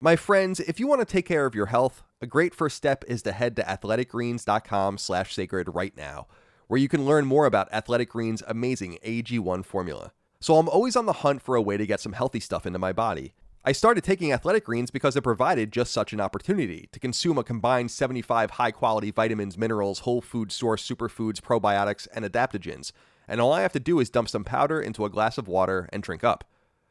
My friends, if you want to take care of your health, a great first step is to head to athleticgreens.com/sacred right now, where you can learn more about Athletic Greens' amazing AG1 formula. So I'm always on the hunt for a way to get some healthy stuff into my body. I started taking Athletic Greens because it provided just such an opportunity to consume a combined 75 high-quality vitamins, minerals, whole food source superfoods, probiotics, and adaptogens, and all I have to do is dump some powder into a glass of water and drink up.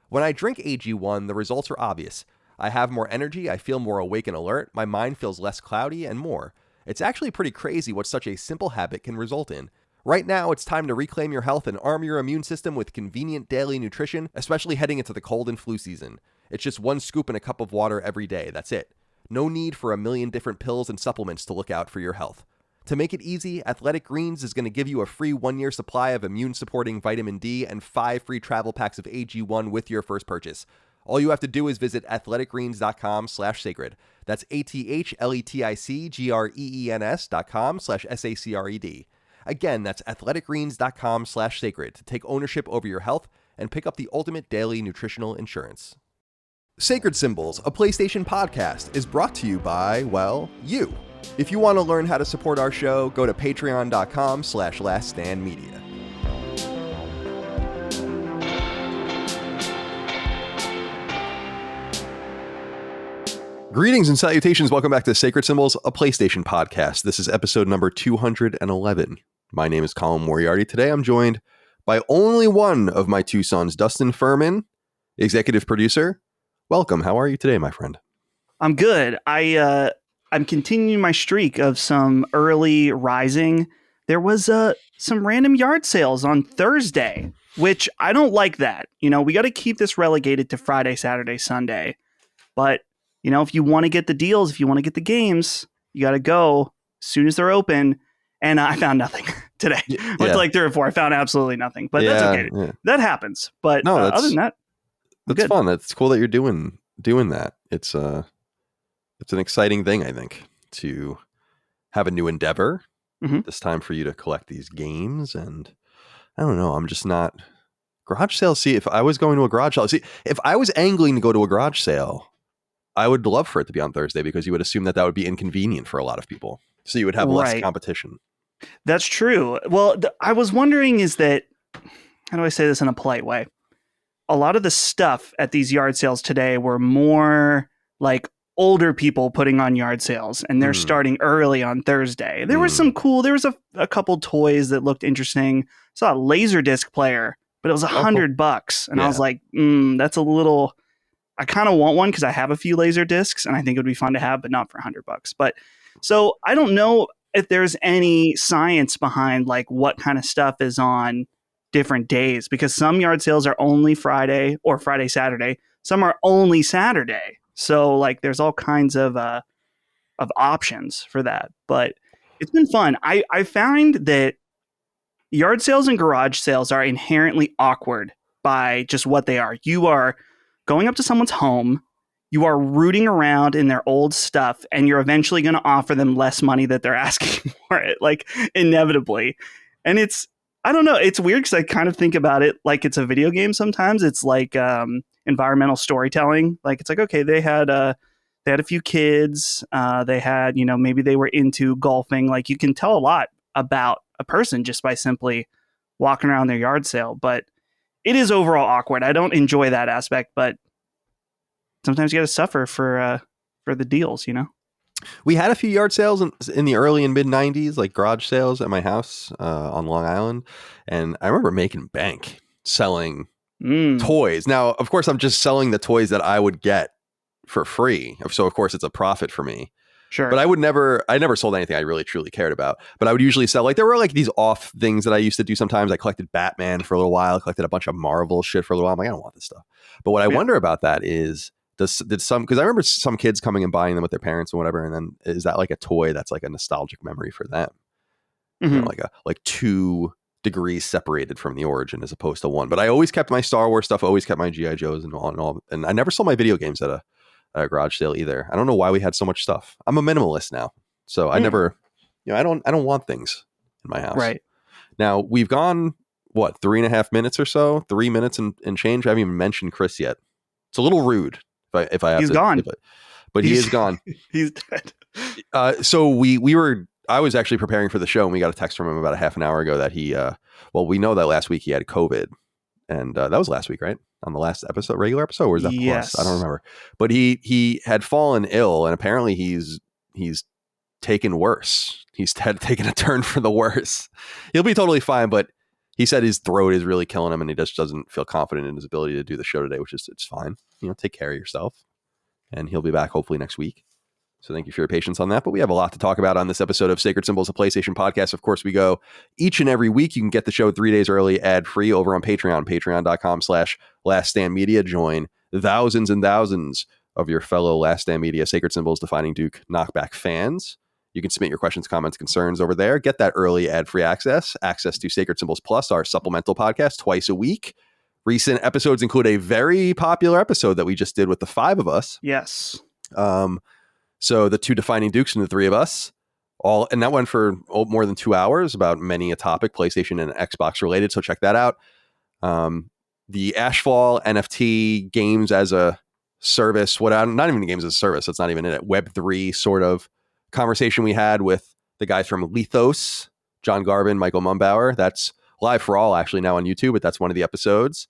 When I drink AG1, the results are obvious. I have more energy, I feel more awake and alert, my mind feels less cloudy, and more. It's actually pretty crazy what such a simple habit can result in. Right now, it's time to reclaim your health and arm your immune system with convenient daily nutrition, especially heading into the cold and flu season. It's just one scoop in a cup of water every day, that's it. No need for a million different pills and supplements to look out for your health. To make it easy, Athletic Greens is going to give you a free 1-year supply of immune-supporting vitamin D and 5 free travel packs of AG1 with your first purchase. All you have to do is visit athleticgreens.com/sacred. That's athleticgreens.com/SACRED. Again, that's athleticgreens.com/sacred to take ownership over your health and pick up the ultimate daily nutritional insurance. Sacred Symbols, a PlayStation podcast, is brought to you by, well, you. If you want to learn how to support our show, go to patreon.com/laststandmedia. Greetings and salutations. Welcome back to Sacred Symbols, a PlayStation podcast. This is episode number 211. My name is Colin Moriarty. Today I'm joined by only one of my two sons, Dustin Furman, executive producer. Welcome. How are you today, my friend? I'm good. I'm continuing my streak of some early rising. There was some random yard sales on Thursday, which I don't like that. You know, we got to keep this relegated to Friday, Saturday, Sunday. But, you know, if you want to get the deals, if you want to get the games, you got to go as soon as they're open. And I found nothing today. Went to like 3 or 4. I found absolutely nothing. But that's okay. Yeah. That happens. But no, other than that, that's fun. It's cool that you're doing that. It's an exciting thing, I think, to have a new endeavor. This time for you to collect these games. And I don't know, I'm just not garage sales. See, if I was going to a garage sale, if I was angling to go to a garage sale, I would love for it to be on Thursday because you would assume that would be inconvenient for a lot of people. So you would have less competition. That's true. Well, I was wondering how do I say this in a polite way? A lot of the stuff at these yard sales today were more like older people putting on yard sales, and they're starting early on Thursday. There was there was a couple toys that looked interesting. I saw a Laserdisc player, but it was $100. And I was like, that's a little, I kind of want one because I have a few Laserdiscs and I think it would be fun to have, but not for $100. But so I don't know if there's any science behind like what kind of stuff is on different days, because some yard sales are only Friday or Friday, Saturday. Some are only Saturday. So like there's all kinds of options for that, but it's been fun. I find that yard sales and garage sales are inherently awkward by just what they are. You are going up to someone's home, you are rooting around in their old stuff, and you're eventually going to offer them less money that they're asking for it, like inevitably. And I don't know. It's weird because I kind of think about it like it's a video game sometimes. It's like environmental storytelling. Like it's like, okay, they had a few kids. They had, maybe they were into golfing. Like you can tell a lot about a person just by simply walking around their yard sale. But it is overall awkward. I don't enjoy that aspect, but sometimes you got to suffer for the deals, We had a few yard sales in the early and mid 90s, like garage sales at my house on Long Island. And I remember making bank selling toys. Now, of course, I'm just selling the toys that I would get for free. So, of course, it's a profit for me. Sure. But I never sold anything I really, truly cared about. But I would usually sell, like, there were like these off things that I used to do sometimes. I collected Batman for a little while. I collected a bunch of Marvel shit for a little while. I'm like, I don't want this stuff. But what I wonder about that is, because I remember some kids coming and buying them with their parents and whatever, and then is that like a toy that's like a nostalgic memory for them? Like 2 degrees separated from the origin as opposed to 1. But I always kept my Star Wars stuff, always kept my GI Joes and all, and I never sold my video games at a garage sale either. I don't know why we had so much stuff. I'm a minimalist now, so I never, I don't want things in my house. Right now we've gone 3.5 minutes or so, 3 minutes and change. I haven't even mentioned Chris yet. It's a little rude If I have He's to, gone. But he is gone. He's dead. So I was actually preparing for the show, and we got a text from him about a half an hour ago that he, we know that last week he had COVID, and that was last week, right? On the last episode, regular episode, or was that yes. plus? I don't remember. But he had fallen ill, and apparently he's taken worse. He's taken a turn for the worse. He'll be totally fine, but he said his throat is really killing him, and he just doesn't feel confident in his ability to do the show today, which is, it's fine. Take care of yourself, and he'll be back hopefully next week. So thank you for your patience on that. But we have a lot to talk about on this episode of Sacred Symbols, a PlayStation podcast. Of course, we go each and every week. You can get the show 3 days early, ad-free, over on Patreon, patreon.com/laststandmedia. Join thousands and thousands of your fellow Last Stand Media Sacred Symbols Defining Duke knockback fans. You can submit your questions, comments, concerns over there. Get that early ad-free access to Sacred Symbols Plus, our supplemental podcast, twice a week. Recent episodes include a very popular episode that we just did with the 5 of us. Yes. So the 2 Defining Dukes and the 3 of us, and that went for more than 2 hours about many a topic, PlayStation and Xbox related. So check that out. The Ashfall NFT games as a service, not even games as a service. That's not even it. Web3 sort of conversation we had with the guys from Lethos, John Garvin, Michael Mumbauer. That's live for all actually now on YouTube, but that's one of the episodes.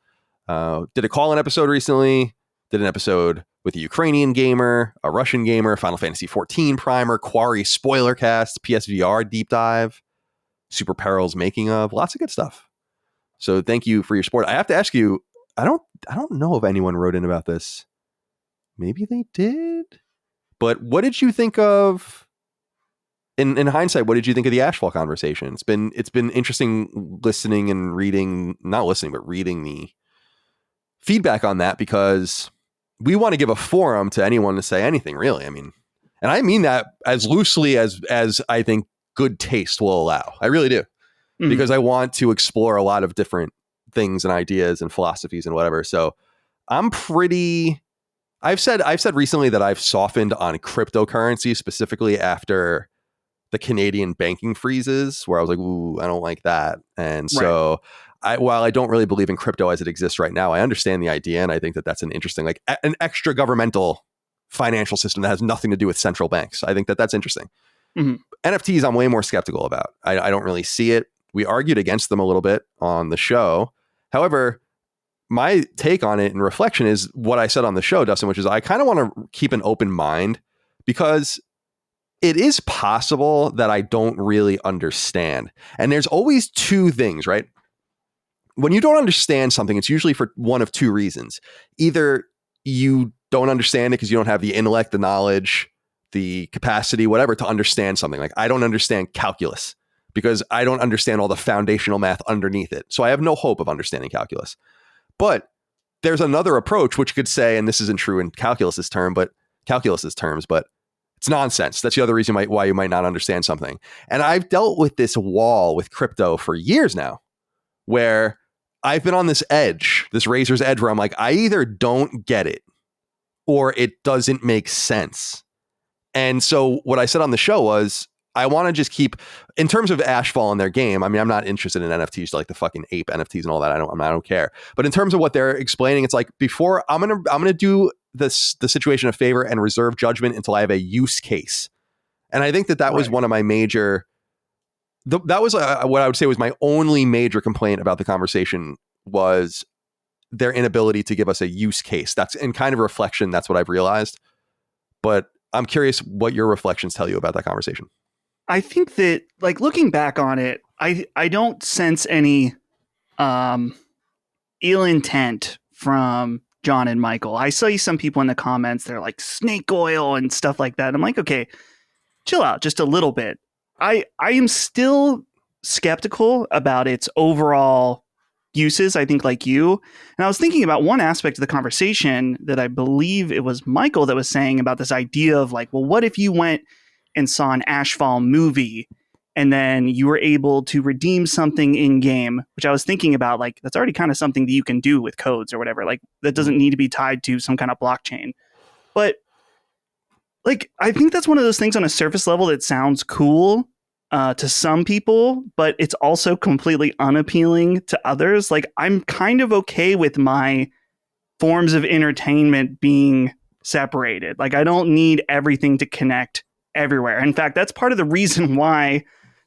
Did a call-in episode recently. Did an episode with a Ukrainian gamer, a Russian gamer, Final Fantasy XIV primer, Quarry spoiler cast, PSVR deep dive, Super Perils making of, lots of good stuff. So thank you for your support. I have to ask you, I don't know if anyone wrote in about this. Maybe they did. But what did you think of, in hindsight, what did you think of the Ashfall conversation? It's been interesting listening and reading, not listening, but reading the feedback on that, because we want to give a forum to anyone to say anything, really. I mean, and I mean that as loosely as I think good taste will allow. I really do. Mm-hmm. Because I want to explore a lot of different things and ideas and philosophies and whatever. So I've said recently that I've softened on cryptocurrency, specifically after the Canadian banking freezes, where I was like, ooh, I don't like that. And so while I don't really believe in crypto as it exists right now, I understand the idea. And I think that that's an interesting, like an extra governmental financial system that has nothing to do with central banks. I think that that's interesting. Mm-hmm. NFTs, I'm way more skeptical about. I don't really see it. We argued against them a little bit on the show. However, my take on it and reflection is what I said on the show, Dustin, which is I kind of want to keep an open mind, because it is possible that I don't really understand. And there's always 2 things, right? When you don't understand something, it's usually for one of 2 reasons. Either you don't understand it because you don't have the intellect, the knowledge, the capacity, whatever, to understand something. Like, I don't understand calculus because I don't understand all the foundational math underneath it. So I have no hope of understanding calculus. But there's another approach which could say, and this isn't true in calculus's terms, but it's nonsense. That's the other reason why you might not understand something. And I've dealt with this wall with crypto for years now, where I've been on this edge, this razor's edge, where I'm like, I either don't get it or it doesn't make sense. And so what I said on the show was, I want to just keep, in terms of Ashfall and their game, I mean, I'm not interested in NFTs, like the fucking ape NFTs and all that. I don't care. But in terms of what they're explaining, it's like, before I'm gonna do the situation a favor and reserve judgment until I have a use case. And I think that was one of my major. That was what I would say was my only major complaint about the conversation, was their inability to give us a use case. That's in kind of reflection. That's what I've realized. But I'm curious what your reflections tell you about that conversation. I think that, like, looking back on it, I don't sense any ill intent from John and Michael. I saw some people in the comments, they're like snake oil and stuff like that. I'm like, okay, chill out just a little bit. I am still skeptical about its overall uses, I think, like you. And I was thinking about one aspect of the conversation that I believe it was Michael that was saying about this idea of like, well, what if you went and saw an Ashfall movie and then you were able to redeem something in game, which I was thinking about, like, that's already kind of something that you can do with codes or whatever. Like, that doesn't need to be tied to some kind of blockchain. But like, I think that's one of those things on a surface level that sounds cool to some people, but it's also completely unappealing to others. Like, I'm kind of okay with my forms of entertainment being separated. Like, I don't need everything to connect everywhere. In fact, that's part of the reason why,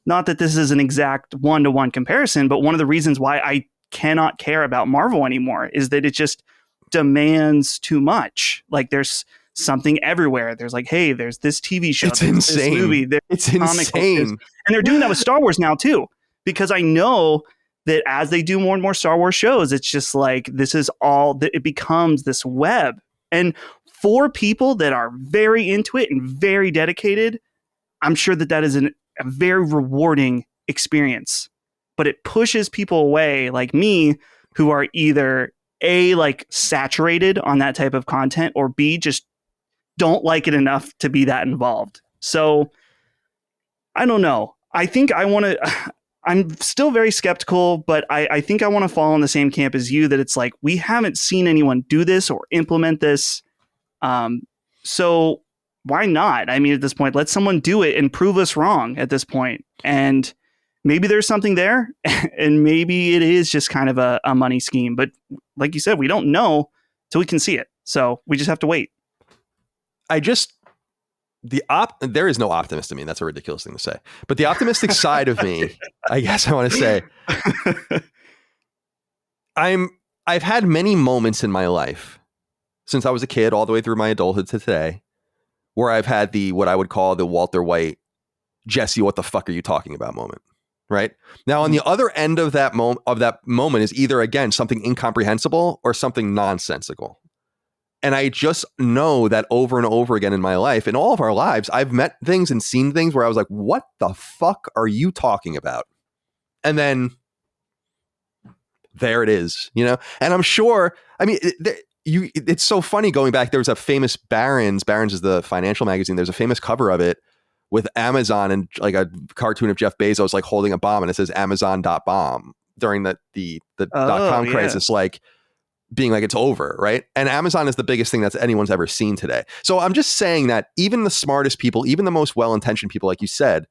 not that this is an exact one-to-one comparison, but one of the reasons why I cannot care about Marvel anymore is that it just demands too much. Like, there's something everywhere. There's like, hey, there's this TV show. It's insane. This movie. It's insane. And they're doing that with Star Wars now too, because I know that as they do more and more Star Wars shows, it's just like, this is all that it becomes, this web. And for people that are very into it and very dedicated, I'm sure that is a very rewarding experience. But it pushes people away like me, who are either A, like saturated on that type of content, or B, just don't like it enough to be that involved. So I don't know. I think I want to, I'm still very skeptical, but I think I want to fall in the same camp as you, that it's like, we haven't seen anyone do this or implement this. So why not? I mean, at this point, let someone do it and prove us wrong at this point. And maybe there's something there, and maybe it is just kind of a money scheme. But like you said, we don't know till we can see it. So we just have to wait. There is no optimist in me. That's a ridiculous thing to say. But the optimistic side of me, I guess I want to say, I've had many moments in my life since I was a kid all the way through my adulthood to today, where I've had what I would call the Walter White, Jesse, what the fuck are you talking about moment, right? Now, on the other end of that moment is either, again, something incomprehensible or something nonsensical. And I just know that over and over again in my life, in all of our lives, I've met things and seen things where I was like, what the fuck are you talking about? And then there it is, you know? And I'm sure, I mean, it's so funny going back. There was a famous Barron's is the financial magazine. There's a famous cover of it with Amazon and like a cartoon of Jeff Bezos like holding a bomb, and it says Amazon.bomb during the .com crisis, like being like it's over, right? And Amazon is the biggest thing that's anyone's ever seen today. So I'm just saying that even the smartest people, even the most well-intentioned people, like you said,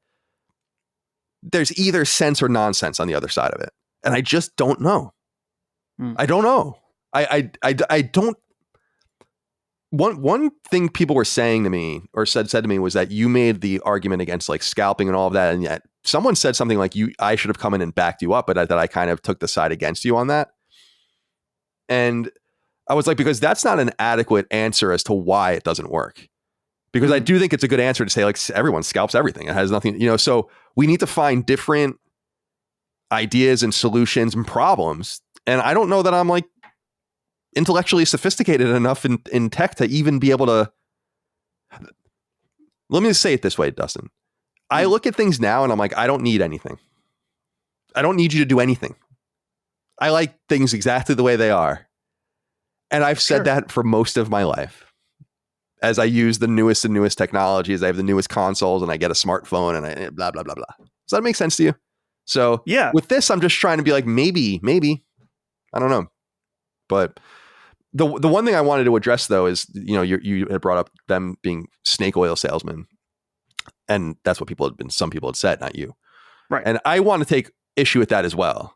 there's either sense or nonsense on the other side of it. And I just don't know. I don't know. I don't. One thing people were saying to me or said to me was that you made the argument against like scalping and all of that. And yet someone said something like I should have come in and backed you up, but that I kind of took the side against you on that. And I was like, because that's not an adequate answer as to why it doesn't work. Because I do think it's a good answer to say like everyone scalps everything. It has nothing, you know, so we need to find different ideas and solutions and problems. And I don't know that I'm like intellectually sophisticated enough in tech to even be able to. Let me just say it this way, Dustin. I look at things now and I'm like, I don't need anything. I don't need you to do anything. I like things exactly the way they are. And I've said that for most of my life. As I use the newest and newest technologies, I have the newest consoles and I get a smartphone and I blah, blah, blah, blah. Does that make sense to you? So yeah, with this, I'm just trying to be like, maybe, I don't know. But the one thing I wanted to address though is, you know, you had brought up them being snake oil salesmen. And that's what some people had said, not you. Right. And I want to take issue with that as well.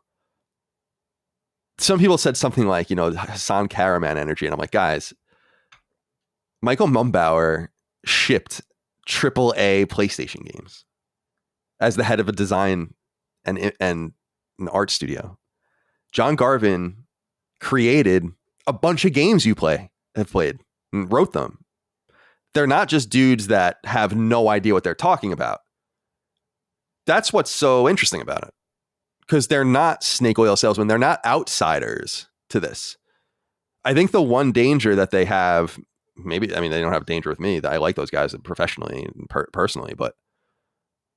Some people said something like, you know, Hassan Karaman energy. And I'm like, guys, Michael Mumbauer shipped AAA PlayStation games as the head of a design and an art studio. John Garvin created a bunch of games you have played and wrote them. They're not just dudes that have no idea what they're talking about. That's what's so interesting about it. Because they're not snake oil salesmen. They're not outsiders to this. I think the one danger that they have, they don't have danger with me. I like those guys professionally and personally, but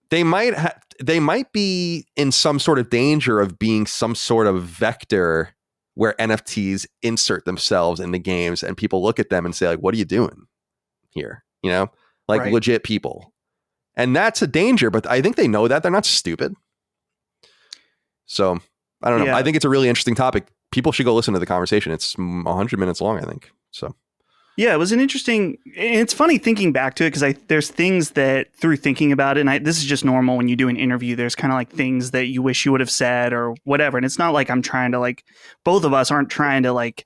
they might be in some sort of danger of being some sort of vector where NFTs insert themselves in the games and people look at them and say like, what are you doing here? You know, like right. Legit people. And that's a danger, but I think they know that. They're not stupid. So I don't know. Yeah. I think it's a really interesting topic. People should go listen to the conversation. It's 100 minutes long, I think. So yeah, it was an interesting. It's funny thinking back to it because there's things that through thinking about it, and this is just normal when you do an interview. There's kind of like things that you wish you would have said or whatever. And it's not like I'm trying to like. Both of us aren't trying to like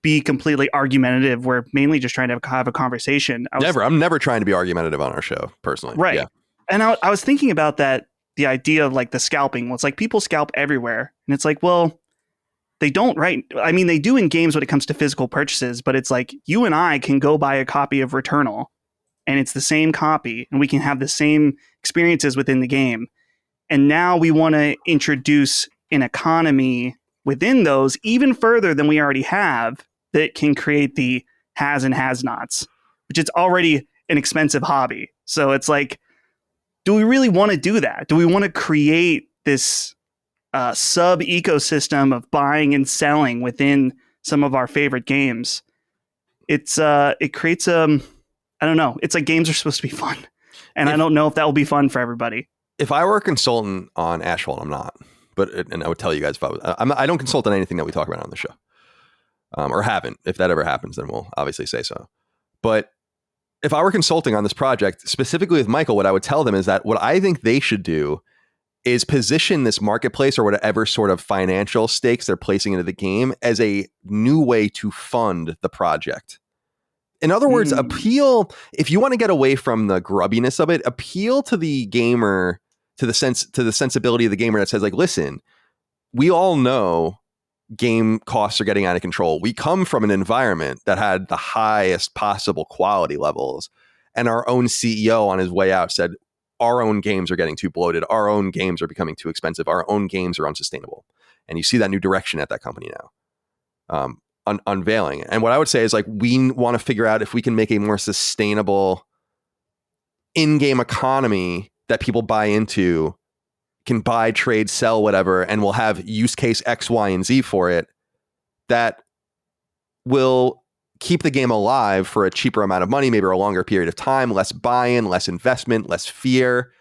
be completely argumentative. We're mainly just trying to have a conversation. I'm never trying to be argumentative on our show, personally. Right. Yeah. And I was thinking about that, the idea of like the scalping. Well, it's like people scalp everywhere. And it's like, well, they don't, right? I mean, they do in games when it comes to physical purchases, but it's like you and I can go buy a copy of Returnal and it's the same copy and we can have the same experiences within the game. And now we want to introduce an economy within those even further than we already have that can create the has and has nots, which is already an expensive hobby. So it's like, do we really want to do that? Do we want to create this sub ecosystem of buying and selling within some of our favorite games? It creates I don't know. It's like games are supposed to be fun, and I don't know if that will be fun for everybody. If I were a consultant on Asphalt, I'm not, and I would tell you guys if I was. I don't consult on anything that we talk about on the show, or haven't. If that ever happens, then we'll obviously say so. But if I were consulting on this project, specifically with Michael, what I would tell them is that what I think they should do is position this marketplace or whatever sort of financial stakes they're placing into the game as a new way to fund the project. In other words, appeal, if you want to get away from the grubbiness of it, appeal to the gamer, to the sensibility of the gamer that says, like, listen, we all know game costs are getting out of control. We come from an environment that had the highest possible quality levels. And our own CEO on his way out said, our own games are getting too bloated. Our own games are becoming too expensive. Our own games are unsustainable. And you see that new direction at that company now, unveiling. And what I would say is, like, we want to figure out if we can make a more sustainable in-game economy that people buy into, can buy, trade, sell, whatever, and we'll have use case X, Y, and Z for it that will keep the game alive for a cheaper amount of money, maybe a longer period of time, less buy-in, less investment, less fear,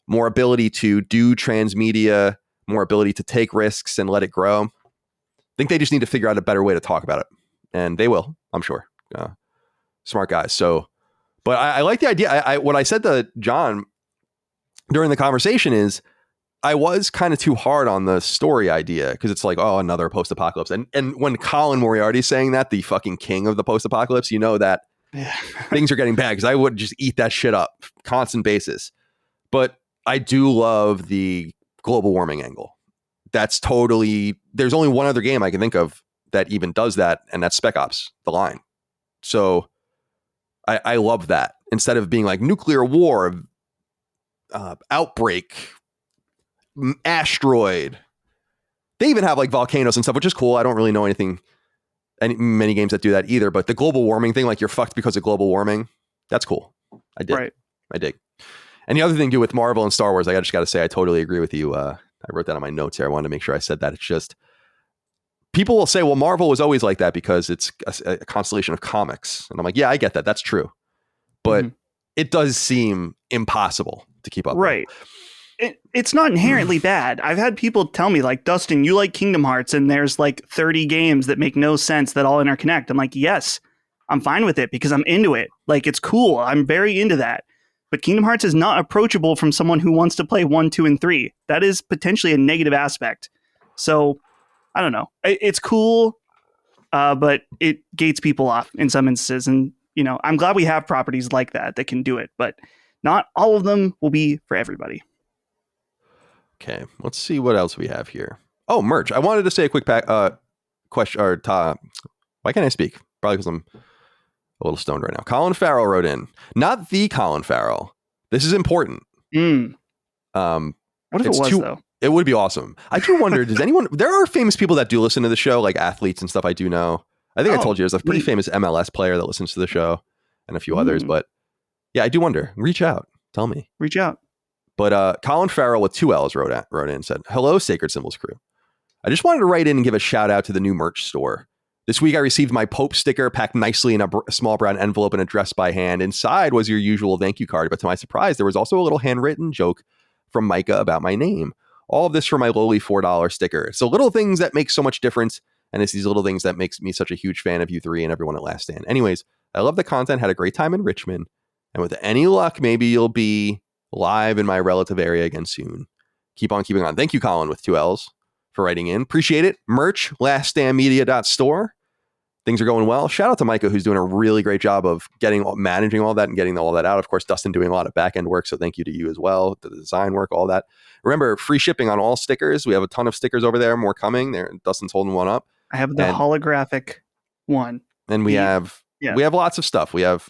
more ability to do transmedia, more ability to take risks and let it grow. I think they just need to figure out a better way to talk about it. And they will, I'm sure. Smart guys. So, but I like the idea. What I said to John during the conversation is, I was kind of too hard on the story idea because it's like, oh, another post-apocalypse. And when Colin Moriarty's saying that, the fucking king of the post-apocalypse, you know that things are getting bad, because I would just eat that shit up constant basis. But I do love the global warming angle. That's totally, there's only one other game I can think of that even does that, and that's Spec Ops: The Line. So I love that. Instead of being like nuclear war, outbreak, asteroid, they even have like volcanoes and stuff, which is cool. I don't really know many games that do that either, but the global warming thing, like you're fucked because of global warming, that's cool. I dig. And the other thing too with Marvel and Star Wars, I just got to say, I totally agree with you. I wrote that on my notes here. I wanted to make sure I said that. It's just, people will say, well, Marvel was always like that because it's a constellation of comics. And I'm like, yeah, I get that. That's true. But it does seem impossible to keep up with. It's not inherently bad. I've had people tell me, like, Dustin, you like Kingdom Hearts, and there's like 30 games that make no sense that all interconnect. I'm like, yes, I'm fine with it because I'm into it. Like, it's cool. I'm very into that. But Kingdom Hearts is not approachable from someone who wants to play 1, 2, and 3. That is potentially a negative aspect. So, I don't know. It's cool, but it gates people off in some instances. And, you know, I'm glad we have properties like that can do it. But not all of them will be for everybody. Okay, let's see what else we have here. Oh, merch. I wanted to say a quick question. Why can't I speak? Probably because I'm a little stoned right now. Colin Farrell wrote in. Not the Colin Farrell. This is important. What if it was, though? It would be awesome. I do wonder, there are famous people that do listen to the show, like athletes and stuff I do know. I think I told you there's a pretty famous MLS player that listens to the show and a few others. But yeah, I do wonder. Reach out. Tell me. Reach out. But Colin Farrell with 2 L's wrote in and said, hello, Sacred Symbols crew. I just wanted to write in and give a shout out to the new merch store. This week I received my Pope sticker packed nicely in a small brown envelope and addressed by hand. Inside was your usual thank you card, but to my surprise, there was also a little handwritten joke from Micah about my name. All of this for my lowly $4 sticker. So little things that make so much difference, and it's these little things that makes me such a huge fan of you three and everyone at Last Stand. Anyways, I love the content, had a great time in Richmond, and with any luck, maybe you'll be live in my relative area again soon. Keep on keeping on. Thank you, Colin, with 2 L's, for writing in. Appreciate it. Merch, laststandmedia.store. things are going well. Shout out to Micah, who's doing a really great job of managing all that and getting all that out. Of course, Dustin doing a lot of back end work. So thank you to you as well. The design work, all that. Remember, free shipping on all stickers. We have a ton of stickers over there. More coming. There, Dustin's holding one up. I have the holographic one. And we have lots of stuff. We have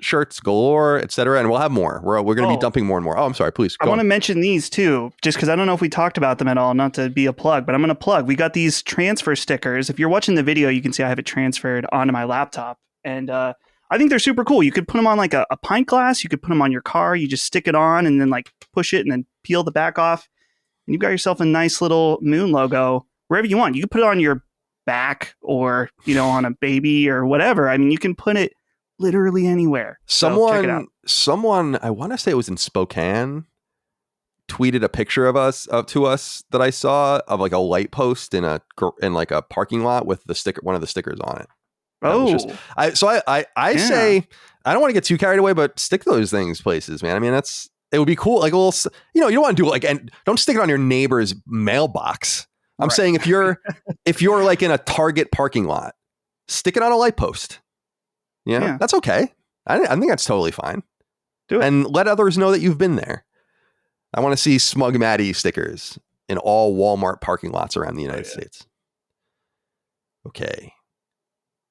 shirts galore, etc. And we'll have more. We're going to be dumping more and more. Oh, I'm sorry. Please. I want to mention these too, just because I don't know if we talked about them at all. Not to be a plug, but I'm going to plug. We got these transfer stickers. If you're watching the video, you can see I have it transferred onto my laptop, and I think they're super cool. You could put them on like a pint glass. You could put them on your car. You just stick it on and then like push it and then peel the back off, and you've got yourself a nice little moon logo wherever you want. You can put it on your back or, you know, on a baby or whatever. I mean, you can put it literally anywhere. Someone, I want to say it was in Spokane, tweeted a picture of us to us that I saw of like a light post in like a parking lot with one of the stickers on it. I say I don't want to get too carried away, but stick those things places, man. I mean, it would be cool. Like a little, you know, you don't want to do it and don't stick it on your neighbor's mailbox. I'm saying if you're like in a Target parking lot, stick it on a light post. Yeah. That's okay. I think that's totally fine. Do it. And let others know that you've been there. I want to see Smug Maddie stickers in all Walmart parking lots around the United States. Okay.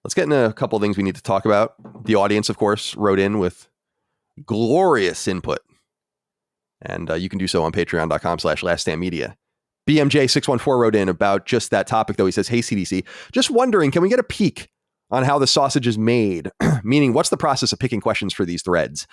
Let's get into a couple of things we need to talk about. The audience, of course, wrote in with glorious input. And you can do so on patreon.com/laststandmedia. BMJ614 wrote in about just that topic, though. He says, hey, CDC, just wondering, can we get a peek on how the sausage is made? Meaning, what's the process of picking questions for these threads?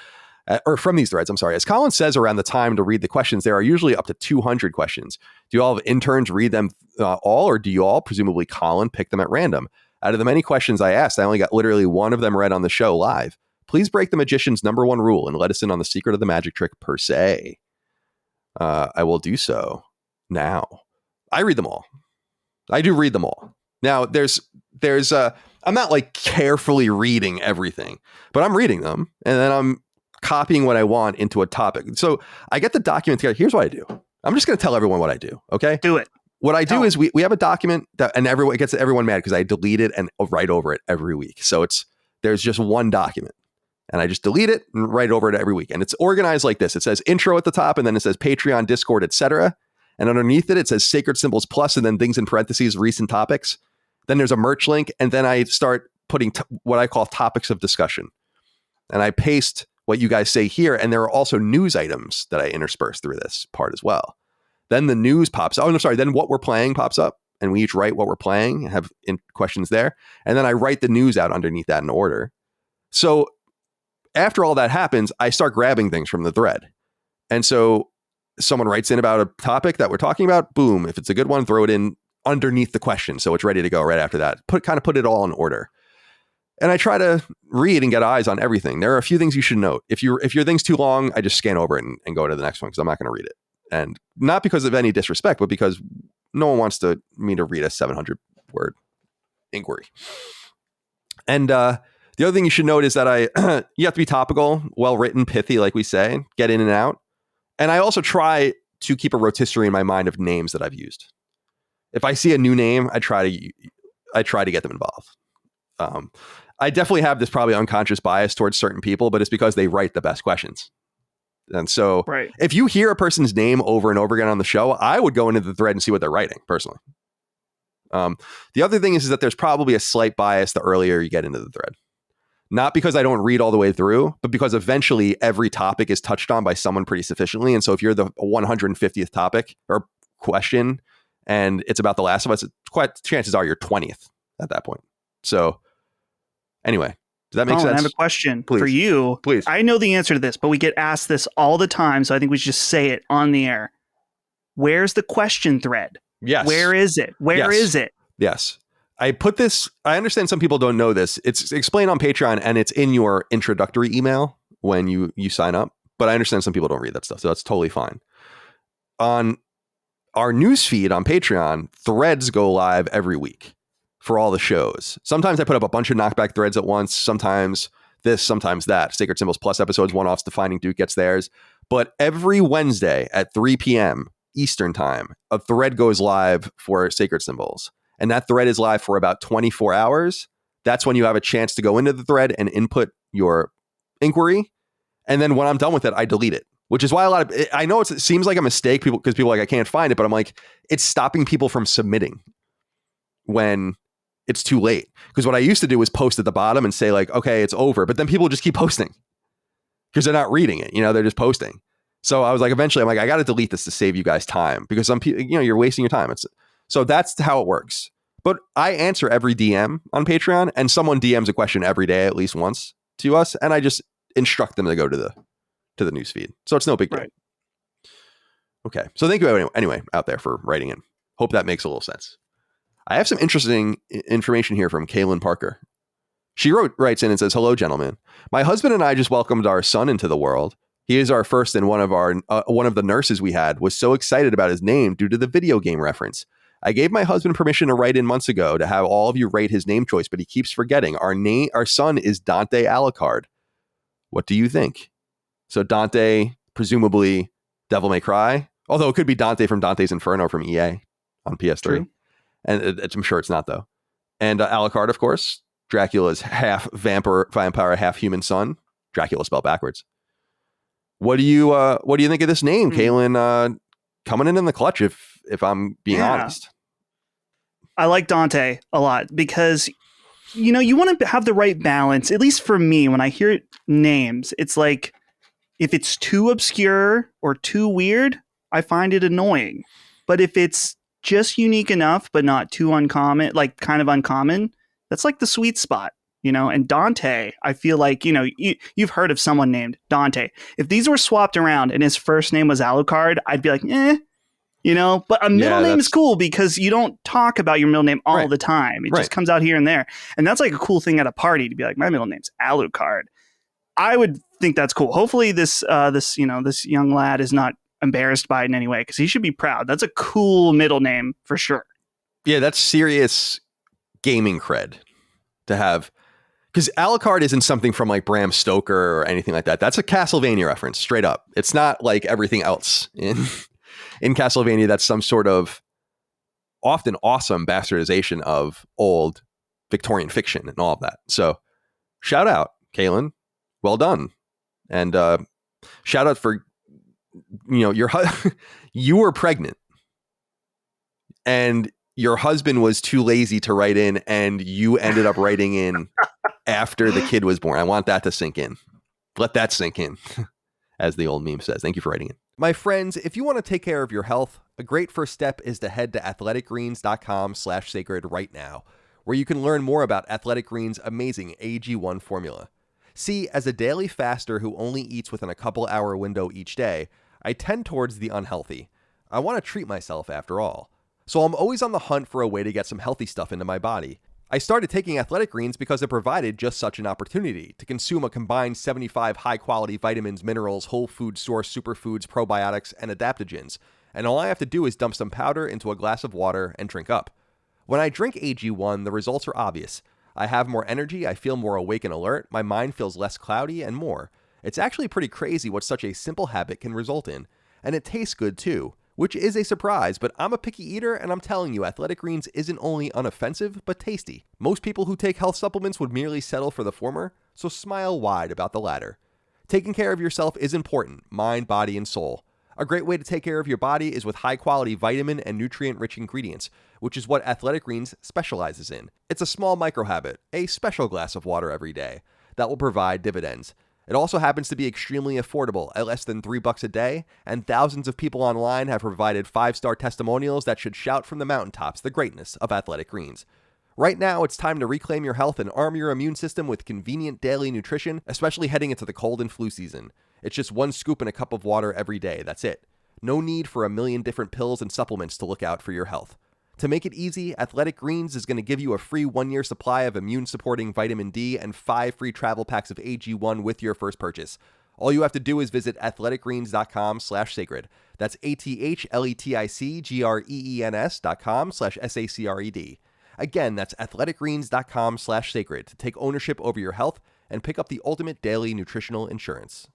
Or from these threads, I'm sorry. As Colin says, around the time to read the questions, there are usually up to 200 questions. Do you all have interns read them all, or do you all, presumably Colin, pick them at random? Out of the many questions I asked, I only got literally one of them read on the show live. Please break the magician's #1 rule and let us in on the secret of the magic trick per se. I will do so now. I read them all. I do read them all. Now, there's I'm not like carefully reading everything, but I'm reading them and then I'm copying what I want into a topic. So I get the document together. Here's what I do. I'm just going to tell everyone what I do. Okay. Do it. What I do is we have a document and it gets everyone mad because I delete it and write over it every week. So there's just one document and I just delete it and write over it every week. And it's organized like this. It says intro at the top and then it says Patreon, Discord, etc. And underneath it says Sacred Symbols Plus and then things in parentheses, recent topics. Then there's a merch link. And then I start putting what I call topics of discussion. And I paste what you guys say here. And there are also news items that I intersperse through this part as well. Then the news pops. Oh, no, sorry. Then what we're playing pops up. And we each write what we're playing, have questions there. And then I write the news out underneath that in order. So after all that happens, I start grabbing things from the thread. And so someone writes in about a topic that we're talking about, boom. If it's a good one, throw it in underneath the question. So it's ready to go right after that. Put it all in order. And I try to read and get eyes on everything. There are a few things you should note. If your thing's too long, I just scan over it and go to the next one because I'm not going to read it. And not because of any disrespect, but because no one wants me to read a 700-word inquiry. And the other thing you should note is that you have to be topical, well-written, pithy, like we say, get in and out. And I also try to keep a rotisserie in my mind of names that I've used. If I see a new name, I try to get them involved. I definitely have this probably unconscious bias towards certain people, but it's because they write the best questions. And so if you hear a person's name over and over again on the show, I would go into the thread and see what they're writing personally. The other thing is that there's probably a slight bias the earlier you get into the thread. Not because I don't read all the way through, but because eventually every topic is touched on by someone pretty sufficiently. And so if you're the 150th topic or question and it's about The Last of Us, chances are you're 20th at that point. So anyway, does that make sense? I have a question for you. Please. I know the answer to this, but we get asked this all the time. So I think we should just say it on the air. Where's the question thread? Yes. Where is it? Where is it? Yes. I put this, I understand some people don't know this. It's explained on Patreon and it's in your introductory email when you sign up. But I understand some people don't read that stuff. So that's totally fine. On our news feed on Patreon, threads go live every week for all the shows. Sometimes I put up a bunch of knockback threads at once. Sometimes this, sometimes that. Sacred Symbols Plus episodes, one-offs, Defining Duke gets theirs. But every Wednesday at 3 p.m. Eastern time, a thread goes live for Sacred Symbols. And that thread is live for about 24 hours. That's when you have a chance to go into the thread and input your inquiry. And then when I'm done with it, I delete it, which is why I know it seems like a mistake because people are like, I can't find it, but I'm like, it's stopping people from submitting when it's too late. Because what I used to do was post at the bottom and say like, okay, it's over. But then people just keep posting because they're not reading it. They're just posting. So I was like, eventually I'm like, I got to delete this to save you guys time because some people, you're wasting your time. So that's how it works. But I answer every DM on Patreon, and someone DMs a question every day, at least once to us. And I just instruct them to go to the newsfeed. So it's no big deal. Right. Okay. So thank you anyway out there for writing in. Hope that makes a little sense. I have some interesting information here from Kaylin Parker. She writes in and says, hello, gentlemen. My husband and I just welcomed our son into the world. He is our first, and one of the nurses we had was so excited about his name due to the video game reference. I gave my husband permission to write in months ago to have all of you rate his name choice, but he keeps forgetting. Our son is Dante Alucard. What do you think? So Dante, presumably Devil May Cry, although it could be Dante from Dante's Inferno from EA on PS3. True. And I'm sure it's not, though. And Alucard, of course, Dracula's half vampire, half human son. Dracula spelled backwards. What do you think of this name, Kaylin? Coming in the clutch, if I'm being honest. I like Dante a lot because, you want to have the right balance. At least for me, when I hear names, it's like if it's too obscure or too weird, I find it annoying. But if it's just unique enough, but not too uncommon, like kind of uncommon, that's like the sweet spot, And Dante, I feel like, you've heard of someone named Dante. If these were swapped around and his first name was Alucard, I'd be like, but a middle name is cool because you don't talk about your middle name all the time. It just comes out here and there. And that's like a cool thing at a party to be like, my middle name's Alucard. I would think that's cool. Hopefully this young lad is not embarrassed by it in any way because he should be proud. That's a cool middle name for sure. Yeah, that's serious gaming cred to have. Because Alucard isn't something from like Bram Stoker or anything like that. That's a Castlevania reference, straight up. It's not like everything else in Castlevania that's some sort of often awesome bastardization of old Victorian fiction and all of that. So shout out, Kaylin. Well done. And shout out for, you were pregnant and your husband was too lazy to write in and you ended up writing in after the kid was born. I want that to sink in. Let that sink in, as the old meme says. Thank you for writing in. My friends, if you want to take care of your health, a great first step is to head to athleticgreens.com/sacred right now, where you can learn more about Athletic Greens' amazing AG1 formula. See, as a daily faster who only eats within a couple-hour window each day, I tend towards the unhealthy. I want to treat myself after all. So I'm always on the hunt for a way to get some healthy stuff into my body. I started taking Athletic Greens because it provided just such an opportunity to consume a combined 75 high-quality vitamins, minerals, whole food source superfoods, probiotics, and adaptogens, and all I have to do is dump some powder into a glass of water and drink up. When I drink AG1, the results are obvious. I have more energy, I feel more awake and alert, my mind feels less cloudy, and more. It's actually pretty crazy what such a simple habit can result in. And it tastes good too, which is a surprise, but I'm a picky eater and I'm telling you, Athletic Greens isn't only unoffensive, but tasty. Most people who take health supplements would merely settle for the former, so smile wide about the latter. Taking care of yourself is important, mind, body, and soul. A great way to take care of your body is with high-quality vitamin and nutrient-rich ingredients, which is what Athletic Greens specializes in. It's a small micro-habit, a special glass of water every day, that will provide dividends. It also happens to be extremely affordable at less than $3 a day, and thousands of people online have provided 5-star testimonials that should shout from the mountaintops the greatness of Athletic Greens. Right now, it's time to reclaim your health and arm your immune system with convenient daily nutrition, especially heading into the cold and flu season. It's just 1 scoop in a cup of water every day, that's it. No need for a million different pills and supplements to look out for your health. To make it easy, Athletic Greens is going to give you a free 1-year supply of immune-supporting vitamin D and 5 free travel packs of AG1 with your first purchase. All you have to do is visit athleticgreens.com/sacred. That's athleticgreens.com/sacred. Again, that's athleticgreens.com/sacred to take ownership over your health and pick up the ultimate daily nutritional insurance.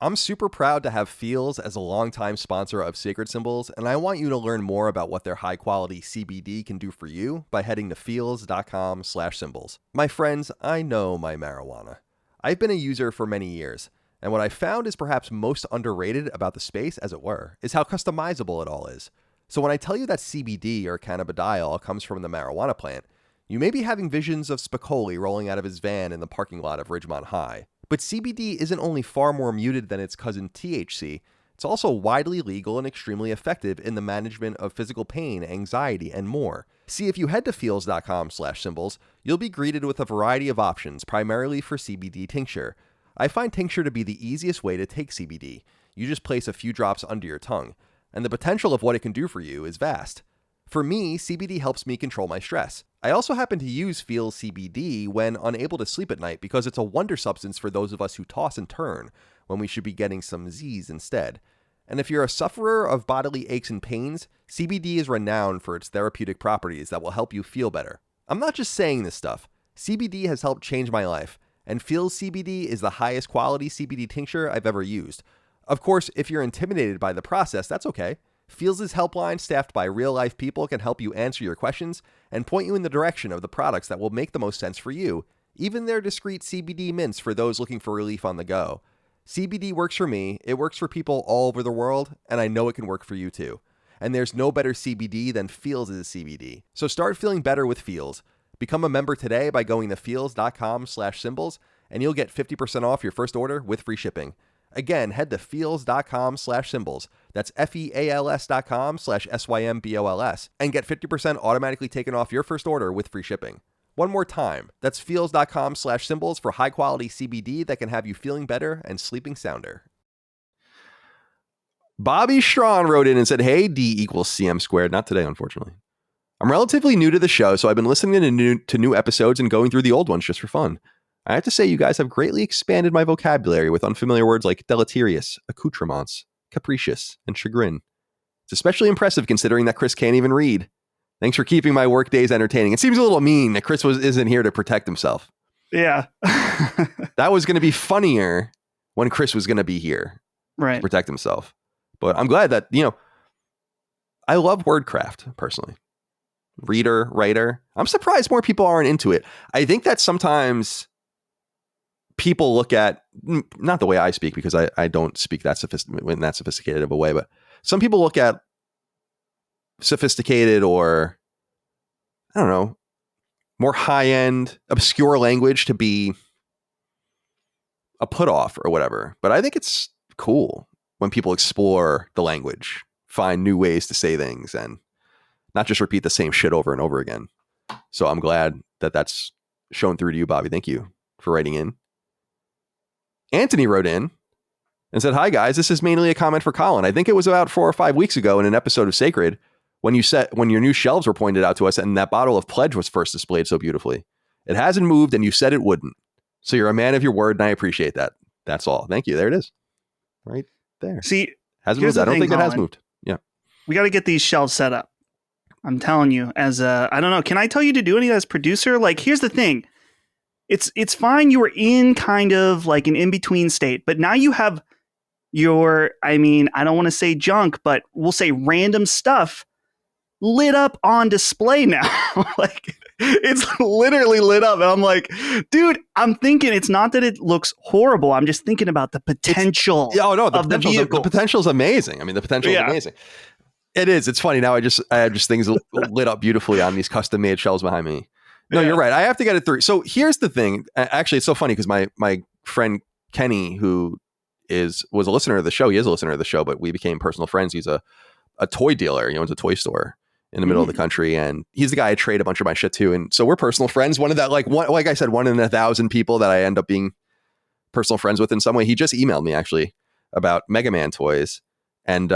I'm super proud to have Feels as a longtime sponsor of Sacred Symbols, and I want you to learn more about what their high-quality CBD can do for you by heading to feels.com/symbols. My friends, I know my marijuana. I've been a user for many years, and what I found is perhaps most underrated about the space, as it were, is how customizable it all is. So when I tell you that CBD or cannabidiol comes from the marijuana plant, you may be having visions of Spicoli rolling out of his van in the parking lot of Ridgemont High. But CBD isn't only far more muted than its cousin THC, it's also widely legal and extremely effective in the management of physical pain, anxiety, and more. See, if you head to feels.com/symbols, you'll be greeted with a variety of options, primarily for CBD tincture. I find tincture to be the easiest way to take CBD. You just place a few drops under your tongue, and the potential of what it can do for you is vast. For me, CBD helps me control my stress. I also happen to use Feel CBD when unable to sleep at night because it's a wonder substance for those of us who toss and turn when we should be getting some Z's instead. And if you're a sufferer of bodily aches and pains, CBD is renowned for its therapeutic properties that will help you feel better. I'm not just saying this stuff. CBD has helped change my life, and Feel CBD is the highest quality CBD tincture I've ever used. Of course, if you're intimidated by the process, that's okay. Feels' helpline, staffed by real-life people, can help you answer your questions and point you in the direction of the products that will make the most sense for you, even their discreet CBD mints for those looking for relief on the go. CBD works for me, it works for people all over the world, and I know it can work for you too. And there's no better CBD than Feels' CBD. So start feeling better with Feels. Become a member today by going to feels.com/symbols, and you'll get 50% off your first order with free shipping. Again, head to feels.com/symbols. That's feals.com/SYMBOLS and get 50% automatically taken off your first order with free shipping. One more time, that's feels.com/symbols for high quality CBD that can have you feeling better and sleeping sounder. Bobby Strawn wrote in and said, "Hey, D equals CM squared." Not today, unfortunately. "I'm relatively new to the show, so I've been listening to new episodes and going through the old ones just for fun. I have to say you guys have greatly expanded my vocabulary with unfamiliar words like deleterious, accoutrements, capricious, and chagrin. It's especially impressive considering that Chris can't even read. Thanks for keeping my work days entertaining." It seems a little mean that Chris isn't here to protect himself. Yeah. That was going to be funnier when Chris was going to be here to protect himself. But I'm glad that, I love wordcraft personally. Reader, writer. I'm surprised more people aren't into it. I think that sometimes people look at, not the way I speak, because I don't speak that sophisticated of a way, but some people look at sophisticated or, I don't know, more high-end, obscure language to be a put-off or whatever. But I think it's cool when people explore the language, find new ways to say things, and not just repeat the same shit over and over again. So I'm glad that that's shown through to you, Bobby. Thank you for writing in. Anthony wrote in and said, "Hi guys, this is mainly a comment for Colin. I think it was about 4 or 5 weeks ago in an episode of Sacred when your new shelves were pointed out to us and that bottle of Pledge was first displayed so beautifully. It hasn't moved and you said it wouldn't. So you're a man of your word and I appreciate that. That's all. Thank you." There it is. Right there. See, hasn't moved. I don't think it has moved. Yeah. We got to get these shelves set up. I'm telling you, I don't know. Can I tell you to do any of that as producer? Like, here's the thing. It's fine. You were in kind of like an in-between state, but now you have I don't want to say junk, but we'll say random stuff lit up on display now. Like, it's literally lit up. And I'm like, dude, I'm thinking it's not that it looks horrible. I'm just thinking about the potential of the vehicle. The potential is amazing. I mean, the potential is amazing. It is. It's funny. Now I have just things lit up beautifully on these custom made shelves behind me. No, You're right. I have to get it through. So here's the thing. Actually, it's so funny because my friend Kenny, who was a listener of the show, he is a listener of the show, but we became personal friends. He's a toy dealer. He owns a toy store in the middle of the country, and he's the guy I trade a bunch of my shit to. And so we're personal friends. One of that, like I said, 1 in 1,000 people that I end up being personal friends with in some way. He just emailed me actually about Mega Man toys, and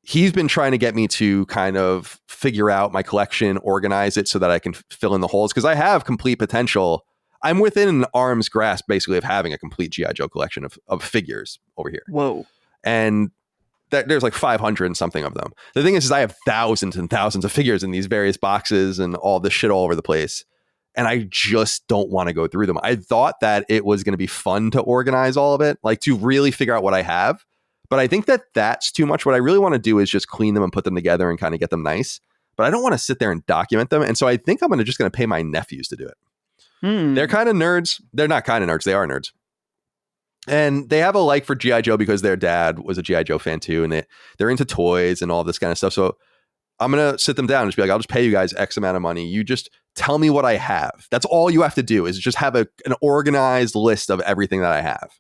he's been trying to get me to kind of figure out my collection, organize it so that I can fill in the holes. Because I have complete potential. I'm within an arm's grasp, basically, of having a complete G.I. Joe collection of figures over here. Whoa. And there's like 500 and something of them. The thing is I have thousands and thousands of figures in these various boxes and all this shit all over the place. and I just don't want to go through them. I thought that it was going to be fun to organize all of it, like to really figure out what I have. But I think that that's too much. What I really want to do is just clean them and put them together and kind of get them nice. But I don't want to sit there and document them. And so I think I'm just going to pay my nephews to do it. They're kind of nerds. They're not kind of nerds. They are nerds. And they have a like for G.I. Joe because their dad was a G.I. Joe fan too. And they're into toys and all this kind of stuff. So I'm going to sit them down and just be like, I'll just pay you guys X amount of money. You just tell me what I have. That's all you have to do is just have an organized list of everything that I have.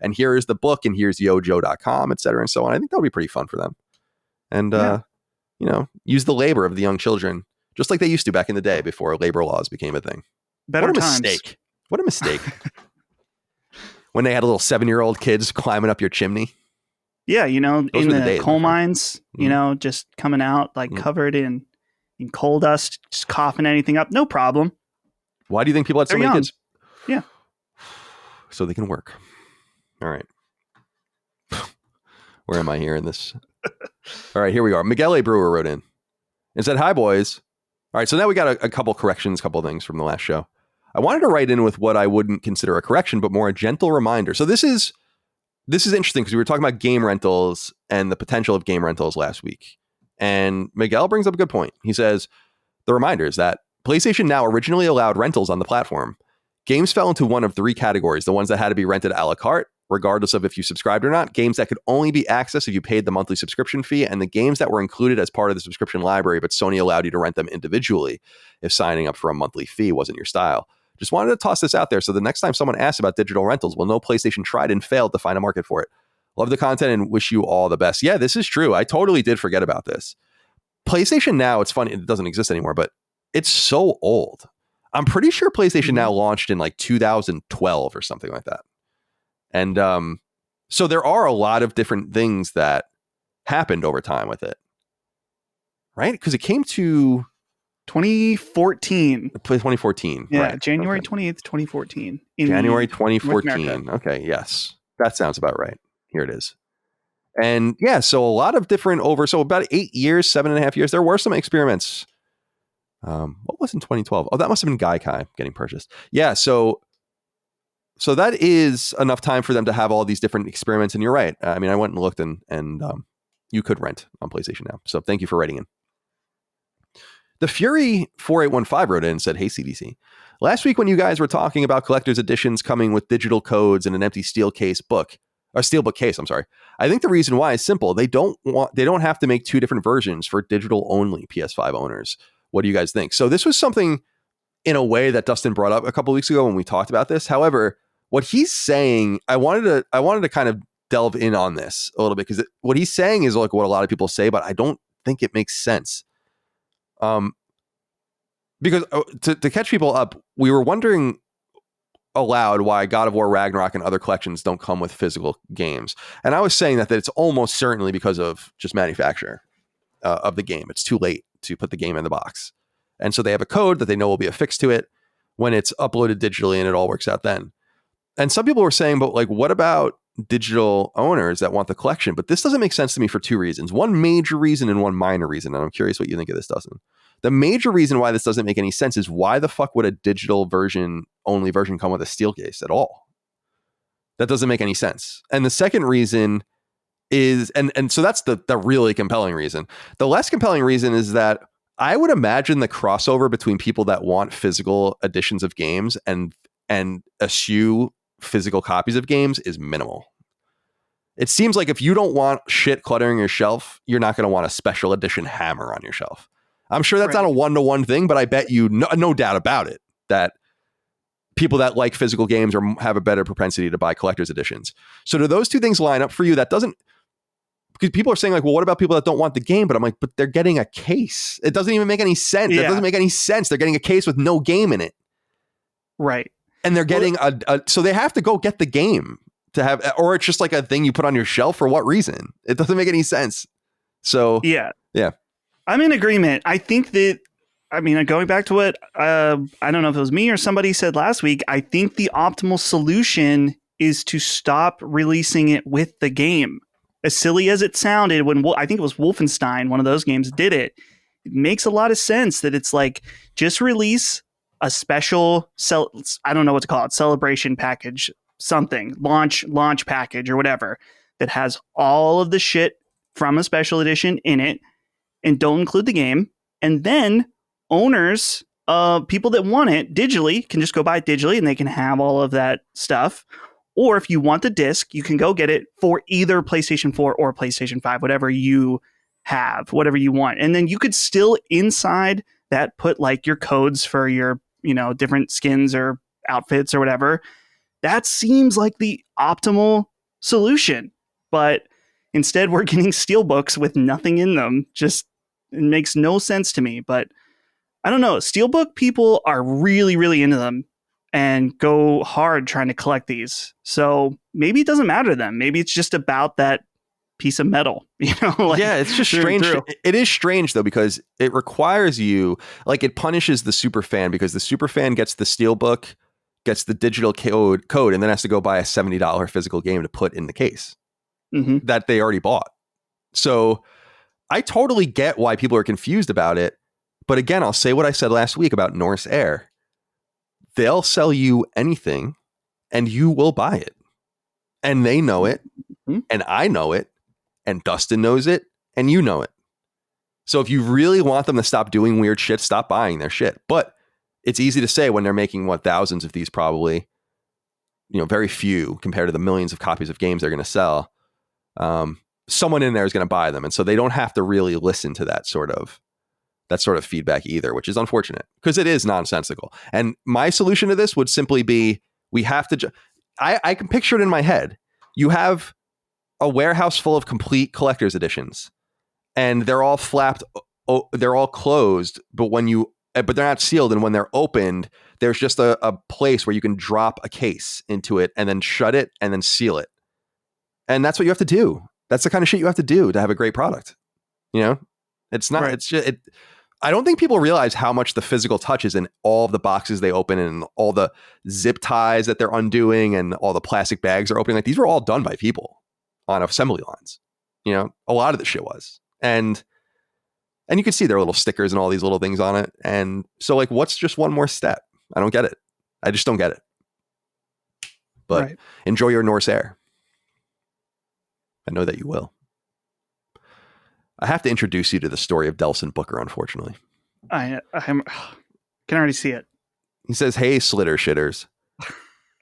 And here is the book and here's yojo.com, et cetera, and so on. I think that would be pretty fun for them. And, use the labor of the young children, just like they used to back in the day before labor laws became a thing. Better what a times. mistake. What a mistake. When they had little 7-year-old kids climbing up your chimney. Yeah, in the days, coal mines, just coming out like covered in coal dust, just coughing anything up. No problem. Why do you think people had so many kids? Yeah. So they can work. All right. Where am I here in this? All right, here we are. Miguel A. Brewer wrote in and said, "Hi, boys. All right, so now we got a couple corrections, couple things from the last show. I wanted to write in with what I wouldn't consider a correction, but more a gentle reminder. So this is interesting because we were talking about game rentals and the potential of game rentals last week. And Miguel brings up a good point. He says, the reminder is that PlayStation Now originally allowed rentals on the platform. Games fell into one of 3 categories, the ones that had to be rented a la carte, regardless of if you subscribed or not, games that could only be accessed if you paid the monthly subscription fee, and the games that were included as part of the subscription library, but Sony allowed you to rent them individually if signing up for a monthly fee wasn't your style. Just wanted to toss this out there so the next time someone asks about digital rentals, we'll know PlayStation tried and failed to find a market for it. Love the content and wish you all the best." Yeah, this is true. I totally did forget about this. PlayStation Now, it's funny, it doesn't exist anymore, but it's so old. I'm pretty sure PlayStation Now launched in like 2012 or something like that. And so there are a lot of different things that happened over time with it. Right? Because it came to 2014. 2014. Yeah, right. January 28th, 2014. January 2014. Okay, yes. That sounds about right. Here it is. And yeah, so a lot of different so about 8 years, 7.5 years, there were some experiments. What was in 2012? Oh, that must have been Gaikai getting purchased. Yeah, so that is enough time for them to have all these different experiments. And you're right. I mean, I went and looked and you could rent on PlayStation Now. So thank you for writing in. The Fury 4815 wrote in and said, "Hey, CDC. Last week when you guys were talking about collector's editions coming with digital codes and an empty steelbook case, I'm sorry. I think the reason why is simple. They don't have to make 2 different versions for digital only PS5 owners. What do you guys think?" So this was something in a way that Dustin brought up a couple of weeks ago when we talked about this. However, what he's saying, I wanted to kind of delve in on this a little bit because what he's saying is like what a lot of people say, but I don't think it makes sense. Because to catch people up, we were wondering aloud why God of War Ragnarok and other collections don't come with physical games. And I was saying that it's almost certainly because of just manufacture of the game. It's too late to put the game in the box. And so they have a code that they know will be affixed to it when it's uploaded digitally and it all works out then. And some people were saying, but like, what about digital owners that want the collection? But this doesn't make sense to me for 2 reasons. One major reason and one minor reason. And I'm curious what you think of this, Dustin. The major reason why this doesn't make any sense is why the fuck would a digital only version come with a steel case at all? That doesn't make any sense. And the second reason is, and so that's the really compelling reason. The less compelling reason is that I would imagine the crossover between people that want physical editions of games and eschew physical copies of games is minimal. It seems like if you don't want shit cluttering your shelf, you're not going to want a special edition hammer on your shelf. I'm sure that's not a one-to-one thing, but I bet you, no doubt about it, that people that like physical games have a better propensity to buy collector's editions. So do those 2 things line up for you? That doesn't, because people are saying like, well, what about people that don't want the game? But I'm like, but they're getting a case. It doesn't even make any sense. Yeah. That doesn't make any sense. They're getting a case with no game in it. Right. And they're getting so they have to go get the game to have, or it's just like a thing you put on your shelf for what reason? It doesn't make any sense. So yeah. I'm in agreement. I think that, going back to what, I don't know if it was me or somebody said last week, I think the optimal solution is to stop releasing it with the game. As silly as it sounded when I think it was Wolfenstein, one of those games, did it. It makes a lot of sense that it's like, just release a special I don't know what to call it, celebration package, something, launch package or whatever, that has all of the shit from a special edition in it, and don't include the game. And then owners, people that want it digitally, can just go buy it digitally and they can have all of that stuff. Or if you want the disc, you can go get it for either PlayStation 4 or PlayStation 5, whatever you have, whatever you want. And then you could still inside that put like your codes for your, different skins or outfits or whatever. That seems like the optimal solution. But instead we're getting steelbooks with nothing in them. Just, it makes no sense to me. But I don't know. Steelbook people are really, really into them and go hard trying to collect these. So maybe it doesn't matter to them. Maybe it's just about that piece of metal, like, yeah, it's just strange. It is strange though, because it requires you, like, it punishes the super fan, because the super fan gets the steelbook, gets the digital code, and then has to go buy a $70 physical game to put in the case that they already bought. So I totally get why people are confused about it. But again, I'll say what I said last week about Norse Air. They'll sell you anything and you will buy it. And they know it. And I know it. And Dustin knows it. And you know it. So if you really want them to stop doing weird shit, stop buying their shit. But it's easy to say when they're making, thousands of these probably. Very few compared to the millions of copies of games they're going to sell. Someone in there is going to buy them. And so they don't have to really listen to that sort of feedback either, which is unfortunate because it is nonsensical. And my solution to this would simply be, we have to, I can picture it in my head. You have a warehouse full of complete collector's editions and they're all they're all closed, but they're not sealed. And when they're opened, there's just a place where you can drop a case into it and then shut it and then seal it. And that's what you have to do. That's the kind of shit you have to do to have a great product. It's not, It's just, I don't think people realize how much the physical touch is in all of the boxes they open and all the zip ties that they're undoing and all the plastic bags they're opening. Like, these were all done by people on assembly lines. A lot of the shit was. And you can see there are little stickers and all these little things on it. And so, like, what's just one more step? I don't get it. I just don't get it. But enjoy your Norse Air. I know that you will. I have to introduce you to the story of Delsin Booker, unfortunately. I can already see it. He says, "Hey, slitter shitters.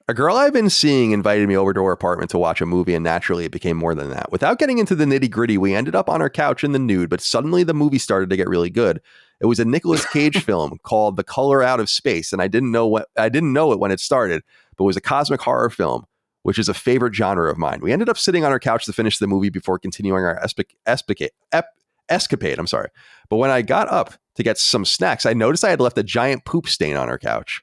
A girl I've been seeing invited me over to her apartment to watch a movie, and naturally it became more than that. Without getting into the nitty gritty, we ended up on her couch in the nude, but suddenly the movie started to get really good. It was a Nicolas Cage film called The Color Out of Space, and I didn't know it when it started, but it was a cosmic horror film, which is a favorite genre of mine. We ended up sitting on our couch to finish the movie before continuing our escapade. But when I got up to get some snacks, I noticed I had left a giant poop stain on our couch.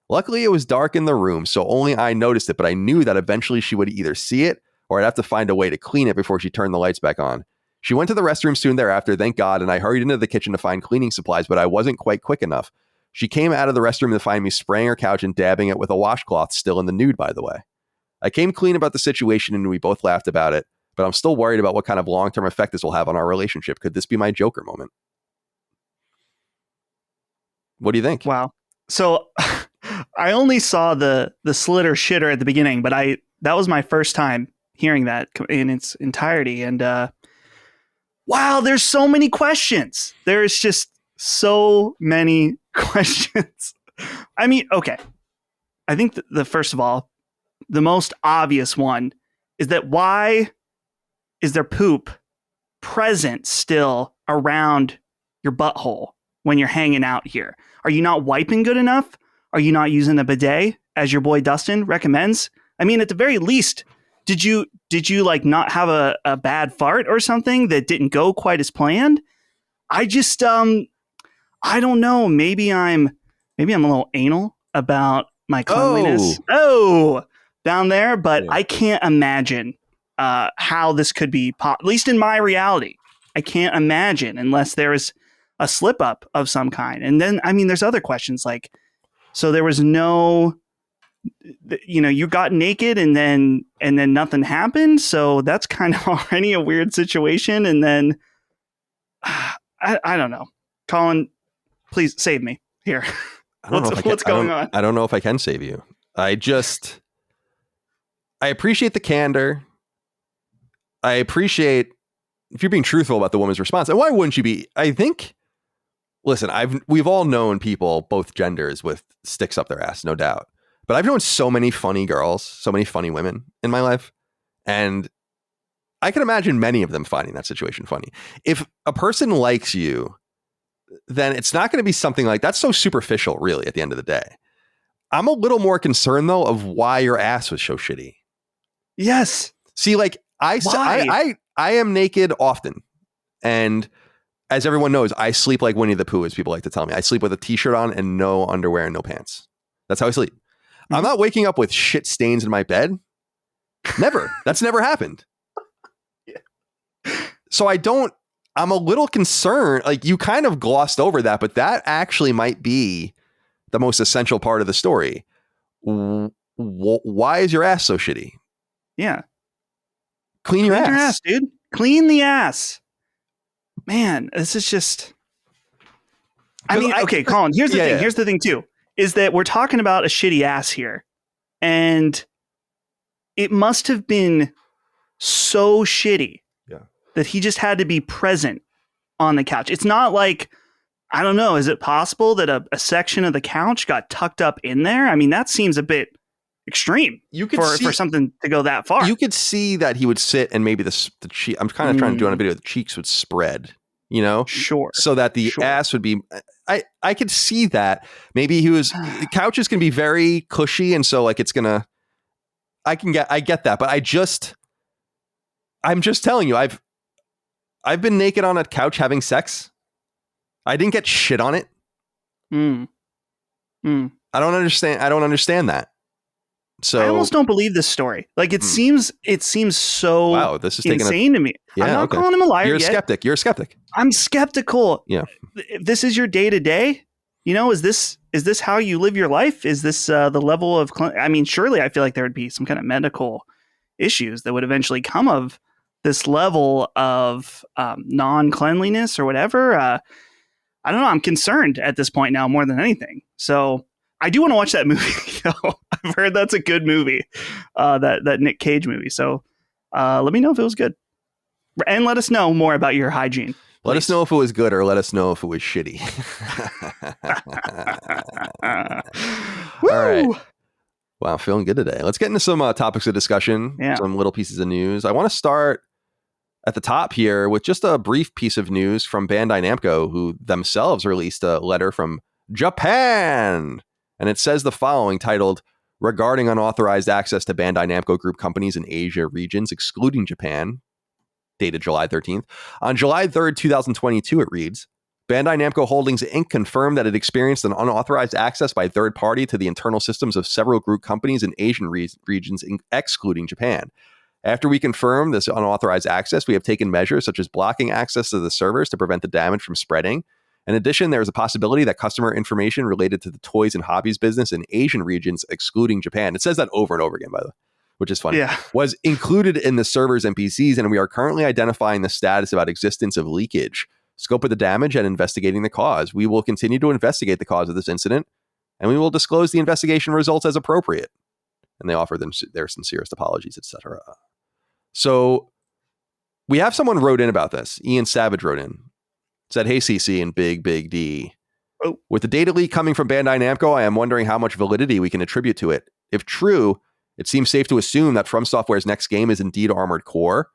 Luckily, it was dark in the room, so only I noticed it, but I knew that eventually she would either see it or I'd have to find a way to clean it before she turned the lights back on. She went to the restroom soon thereafter, thank God, and I hurried into the kitchen to find cleaning supplies, but I wasn't quite quick enough. She came out of the restroom to find me spraying her couch and dabbing it with a washcloth, still in the nude, by the way. I came clean about the situation and we both laughed about it, but I'm still worried about what kind of long-term effect this will have on our relationship. Could this be my Joker moment?" What do you think? Wow. So I only saw the slitter shitter at the beginning, but that was my first time hearing that in its entirety. And wow, there's so many questions. There's just so many questions. I mean, okay. I think first of all, the most obvious one is that why is there poop present still around your butthole when you're hanging out here? Are you not wiping good enough? Are you not using a bidet, as your boy Dustin recommends? I mean, at the very least, did you like not have a bad fart or something that didn't go quite as planned? I just I don't know. Maybe I'm a little anal about my cleanliness. Down there, but yeah. I can't imagine how this could be, at least in my reality. I can't imagine unless there is a slip up of some kind. And then, I mean, there's other questions like, so there was no, you got naked and then nothing happened. So that's kind of already a weird situation. And then I don't know. Colin, please save me here. What's going on? I don't know if I can save you. I appreciate the candor. I appreciate if you're being truthful about the woman's response. And why wouldn't you be? I think, listen, we've all known people, both genders, with sticks up their ass, no doubt. But I've known so many funny girls, so many funny women in my life. And I can imagine many of them finding that situation funny. If a person likes you, then it's not going to be something like that's so superficial, really, at the end of the day. I'm a little more concerned, though, of why your ass was so shitty. Yes. See, like, I am naked often. And as everyone knows, I sleep like Winnie the Pooh, as people like to tell me. I sleep with a t-shirt on and no underwear and no pants. That's how I sleep. Mm-hmm. I'm not waking up with shit stains in my bed. Never. That's never happened. Yeah. So I'm a little concerned. Like, you kind of glossed over that, but that actually might be the most essential part of the story. Why is your ass so shitty? Yeah. Clean your ass, dude. Clean the ass. Man, this is just... I mean, okay, Colin, here's the thing. Yeah. Here's the thing, too, is that we're talking about a shitty ass here. And it must have been so shitty that he just had to be present on the couch. It's not like, I don't know, is it possible that a section of the couch got tucked up in there? I mean, that seems a bit extreme for something to go that far. You could see that he would sit and maybe the cheek, I'm kind of trying to do on a video, the cheeks would spread, you know? Sure. So that the ass would be, I could see that. Maybe the couches can be very cushy. And so like, it's gonna, I get that. But I'm just telling you, I've been naked on a couch having sex. I didn't get shit on it. I don't understand that. So I almost don't believe this story. Like it seems so this is insane to me. I'm not calling him a liar. You're a skeptic. I'm skeptical. Yeah. If this is your day to day, you know, is this how you live your life? Is this the level of? I mean, surely I feel like there would be some kind of medical issues that would eventually come of this level of non-cleanliness or whatever. I don't know. I'm concerned at this point now more than anything. So I do want to watch that movie. I've heard that's a good movie, that Nick Cage movie. So let me know if it was good. And let us know more about your hygiene. Please. Let us know if it was good or let us know if it was shitty. All right. Wow, feeling good today. Let's get into some topics of discussion, some little pieces of news. I want to start at the top here with just a brief piece of news from Bandai Namco, who themselves released a letter from Japan. And it says the following, titled, "Regarding unauthorized access to Bandai Namco Group companies in Asia regions, excluding Japan," dated July 13th. On July 3rd, 2022, it reads, "Bandai Namco Holdings Inc. confirmed that it experienced an unauthorized access by third party to the internal systems of several group companies in Asian regions, excluding Japan. After we confirmed this unauthorized access, we have taken measures such as blocking access to the servers to prevent the damage from spreading. In addition, there is a possibility that customer information related to the toys and hobbies business in Asian regions, excluding Japan," it says that over and over again, by the way, which is funny, "was included in the servers and PCs, and we are currently identifying the status about existence of leakage, scope of the damage, and investigating the cause. We will continue to investigate the cause of this incident, and we will disclose the investigation results as appropriate." And they offer them their sincerest apologies, etc. So we have someone wrote in about this. Ian Savage wrote in. Said, "Hey, CC and Big D. Oh. With the data leak coming from Bandai Namco, I am wondering how much validity we can attribute to it. If true, it seems safe to assume that From Software's next game is indeed Armored Core.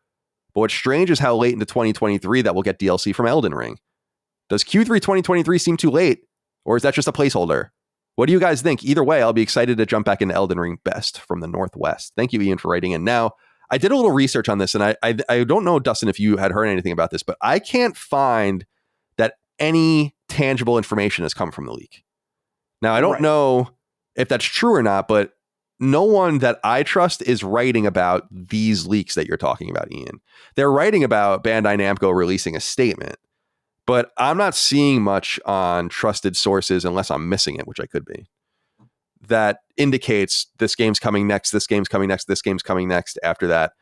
But what's strange is how late into 2023 that we'll get DLC from Elden Ring. Does Q3 2023 seem too late? Or is that just a placeholder? What do you guys think? Either way, I'll be excited to jump back into Elden Ring best from the Northwest." Thank you, Ian, for writing in. Now, I did a little research on this, and I don't know, Dustin, if you had heard anything about this, but I can't find that any tangible information has come from the leak. Now, I don't know if that's true or not, but no one that I trust is writing about these leaks that you're talking about, Ian. They're writing about Bandai Namco releasing a statement, but I'm not seeing much on trusted sources unless I'm missing it, which I could be, that indicates this game's coming next, this game's coming next, this game's coming next after that.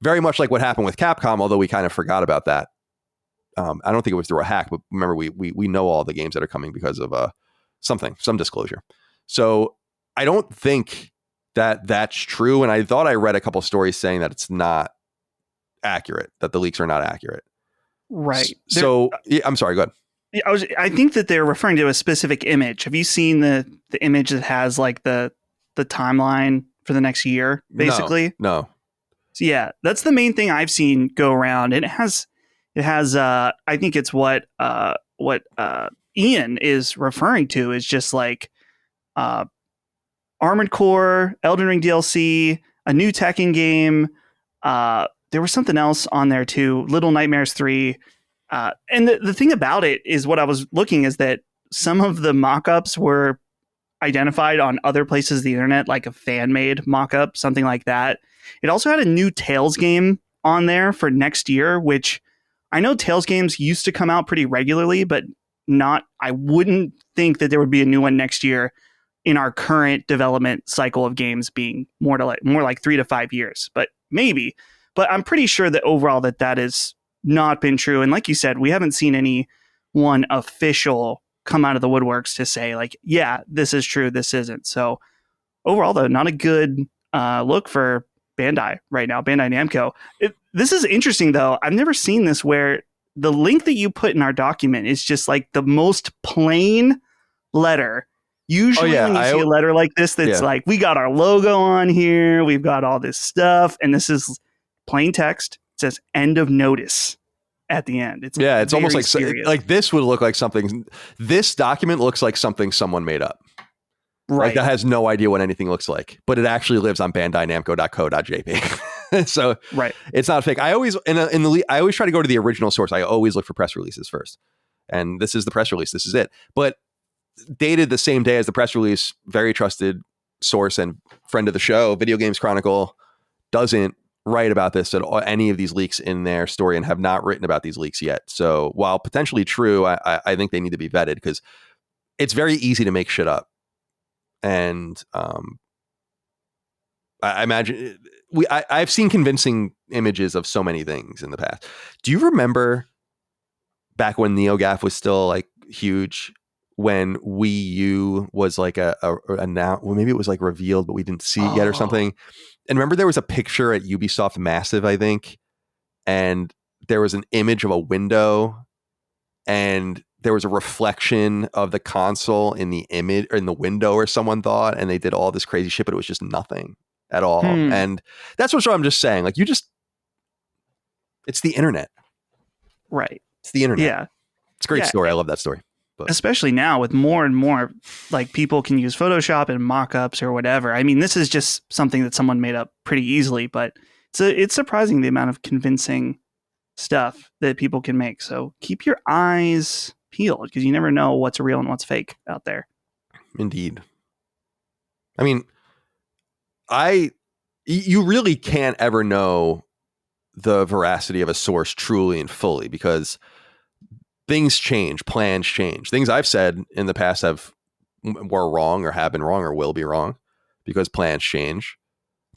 Very much like what happened with Capcom, although we kind of forgot about that. I don't think it was through a hack, but remember, we know all the games that are coming because of some disclosure. So I don't think that that's true. And I thought I read a couple stories saying that it's not accurate, that the leaks are not accurate. Right. So I'm sorry, go ahead. I think that they're referring to a specific image. Have you seen the image that has like the timeline for the next year, basically? No. So yeah, that's the main thing I've seen go around. And it has I think it's what Ian is referring to is just like Armored Core, Elden Ring DLC, a new Tekken game. There was something else on there too, Little Nightmares 3. And the thing about it is what I was looking is that some of the mock-ups were identified on other places of the internet, like a fan-made mock-up, something like that. It also had a new Tales game on there for next year, which I know Tales games used to come out pretty regularly, but I wouldn't think that there would be a new one next year in our current development cycle of games being more like 3 to 5 years, but maybe. But I'm pretty sure that overall that has not been true. And like you said, we haven't seen any one official come out of the woodworks to say like, yeah, this is true, this isn't. So overall, though, not a good look for Bandai right now, Bandai Namco. This is interesting, though. I've never seen this where the link that you put in our document is just like the most plain letter. Usually when you see a letter like this, that's like, we got our logo on here, we've got all this stuff, and this is plain text. It says end of notice at the end. It's almost like this would look like something. This document looks like something someone made up. Right. Like that has no idea what anything looks like, but it actually lives on bandainamco.co.jp. So it's not fake. I always I always try to go to the original source. I always look for press releases first. And this is the press release. This is it. But dated the same day as the press release, very trusted source and friend of the show, Video Games Chronicle, doesn't write about this at all, any of these leaks in their story, and have not written about these leaks yet. So while potentially true, I think they need to be vetted because it's very easy to make shit up. And I imagine I've seen convincing images of so many things in the past. Do you remember back when NeoGAF was still like huge, when Wii U was like now, well, maybe it was like revealed, but we didn't see it yet or something. And remember there was a picture at Ubisoft Massive, I think, and there was an image of a window and there was a reflection of the console in the image or in the window, or someone thought, and they did all this crazy shit, but it was just nothing at all. And that's what I'm just saying. Like it's the internet. Right. It's the internet. Yeah. It's a great story. I love that story. But especially now with more and more, like people can use Photoshop and mock-ups or whatever. I mean, this is just something that someone made up pretty easily, but it's surprising the amount of convincing stuff that people can make. So keep your eyes peeled because you never know what's real and what's fake out there. Indeed. I mean, you really can't ever know the veracity of a source truly and fully because things change, plans change. Things I've said in the past were wrong or have been wrong or will be wrong because plans change.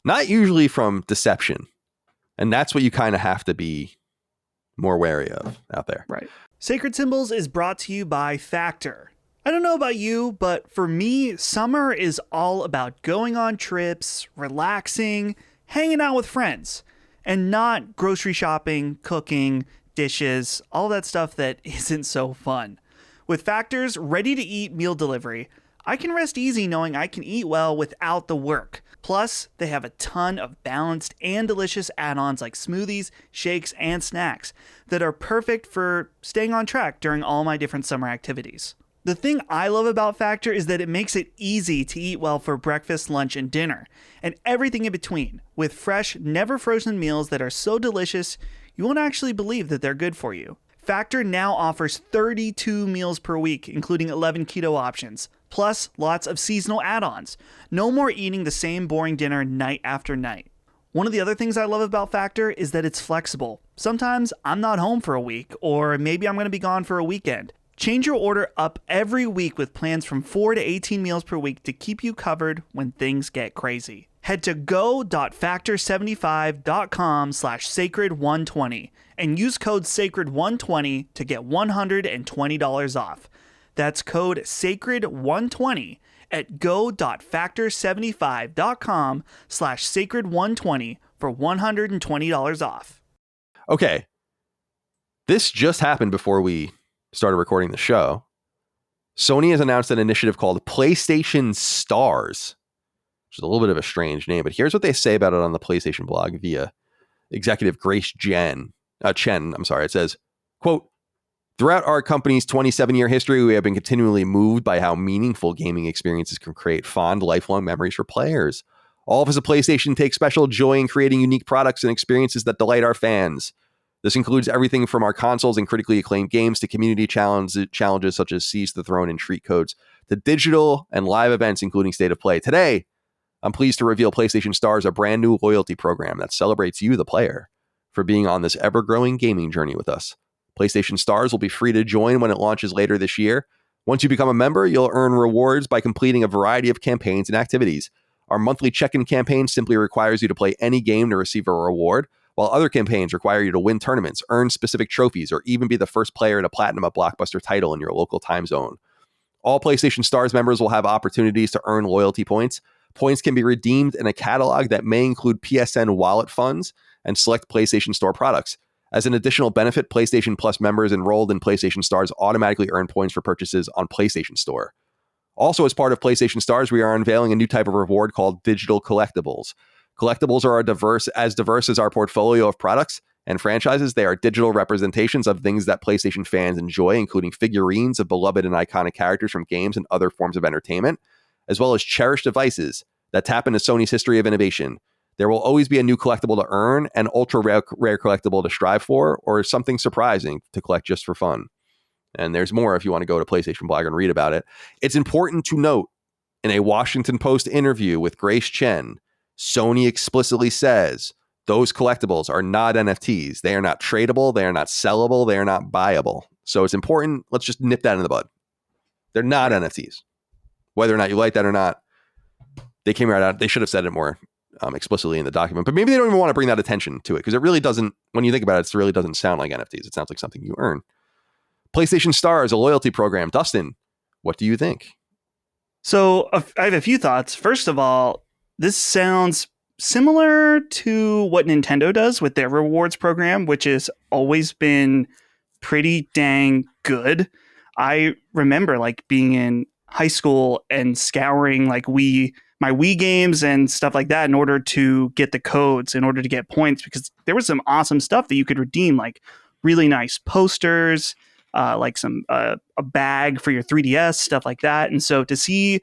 Not usually from deception. And that's what you kind of have to be more wary of out there. Right. Sacred Symbols is brought to you by Factor. I don't know about you, but for me, summer is all about going on trips, relaxing, hanging out with friends, and not grocery shopping, cooking, dishes, all that stuff that isn't so fun. With Factor's ready-to-eat meal delivery, I can rest easy knowing I can eat well without the work. Plus, they have a ton of balanced and delicious add-ons like smoothies, shakes, and snacks that are perfect for staying on track during all my different summer activities. The thing I love about Factor is that it makes it easy to eat well for breakfast, lunch, and dinner, and everything in between, with fresh, never frozen meals that are so delicious you won't actually believe that they're good for you. Factor now offers 32 meals per week, including 11 keto options, plus lots of seasonal add-ons. No more eating the same boring dinner night after night. One of the other things I love about Factor is that it's flexible. Sometimes I'm not home for a week, or maybe I'm going to be gone for a weekend. Change your order up every week with plans from 4 to 18 meals per week to keep you covered when things get crazy. Head to go.factor75.com/sacred120 and use code sacred120 to get $120 off. That's code SACRED120 at go.factor75.com/sacred120 for $120 off. Okay. This just happened before we started recording the show. Sony has announced an initiative called PlayStation Stars, which is a little bit of a strange name, but here's what they say about it on the PlayStation blog via executive Grace Chen. It says, quote, "Throughout our company's 27-year history, we have been continually moved by how meaningful gaming experiences can create fond, lifelong memories for players. All of us at PlayStation take special joy in creating unique products and experiences that delight our fans. This includes everything from our consoles and critically acclaimed games to community challenges such as Seize the Throne and Treat Codes, to digital and live events, including State of Play. Today, I'm pleased to reveal PlayStation Stars, a brand new loyalty program that celebrates you, the player, for being on this ever-growing gaming journey with us. PlayStation Stars will be free to join when it launches later this year. Once you become a member, you'll earn rewards by completing a variety of campaigns and activities. Our monthly check-in campaign simply requires you to play any game to receive a reward, while other campaigns require you to win tournaments, earn specific trophies, or even be the first player to platinum a blockbuster title in your local time zone. All PlayStation Stars members will have opportunities to earn loyalty points. Points can be redeemed in a catalog that may include PSN wallet funds and select PlayStation Store products. As an additional benefit, PlayStation Plus members enrolled in PlayStation Stars automatically earn points for purchases on PlayStation Store. Also, as part of PlayStation Stars, we are unveiling a new type of reward called digital collectibles. Collectibles are as diverse as our portfolio of products and franchises. They are digital representations of things that PlayStation fans enjoy, including figurines of beloved and iconic characters from games and other forms of entertainment, as well as cherished devices that tap into Sony's history of innovation. There will always be a new collectible to earn, an ultra-rare collectible to strive for, or something surprising to collect just for fun. And there's more if you want to go to PlayStation Blog and read about it. It's important to note, in a Washington Post interview with Grace Chen, Sony explicitly says those collectibles are not NFTs. They are not tradable. They are not sellable. They are not buyable. So it's important. Let's just nip that in the bud. They're not NFTs. Whether or not you like that or not, they came right out. They should have said it more explicitly in the document. But maybe they don't even want to bring that attention to it because it really doesn't, when you think about it, it really doesn't sound like NFTs. It sounds like something you earn. PlayStation Stars, a loyalty program. Dustin, what do you think? So I have a few thoughts. First of all, this sounds similar to what Nintendo does with their rewards program, which has always been pretty dang good. I remember like being in high school and scouring like my Wii games and stuff like that in order to get the codes, in order to get points, because there was some awesome stuff that you could redeem, like really nice posters, like some a bag for your 3DS, stuff like that. And so to see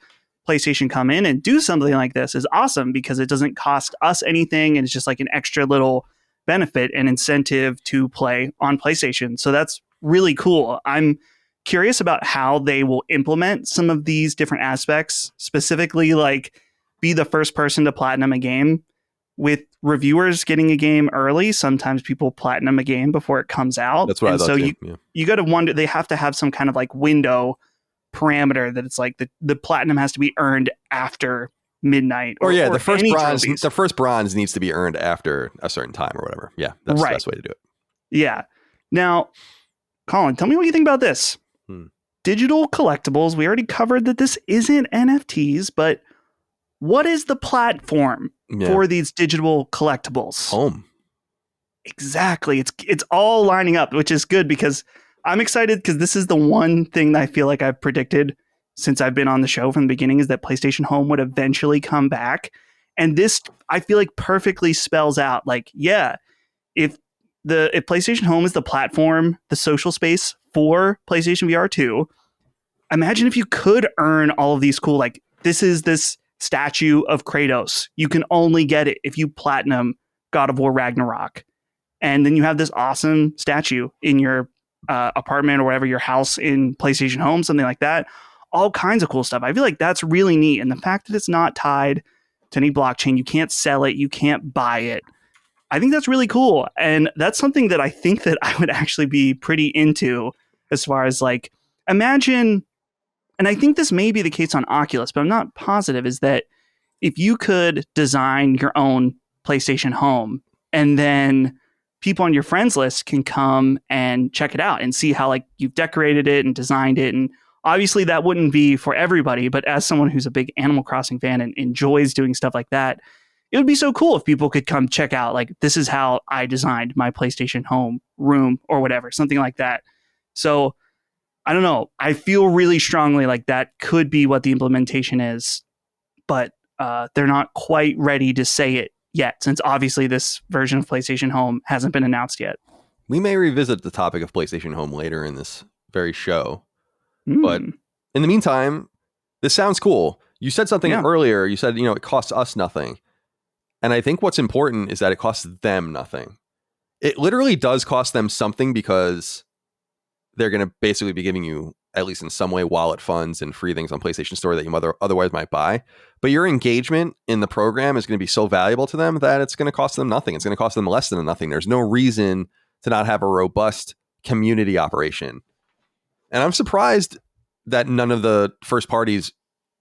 PlayStation come in and do something like this is awesome because it doesn't cost us anything and it's just like an extra little benefit and incentive to play on PlayStation. So that's really cool. I'm curious about how they will implement some of these different aspects, specifically like be the first person to platinum a game. With reviewers getting a game early, sometimes people platinum a game before it comes out. That's what I thought. So you got to wonder, they have to have some kind of like window parameter that it's like the platinum has to be earned after midnight. The first bronze needs to be earned after a certain time or whatever. Yeah, that's the best way to do it. Yeah. Now, Colin, tell me what you think about this. Digital collectibles. We already covered that this isn't NFTs, but what is the platform for these digital collectibles? Home. Exactly. It's all lining up, which is good because I'm excited because this is the one thing that I feel like I've predicted since I've been on the show from the beginning, is that PlayStation Home would eventually come back. And this, I feel like, perfectly spells out like, yeah, if PlayStation Home is the platform, the social space for PlayStation VR 2, imagine if you could earn all of these cool, like this is this statue of Kratos. You can only get it if you platinum God of War Ragnarok. And then you have this awesome statue in your apartment or whatever, your house in PlayStation Home, something like that. All kinds of cool stuff. I feel like that's really neat. And the fact that it's not tied to any blockchain, you can't sell it, you can't buy it. I think that's really cool. And that's something that I think that I would actually be pretty into, as far as like, imagine, and I think this may be the case on Oculus, but I'm not positive, is that if you could design your own PlayStation Home and then people on your friends list can come and check it out and see how like you've decorated it and designed it and Obviously, that wouldn't be for everybody, but as someone who's a big Animal Crossing fan and enjoys doing stuff like that, it would be so cool if people could come check out, like, this is how I designed my PlayStation Home room or whatever, something like that. So I don't know. I feel really strongly like that could be what the implementation is, but they're not quite ready to say it yet, since obviously this version of PlayStation Home hasn't been announced yet. We may revisit the topic of PlayStation Home later in this very show. But in the meantime, this sounds cool. You said something earlier. You said, it costs us nothing. And I think what's important is that it costs them nothing. It literally does cost them something because they're going to basically be giving you, at least in some way, wallet funds and free things on PlayStation Store that you otherwise might buy. But your engagement in the program is going to be so valuable to them that it's going to cost them nothing. It's going to cost them less than nothing. There's no reason to not have a robust community operation. And I'm surprised that none of the first parties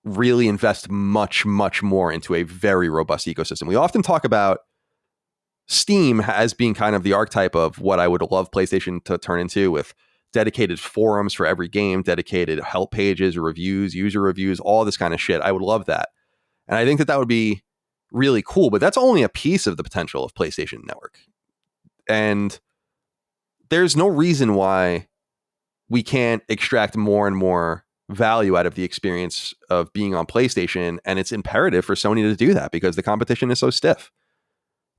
really invest much, much more into a very robust ecosystem. We often talk about Steam as being kind of the archetype of what I would love PlayStation to turn into, with dedicated forums for every game, dedicated help pages, reviews, user reviews, all this kind of shit. I would love that. And I think that would be really cool, but that's only a piece of the potential of PlayStation Network. And there's no reason why we can't extract more and more value out of the experience of being on PlayStation. And it's imperative for Sony to do that because the competition is so stiff.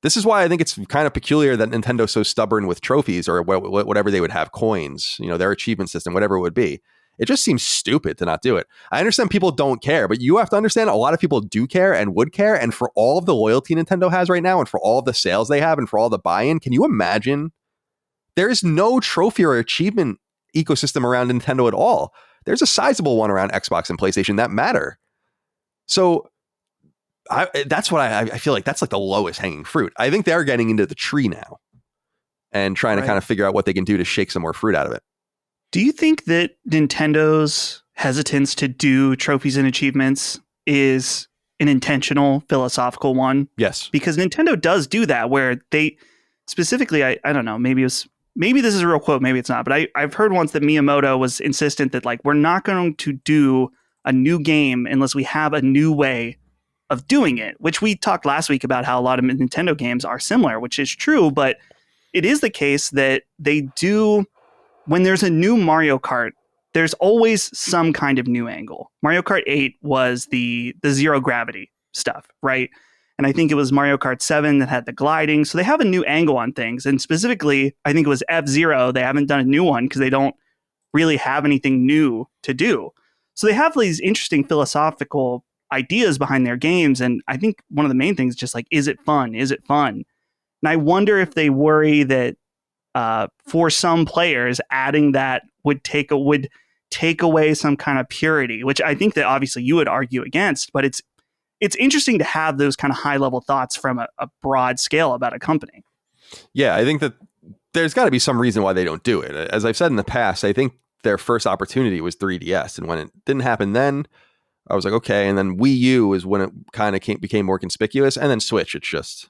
This is why I think it's kind of peculiar that Nintendo's so stubborn with trophies or whatever they would have, coins, their achievement system, whatever it would be. It just seems stupid to not do it. I understand people don't care, but you have to understand a lot of people do care and would care. And for all of the loyalty Nintendo has right now and for all of the sales they have and for all the buy-in, can you imagine? There is no trophy or achievement ecosystem around Nintendo at all. There's a sizable one around Xbox and PlayStation that matter. So that's what I feel like that's like the lowest hanging fruit. I think they're getting into the tree now and trying to kind of figure out what they can do to shake some more fruit out of it. Do you think that Nintendo's hesitance to do trophies and achievements is an intentional philosophical one? Yes. Because Nintendo does do that where they specifically, I don't know, maybe this is a real quote, maybe it's not, but I've heard once that Miyamoto was insistent that, like, we're not going to do a new game unless we have a new way of doing it, which we talked last week about how a lot of Nintendo games are similar, which is true, but it is the case that they do, when there's a new Mario Kart, there's always some kind of new angle. Mario Kart 8 was the zero gravity stuff, right? And I think it was Mario Kart 7 that had the gliding. So they have a new angle on things. And specifically, I think it was F-Zero. They haven't done a new one because they don't really have anything new to do. So they have these interesting philosophical ideas behind their games. And I think one of the main things is just like, is it fun? Is it fun? And I wonder if they worry that for some players, adding that would take away some kind of purity, which I think that obviously you would argue against, but it's interesting to have those kind of high level thoughts from a broad scale about a company. Yeah, I think that there's got to be some reason why they don't do it. As I've said in the past, I think their first opportunity was 3DS. And when it didn't happen then, I was like, okay. And then Wii U is when it kind of became more conspicuous. And then Switch, it's just,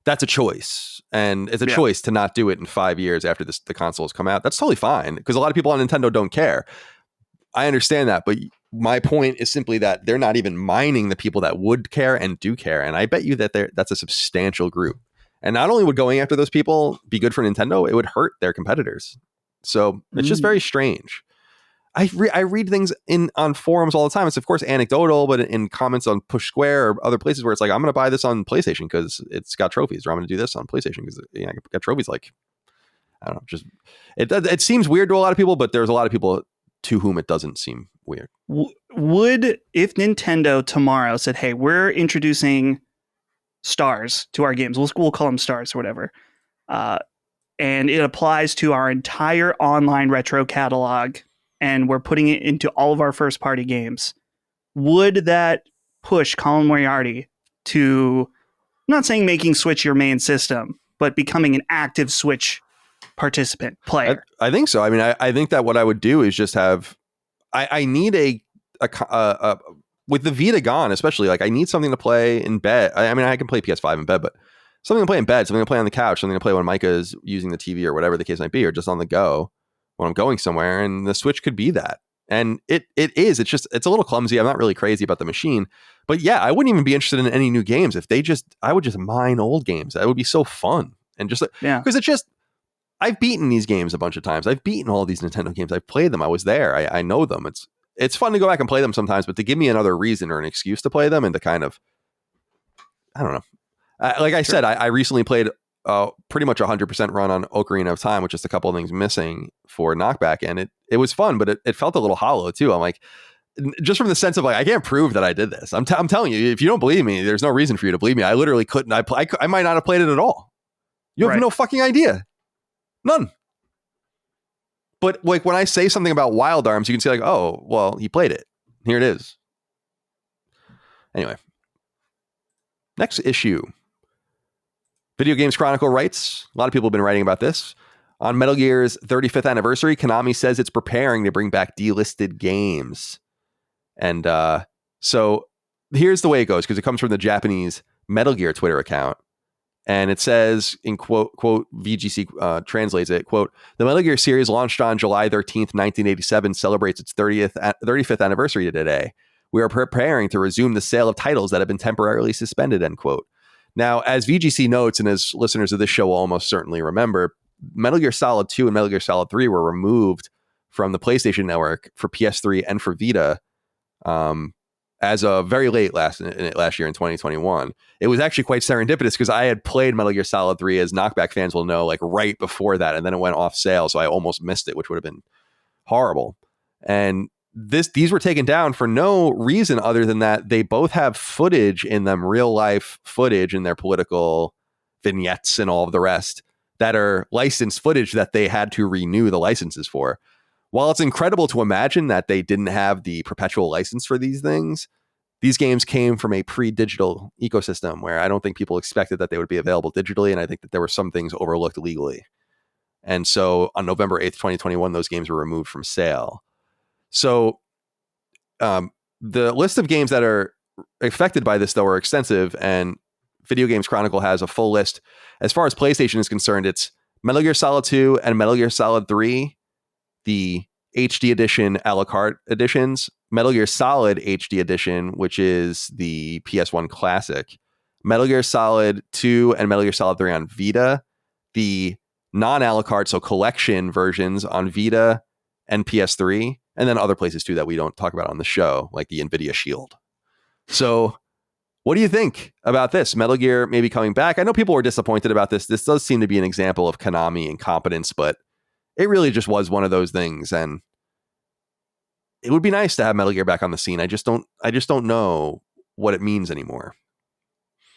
that's a choice. And it's a choice to not do it in 5 years after the consoles come out. That's totally fine because a lot of people on Nintendo don't care. I understand that, but my point is simply that they're not even mining the people that would care and do care. And I bet you that that's a substantial group. And not only would going after those people be good for Nintendo, it would hurt their competitors. So it's just very strange. I read things on forums all the time. It's of course anecdotal, but in comments on Push Square or other places where it's like, I'm going to buy this on PlayStation because it's got trophies, or I'm going to do this on PlayStation because I got trophies. Like, I don't know, just it seems weird to a lot of people, but there's a lot of people to whom it doesn't seem weird. Would, if Nintendo tomorrow said, hey, we're introducing stars to our games, we'll call them stars or whatever, and it applies to our entire online retro catalog, and we're putting it into all of our first party games, would that push Colin Moriarty to, I'm not saying making Switch your main system, but becoming an active Switch participant player? I think so. I mean, I think that what I would do is just have, I need a with the Vita gone, especially, like I need something to play in bed. I mean, I can play PS5 in bed, but something to play in bed, something to play on the couch, something to play when Micah is using the TV or whatever the case might be, or just on the go when I'm going somewhere. And the Switch could be that. And it's a little clumsy. I'm not really crazy about the machine, but yeah, I wouldn't even be interested in any new games if I would just mine old games. That would be so fun. And just because I've beaten these games a bunch of times. I've beaten all these Nintendo games. I've played them. I was there. I know them. It's fun to go back and play them sometimes, but to give me another reason or an excuse to play them and to kind of, I don't know. Like I said, I recently played pretty much 100% run on Ocarina of Time, with just a couple of things missing for knockback, and it was fun, but it felt a little hollow too. I'm like, just from the sense of like, I can't prove that I did this. I'm telling you, if you don't believe me, there's no reason for you to believe me. I literally couldn't. I might not have played it at all. You have no fucking idea. None. But like when I say something about Wild Arms, you can say like, oh, well, he played it. Here it is. Anyway, next issue. Video Games Chronicle writes, a lot of people have been writing about this. On Metal Gear's 35th anniversary, Konami says it's preparing to bring back delisted games. And so here's the way it goes, because it comes from the Japanese Metal Gear Twitter account. And it says, in quote, VGC translates it, quote, the Metal Gear series launched on July 13th, 1987, celebrates its 35th anniversary today. We are preparing to resume the sale of titles that have been temporarily suspended, end quote. Now, as VGC notes, and as listeners of this show will almost certainly remember, Metal Gear Solid 2 and Metal Gear Solid 3 were removed from the PlayStation Network for PS3 and for Vita as of very late last year in 2021. It was actually quite serendipitous because I had played Metal Gear Solid 3, as knockback fans will know, like right before that, and then it went off sale, so I almost missed it, which would have been horrible. And these were taken down for no reason other than that they both have footage in them, real life footage in their political vignettes and all of the rest, that are licensed footage that they had to renew the licenses for. While it's incredible to imagine that they didn't have the perpetual license for these things, these games came from a pre-digital ecosystem where I don't think people expected that they would be available digitally, and I think that there were some things overlooked legally. And so on November 8th, 2021, those games were removed from sale. So the list of games that are affected by this, though, are extensive, and Video Games Chronicle has a full list. As far as PlayStation is concerned, it's Metal Gear Solid 2 and Metal Gear Solid 3, the HD edition, Alucard editions, Metal Gear Solid HD edition, which is the PS1 classic, Metal Gear Solid 2 and Metal Gear Solid 3 on Vita, the non-Alucard, so collection versions on Vita and PS3, and then other places too that we don't talk about on the show, like the NVIDIA Shield. So what do you think about this? Metal Gear maybe coming back? I know people were disappointed about this. This does seem to be an example of Konami incompetence, but it really just was one of those things. And it would be nice to have Metal Gear back on the scene. I just don't know what it means anymore.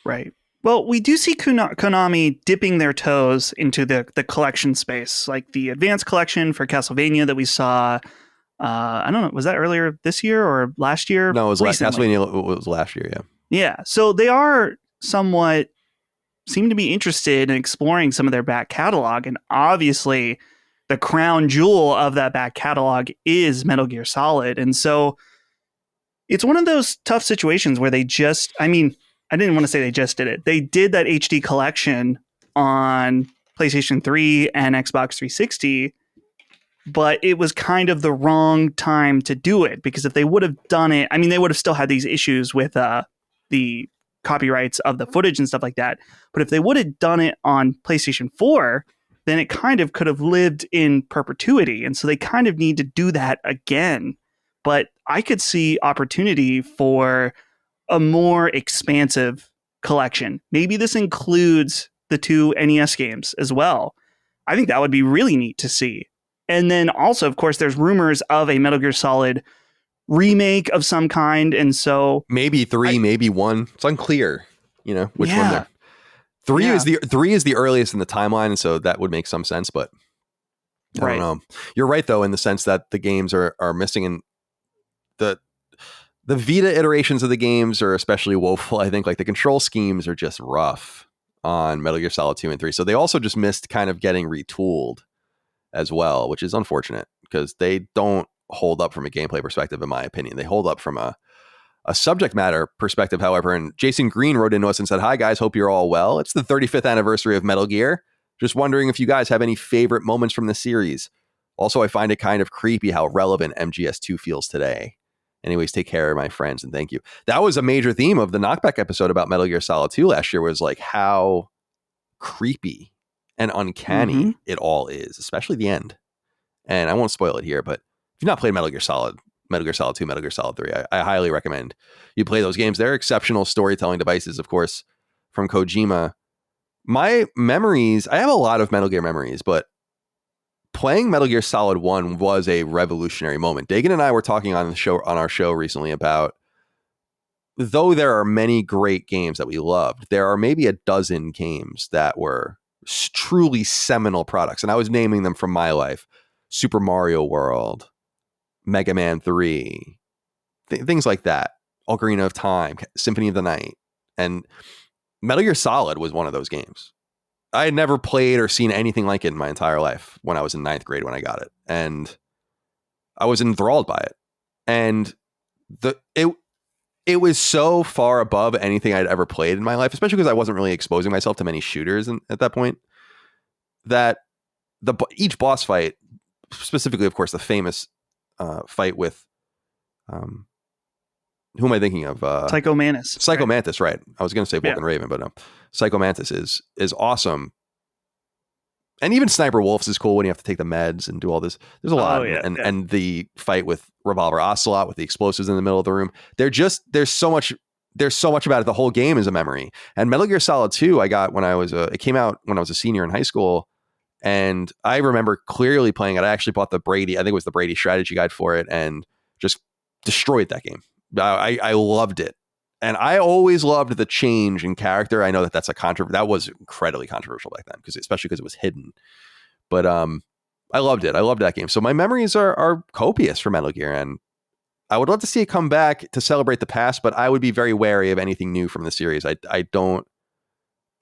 Right. Well, we do see Konami dipping their toes into the collection space, like the Advanced Collection for Castlevania that we saw. I don't know, was that earlier this year or last year? No, it was Castlevania was last year, yeah. Yeah, so they are somewhat seem to be interested in exploring some of their back catalog, and obviously the crown jewel of that back catalog is Metal Gear Solid. And so it's one of those tough situations where they just, I mean, I didn't want to say they just did it. They did that HD collection on PlayStation 3 and Xbox 360, but it was kind of the wrong time to do it, because if they would have done it, I mean, they would have still had these issues with the copyrights of the footage and stuff like that. But if they would have done it on PlayStation 4, then it kind of could have lived in perpetuity. And so they kind of need to do that again. But I could see opportunity for a more expansive collection. Maybe this includes the 2 NES games as well. I think that would be really neat to see. And then also, of course, there's rumors of a Metal Gear Solid remake of some kind. And so maybe 3, maybe 1. It's unclear, which one they're. 3 is the earliest in the timeline, and so that would make some sense, but I don't know. You're right, though, in the sense that the games are missing, and the Vita iterations of the games are especially woeful. I think like the control schemes are just rough on Metal Gear Solid 2 and 3. So they also just missed kind of getting retooled as well, which is unfortunate because they don't hold up from a gameplay perspective, in my opinion. They hold up from a subject matter perspective, however. And Jason Green wrote into us and said, "Hi guys, hope you're all well. It's the 35th anniversary of Metal Gear. Just wondering if you guys have any favorite moments from the series. Also, I find it kind of creepy how relevant MGS2 feels today. Anyways, take care, my friends, and thank you. That was a major theme of the Knockback episode about Metal Gear Solid 2 last year, was like how creepy and uncanny it all is, especially the end. And I won't spoil it here, but if you've not played Metal Gear Solid 2, Metal Gear Solid 3, I highly recommend you play those games. They're exceptional storytelling devices, of course, from Kojima. My memories, I have a lot of Metal Gear memories, but playing Metal Gear Solid 1 was a revolutionary moment. Dagan and I were talking on our show recently about, though there are many great games that we loved, there are maybe a dozen games that were truly seminal products. And I was naming them from my life. Super Mario World, Mega Man 3, things like that. Ocarina of Time, Symphony of the Night. And Metal Gear Solid was one of those games. I had never played or seen anything like it in my entire life when I was in 9th grade when I got it. And I was enthralled by it. And it was so far above anything I'd ever played in my life, especially because I wasn't really exposing myself to many shooters at that point, that each boss fight, specifically, of course, the famous fight with, who am I thinking of? Psycho Mantis. Psycho Mantis, right. I was going to say Vulcan Raven, but no. Psycho Mantis is awesome. And even Sniper Wolves is cool when you have to take the meds and do all this. There's a lot. And the fight with Revolver Ocelot with the explosives in the middle of the room. There's so much about it. The whole game is a memory. And Metal Gear Solid 2, I got it came out when I was a senior in high school. And I remember clearly playing it. I actually bought I think it was the Brady strategy guide for it, and just destroyed that game. I loved it. And I always loved the change in character. I know that was incredibly controversial back then, especially because it was hidden. But I loved it. I loved that game. So my memories are copious for Metal Gear, and I would love to see it come back to celebrate the past, but I would be very wary of anything new from the series. I don't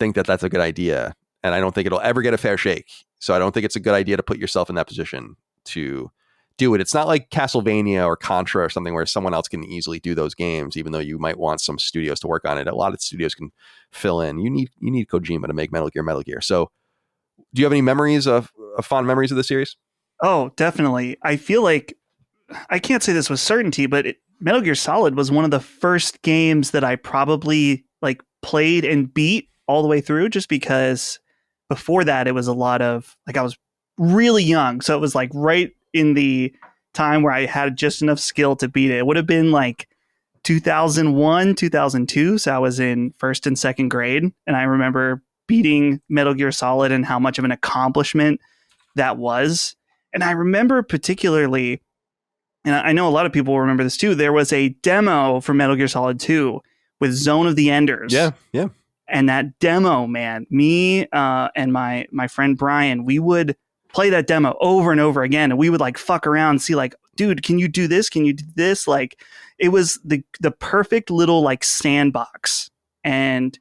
think that that's a good idea, and I don't think it'll ever get a fair shake. So I don't think it's a good idea to put yourself in that position to do it. It's not like Castlevania or Contra or something where someone else can easily do those games, even though you might want some studios to work on it. A lot of studios can fill in. You need Kojima to make Metal Gear. So do you have any memories of fond memories of the series? Oh, definitely. I feel like, I can't say this with certainty, but Metal Gear Solid was one of the first games that I probably played and beat all the way through, just because before that it was a lot of I was really young. So it was right in the time where I had just enough skill to beat it. It would have been 2001, 2002. So I was in 1st and 2nd grade. And I remember beating Metal Gear Solid and how much of an accomplishment that was. And I remember particularly, and I know a lot of people will remember this too, there was a demo for Metal Gear Solid 2 with Zone of the Enders. Yeah. And that demo, man, me and my friend Brian, we would play that demo over and over again. And we would fuck around and see dude, can you do this? Can you do this? It was the perfect little sandbox. And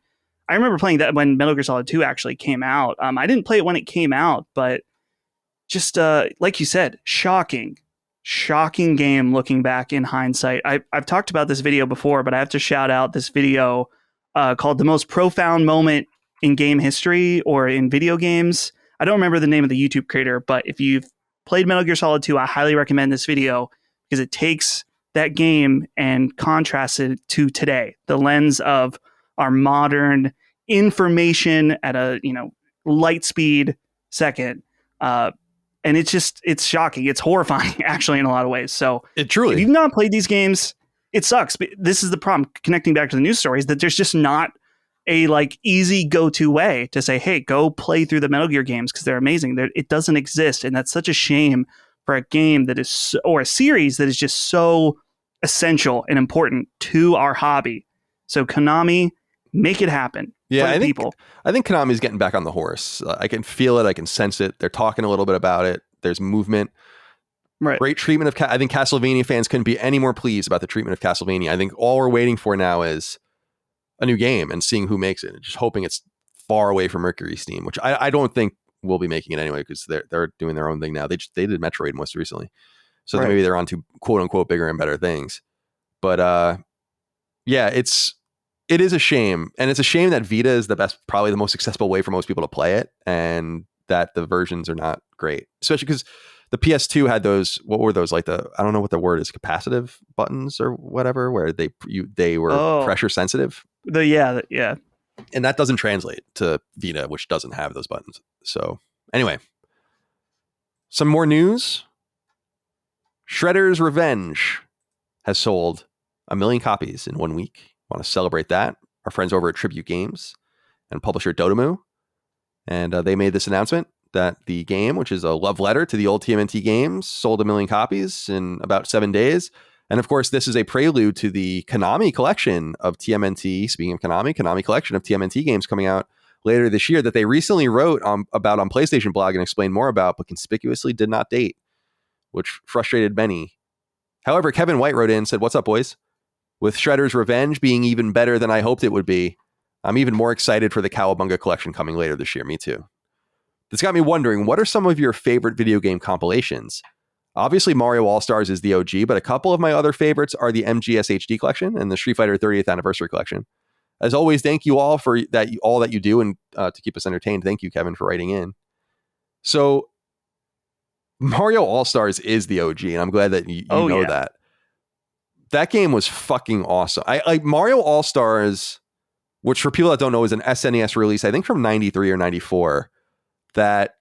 I remember playing that when Metal Gear Solid 2 actually came out. I didn't play it when it came out, but just like you said, shocking game looking back in hindsight. I've talked about this video before, but I have to shout out this video called The Most Profound Moment in Game History or in Video Games. I don't remember the name of the YouTube creator, but if you've played Metal Gear Solid 2, I highly recommend this video because it takes that game and contrasts it to today, the lens of our modern information at a light speed second. And it's shocking. It's horrifying, actually, in a lot of ways. So if you've not played these games, it sucks. But this is the problem, connecting back to the news stories, that there's just not a easy go-to way to say, hey, go play through the Metal Gear games because they're amazing. It doesn't exist. And that's such a shame for a game that is, or a series that is just so essential and important to our hobby. So Konami, make it happen. Yeah, I think Konami's getting back on the horse. I can feel it. I can sense it. They're talking a little bit about it. There's movement. Right. Great treatment of. I think Castlevania fans couldn't be any more pleased about the treatment of Castlevania. I think all we're waiting for now is a new game and seeing who makes it. And just hoping it's far away from Mercury Steam, which I don't think we'll be making it anyway because they're doing their own thing now. They did Metroid most recently, so right. Maybe they're on to quote unquote bigger and better things. But yeah, it is a shame, and it's a shame that Vita is probably the most accessible way for most people to play it, and that the versions are not great, especially because the PS2 had those, what were those, like I don't know what the word is, capacitive buttons or whatever, where they were pressure sensitive. Yeah. And that doesn't translate to Vita, which doesn't have those buttons. So anyway, some more news. Shredder's Revenge has sold 1 million copies in 1 week. Want to celebrate that? Our friends over at Tribute Games and publisher Dotemu. And they made this announcement that the game, which is a love letter to the old TMNT games, sold 1 million copies in about 7 days. And of course, this is a prelude to the Konami collection of TMNT. Speaking of Konami collection of TMNT games coming out later this year that they recently wrote about on PlayStation blog and explained more about, but conspicuously did not date, which frustrated many. However, Kevin White wrote in and said, "What's up, boys? With Shredder's Revenge being even better than I hoped it would be, I'm even more excited for the Cowabunga collection coming later this year." Me too. This got me wondering, what are some of your favorite video game compilations? Obviously, Mario All-Stars is the OG, but a couple of my other favorites are the MGS HD collection and the Street Fighter 30th Anniversary collection. As always, thank you all for all that you do and to keep us entertained. Thank you, Kevin, for writing in. So, Mario All-Stars is the OG, and I'm glad that you know that. That game was fucking awesome. I like Mario All-Stars, which for people that don't know is an SNES release, I think from 93 or 94, that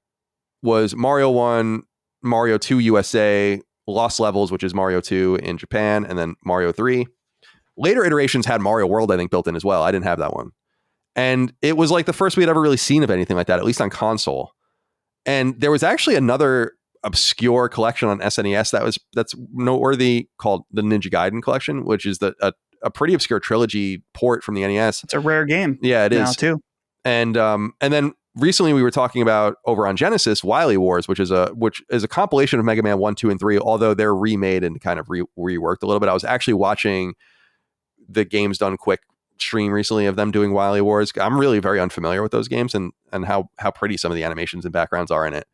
was Mario 1, Mario 2 USA, Lost Levels, which is Mario 2 in Japan, and then Mario 3. Later iterations had Mario World, I think, built in as well. I didn't have that one. And it was like the first we had ever really seen of anything like that, at least on console. And there was actually another obscure collection on SNES that's noteworthy called the Ninja Gaiden collection, which is a pretty obscure trilogy port from the NES. It's a rare game. Yeah, it is. Now too. And then recently we were talking about over on Genesis Wily Wars, which is a compilation of Mega Man 1, 2, and 3, although they're remade and kind of reworked a little bit. I was actually watching the Games Done Quick stream recently of them doing Wily Wars. I'm really very unfamiliar with those games and how pretty some of the animations and backgrounds are in it.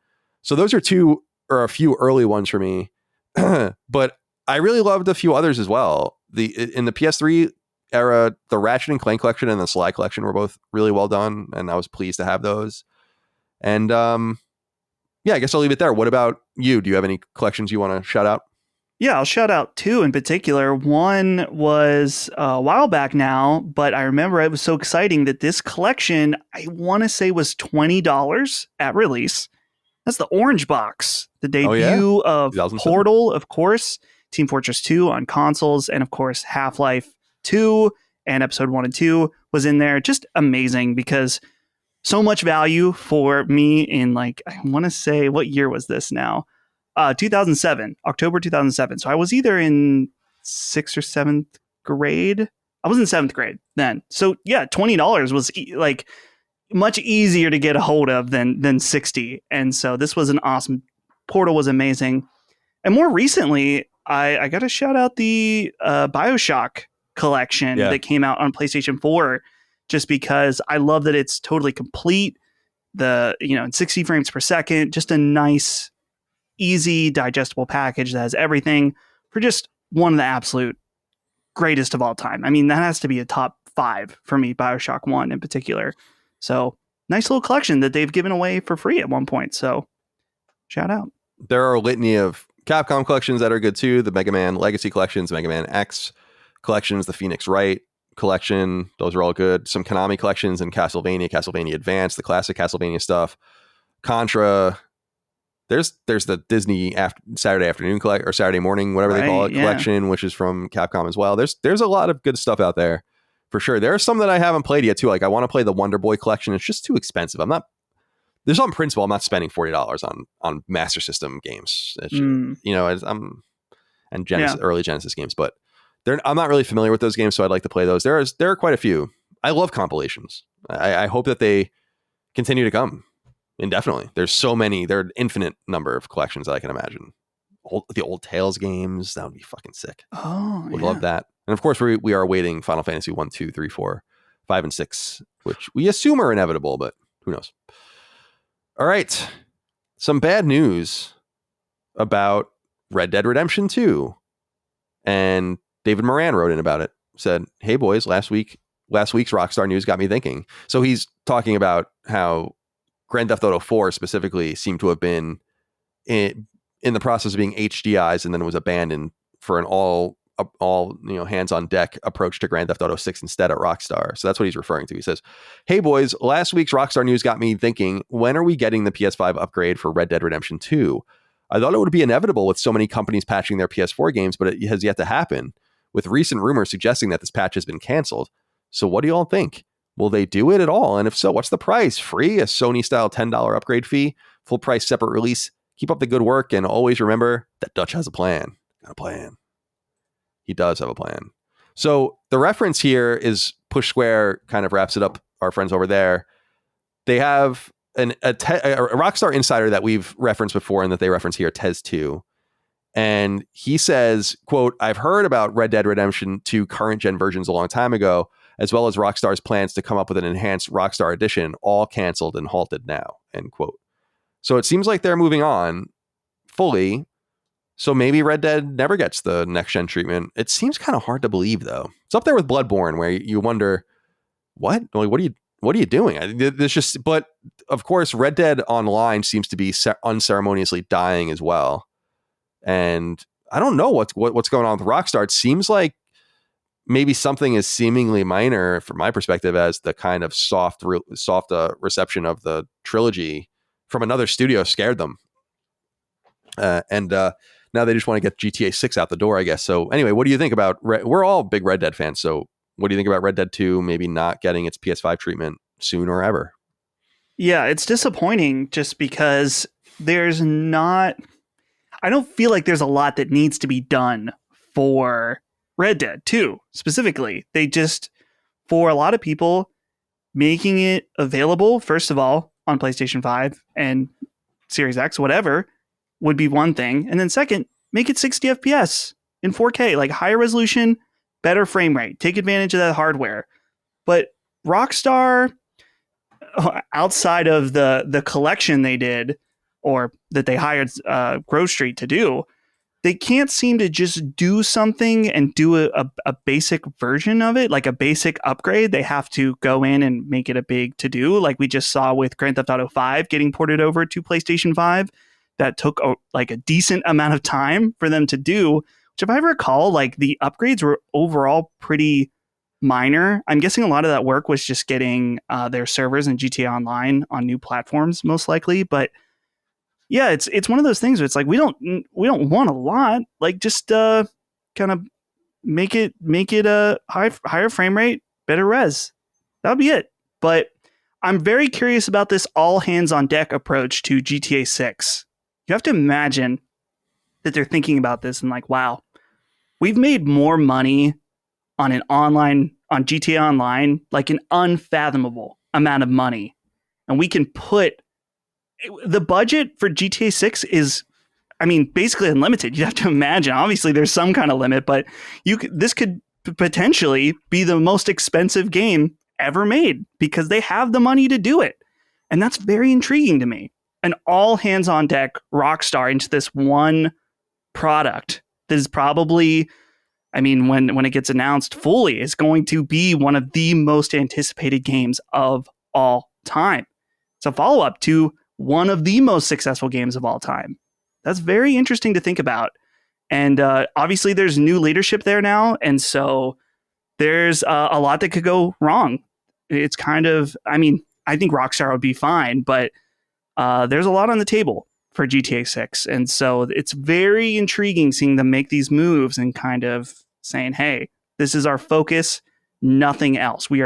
So those are two or a few early ones for me. But I really loved a few others as well. In the PS3 era, the Ratchet and Clank collection and the Sly collection were both really well done, and I was pleased to have those. And yeah, I guess I'll leave it there. What about you? Do you have any collections you want to shout out? Yeah, I'll shout out two in particular. One was a while back now, but I remember it was so exciting that this collection, I want to say, was $20 at release. That's the Orange Box, the debut of Portal, of course, Team Fortress 2 on consoles, and of course, Half-Life 2 and Episode 1 and 2 was in there. Just amazing because so much value for me in, like, I want to say, what year was this now? 2007, October 2007. So I was either in 6th or 7th grade. I was in 7th grade then. So yeah, $20 was like much easier to get a hold of than 60. And so this was an awesome. Portal was amazing. And more recently, I got to shout out the BioShock collection that came out on PlayStation 4, just because I love that it's totally complete. In 60 frames per second, just a nice, easy, digestible package that has everything for just one of the absolute greatest of all time. I mean, that has to be a top 5 for me, BioShock 1 in particular. So nice little collection that they've given away for free at one point. So shout out. There are a litany of Capcom collections that are good too. The Mega Man Legacy collections, Mega Man X collections, the Phoenix Wright collection. Those are all good. Some Konami collections and Castlevania Advance, the classic Castlevania stuff. Contra. There's the Disney Saturday afternoon or Saturday morning, whatever they call it, collection, which is from Capcom as well. There's a lot of good stuff out there for sure. There are some that I haven't played yet too. Like I want to play the Wonder Boy collection. It's just too expensive. There's on principle, I'm not spending $40 on Master System games. And Genesis, early Genesis games, but I'm not really familiar with those games, so I'd like to play those. There are quite a few. I love compilations. I hope that they continue to come indefinitely. There's so many. There are an infinite number of collections that I can imagine. The old Tales games, that would be fucking sick. Oh, would love that. And of course, we are awaiting Final Fantasy 1, 2, 3, 4, 5, and 6, which we assume are inevitable, but who knows? All right. Some bad news about Red Dead Redemption 2. And David Moran wrote in about it. Said, "Hey boys, last week's Rockstar news got me thinking." So he's talking about how Grand Theft Auto 4 specifically seemed to have been in in the process of being HDIs and then was abandoned for an all hands on deck approach to Grand Theft Auto 6 instead at Rockstar. So that's what he's referring to. He says, "Hey boys, last week's Rockstar news got me thinking, when are we getting the PS5 upgrade for Red Dead Redemption 2? I thought it would be inevitable with so many companies patching their PS4 games, but it has yet to happen, with recent rumors suggesting that this patch has been canceled. So what do you all think? Will they do it at all? And if so, what's the price? Free? A Sony style $10 upgrade fee? Full price separate release? Keep up the good work, and always remember that Dutch has a plan." Got a plan. He does have a plan. So the reference here is Push Square kind of wraps it up. Our friends over there, they have a Rockstar insider that we've referenced before and that they reference here, Tez2. And he says, quote, "I've heard about Red Dead Redemption 2 current gen versions a long time ago, as well as Rockstar's plans to come up with an enhanced Rockstar edition, all canceled and halted now," end quote. So it seems like they're moving on fully. So maybe Red Dead never gets the next gen treatment. It seems kind of hard to believe, though. It's up there with Bloodborne, where you wonder, what? Like, what are you doing? There's just, but of course, Red Dead Online seems to be unceremoniously dying as well. And I don't know what's going on with Rockstar. It seems like maybe something as seemingly minor, from my perspective, as the kind of soft reception of the trilogy from another studio scared them. And now they just want to get GTA 6 out the door, I guess. So anyway, what do you think about we're all big Red Dead fans. So what do you think about Red Dead 2 maybe not getting its PS5 treatment soon or ever? Yeah, it's disappointing just because I don't feel like there's a lot that needs to be done for Red Dead 2 specifically. They just, for a lot of people, making it available, first of all, on PlayStation 5 and Series X, whatever, would be one thing. And then second, make it 60 FPS in 4K, like higher resolution, better frame rate. Take advantage of that hardware. But Rockstar, outside of the collection they did, or that they hired Grove Street to do, they can't seem to just do something and do a basic version of it, like a basic upgrade. They have to go in and make it a big to-do, like we just saw with Grand Theft Auto 5 getting ported over to PlayStation 5. That took a decent amount of time for them to do, which if I recall, like the upgrades were overall pretty minor. I'm guessing a lot of that work was just getting their servers and GTA Online on new platforms, most likely. But yeah, it's one of those things where it's like we don't want a lot. Like just kind of make it a higher frame rate, better res. That'll be it. But I'm very curious about this all hands on deck approach to GTA 6. You have to imagine that they're thinking about this and like, wow, we've made more money on GTA Online, like an unfathomable amount of money. And we can put the budget for GTA 6 is, basically unlimited. You have to imagine, obviously there's some kind of limit, but this could potentially be the most expensive game ever made because they have the money to do it. And that's very intriguing to me. An all hands on deck Rockstar into this one product that is probably, when it gets announced fully, is going to be one of the most anticipated games of all time. It's a follow-up to one of the most successful games of all time. That's very interesting to think about. And obviously there's new leadership there now. And so there's a lot that could go wrong. It's kind of, I think Rockstar would be fine, but there's a lot on the table for GTA 6. And so it's very intriguing seeing them make these moves and kind of saying, hey, this is our focus, nothing else. We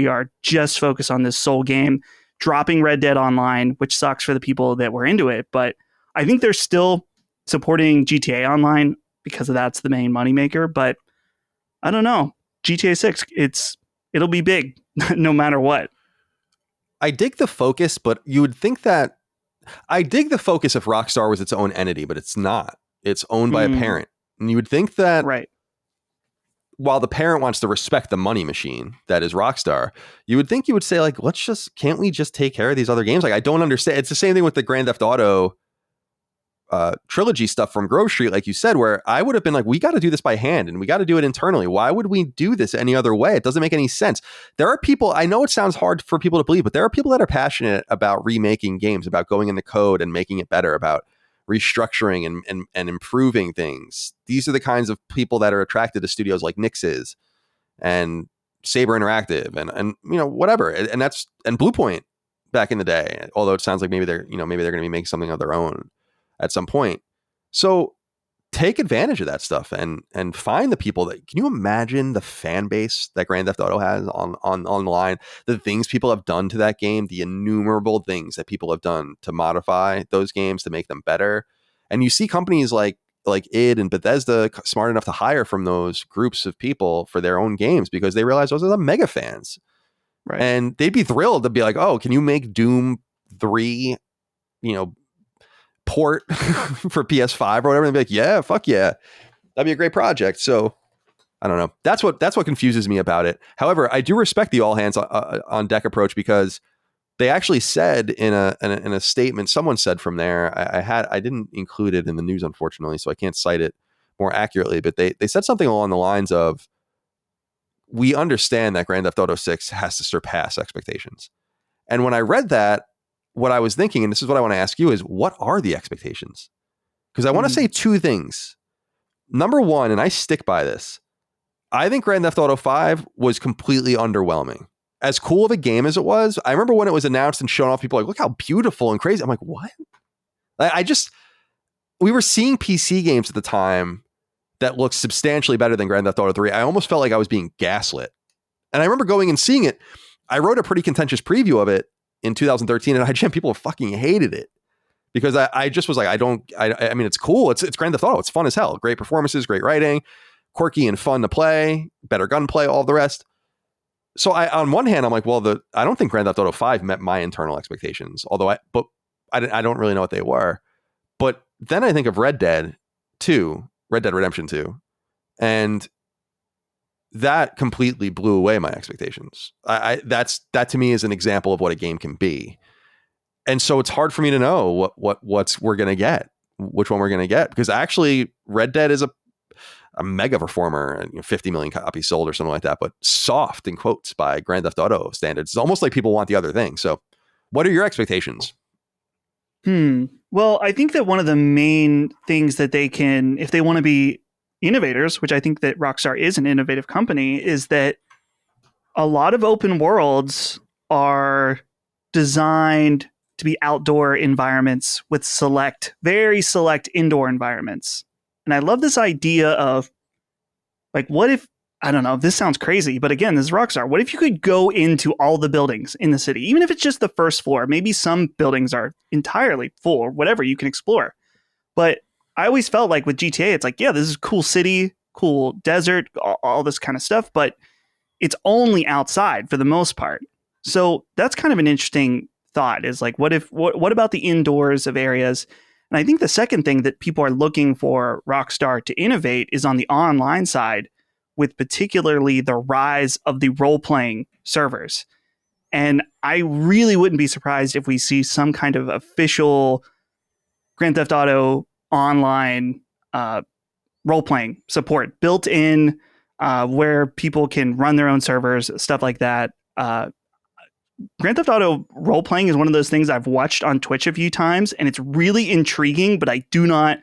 are just focused on this sole game, dropping Red Dead Online, which sucks for the people that were into it. But I think they're still supporting GTA Online because that's the main moneymaker. But I don't know. GTA 6, it'll be big no matter what. I dig the focus, but you would think that I dig the focus if Rockstar was its own entity, but it's not. It's owned by a parent. And you would think that right. While the parent wants to respect the money machine that is Rockstar, you would think you would say, like, can't we just take care of these other games? Like, I don't understand. It's the same thing with the Grand Theft Auto trilogy stuff from Grove Street, like you said, where I would have been like, we got to do this by hand and we got to do it internally. Why would we do this any other way? It doesn't make any sense. There are people, I know it sounds hard for people to believe, but there are people that are passionate about remaking games, about going in the code and making it better, about restructuring and improving things. These are the kinds of people that are attracted to studios like Nix's and Saber Interactive and whatever. And that's Blue Point back in the day, although it sounds like maybe they're going to be making something of their own at some point. So take advantage of that stuff and find the people that, can you imagine the fan base that Grand Theft Auto has online, the things people have done to that game, the innumerable things that people have done to modify those games to make them better. And you see companies like id and Bethesda smart enough to hire from those groups of people for their own games because they realize those are the mega fans. Right. And they'd be thrilled to be like, oh, can you make Doom 3, port for PS5 or whatever? And they'd be like, yeah, fuck yeah. That'd be a great project. So I don't know. That's what confuses me about it. However, I do respect the all hands on deck approach because they actually said in a statement, someone said from there, I didn't include it in the news, unfortunately, so I can't cite it more accurately, but they said something along the lines of, we understand that Grand Theft Auto 6 has to surpass expectations. And when I read that, what I was thinking, and this is what I want to ask you, is what are the expectations? Because I want to say two things. Number one, and I stick by this, I think Grand Theft Auto 5 was completely underwhelming. As cool of a game as it was, I remember when it was announced and shown off, people were like, look how beautiful and crazy. I'm like, what? We were seeing PC games at the time that looked substantially better than Grand Theft Auto 3. I almost felt like I was being gaslit. And I remember going and seeing it. I wrote a pretty contentious preview of it in 2013, and IGN people fucking hated it because I just was like, I mean, it's cool. It's Grand Theft Auto. It's fun as hell. Great performances, great writing, quirky and fun to play, better gunplay, all the rest. So on one hand, I'm like, well, I don't think Grand Theft Auto 5 met my internal expectations, although I don't really know what they were. But then I think of Red Dead Redemption 2, and that completely blew away my expectations. That to me is an example of what a game can be. And so it's hard for me to know which one we're going to get, because actually Red Dead is a mega performer, 50 million copies sold or something like that, but soft in quotes by Grand Theft Auto standards. It's almost like people want the other thing. So what are your expectations? Well, I think that one of the main things that they can, if they want to be innovators, which I think that Rockstar is an innovative company, is that a lot of open worlds are designed to be outdoor environments with very select indoor environments. And I love this idea of, like, what if, I don't know, this sounds crazy, but again, this is Rockstar. What if you could go into all the buildings in the city, even if it's just the first floor? Maybe some buildings are entirely full or whatever, you can explore. But I always felt like with GTA, it's like, yeah, this is a cool city, cool desert, all this kind of stuff, but it's only outside for the most part. So that's kind of an interesting thought, is like, what about the indoors of areas? And I think the second thing that people are looking for Rockstar to innovate is on the online side, with particularly the rise of the role-playing servers. And I really wouldn't be surprised if we see some kind of official Grand Theft Auto online role-playing support built in, where people can run their own servers, stuff like that. Grand Theft Auto role-playing is one of those things I've watched on Twitch a few times, and it's really intriguing, but I do not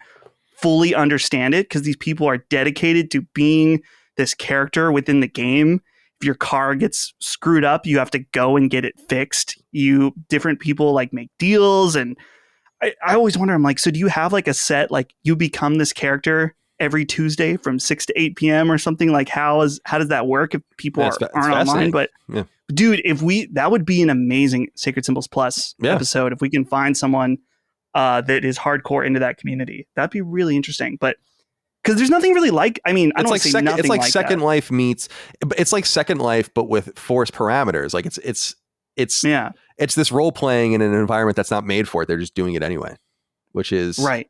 fully understand it because these people are dedicated to being this character within the game. If your car gets screwed up, you have to go and get it fixed. Different people like make deals, and I always wonder, I'm like, so do you have like a set, like you become this character every Tuesday from 6 to 8 p.m. or something? Like how does that work if people aren't online? But yeah. Dude, that would be an amazing Sacred Symbols Plus episode if we can find someone that is hardcore into that community. That'd be really interesting. But because there's nothing really like, I mean, I don't say nothing like that. It's like Second Life meets, it's like Second Life, but with forced parameters. Like it's this role playing in an environment that's not made for it. They're just doing it anyway, which is right.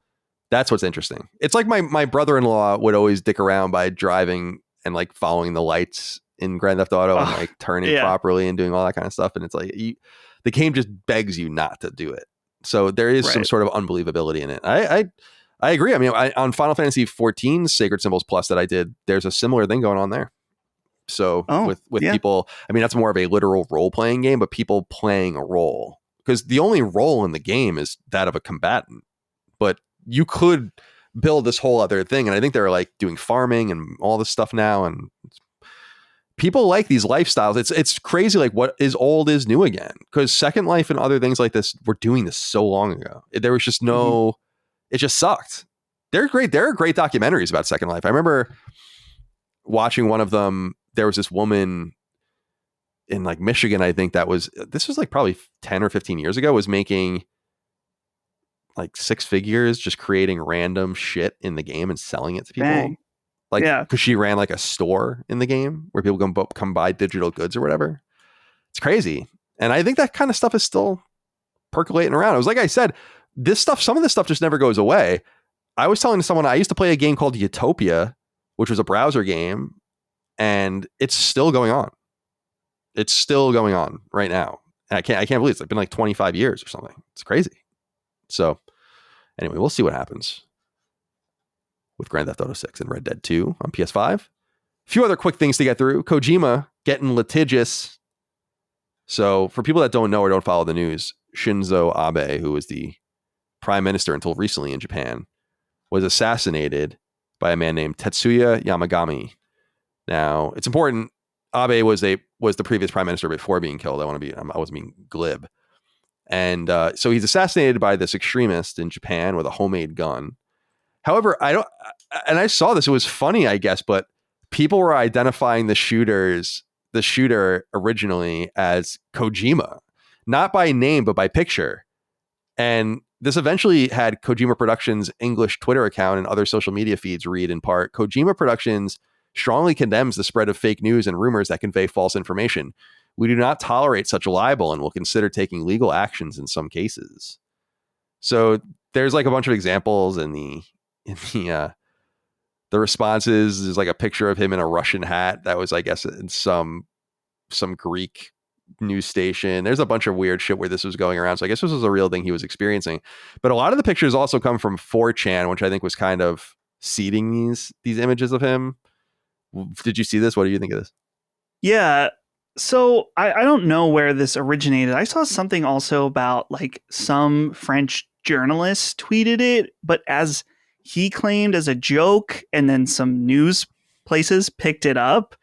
That's what's interesting. It's like my brother-in-law would always dick around by driving and like following the lights in Grand Theft Auto and like turning properly and doing all that kind of stuff. And it's like the game just begs you not to do it. So there is some sort of unbelievability in it. I agree. I mean, on Final Fantasy 14 Sacred Symbols Plus that I did, there's a similar thing going on there. So with people, I mean, that's more of a literal role-playing game, but people playing a role, because the only role in the game is that of a combatant. But you could build this whole other thing. And I think they're like doing farming and all this stuff now. And people like these lifestyles. It's crazy. Like what is old is new again, because Second Life and other things like this were doing this so long ago. There was just no, it just sucked. They're great. There are great documentaries about Second Life. I remember watching one of them. There was this woman in like Michigan, I think this was like probably 10 or 15 years ago, was making like 6 figures just creating random shit in the game and selling it to people. Dang. Like, because she ran like a store in the game where people can come buy digital goods or whatever. It's crazy. And I think that kind of stuff is still percolating around. It was like I said, some of this stuff just never goes away. I was telling someone I used to play a game called Utopia, which was a browser game, and it's still going on. It's still going on right now. And I can't believe it's been like 25 years or something. It's crazy. So anyway, we'll see what happens with Grand Theft Auto 6 and Red Dead 2 on PS5. A few other quick things to get through. Kojima getting litigious. So for people that don't know or don't follow the news, Shinzo Abe, who was the prime minister until recently in Japan, was assassinated by a man named Tetsuya Yamagami. Now, it's important. Abe was the previous prime minister before being killed. I wasn't being glib. And so he's assassinated by this extremist in Japan with a homemade gun. However, I saw this. It was funny, I guess, but people were identifying the shooter originally as Kojima, not by name, but by picture. And this eventually had Kojima Productions' English Twitter account and other social media feeds read in part, Kojima Productions strongly condemns the spread of fake news and rumors that convey false information. We do not tolerate such libel and will consider taking legal actions in some cases. So there's like a bunch of examples in the responses. There's like a picture of him in a Russian hat that was, I guess, in some Greek news station. There's a bunch of weird shit where this was going around. So I guess this was a real thing he was experiencing. But a lot of the pictures also come from 4chan, which I think was kind of seeding these images of him. Did you see this? What do you think of this? Yeah. So I don't know where this originated. I saw something also about like some French journalist tweeted it, but as he claimed as a joke, and then some news places picked it up.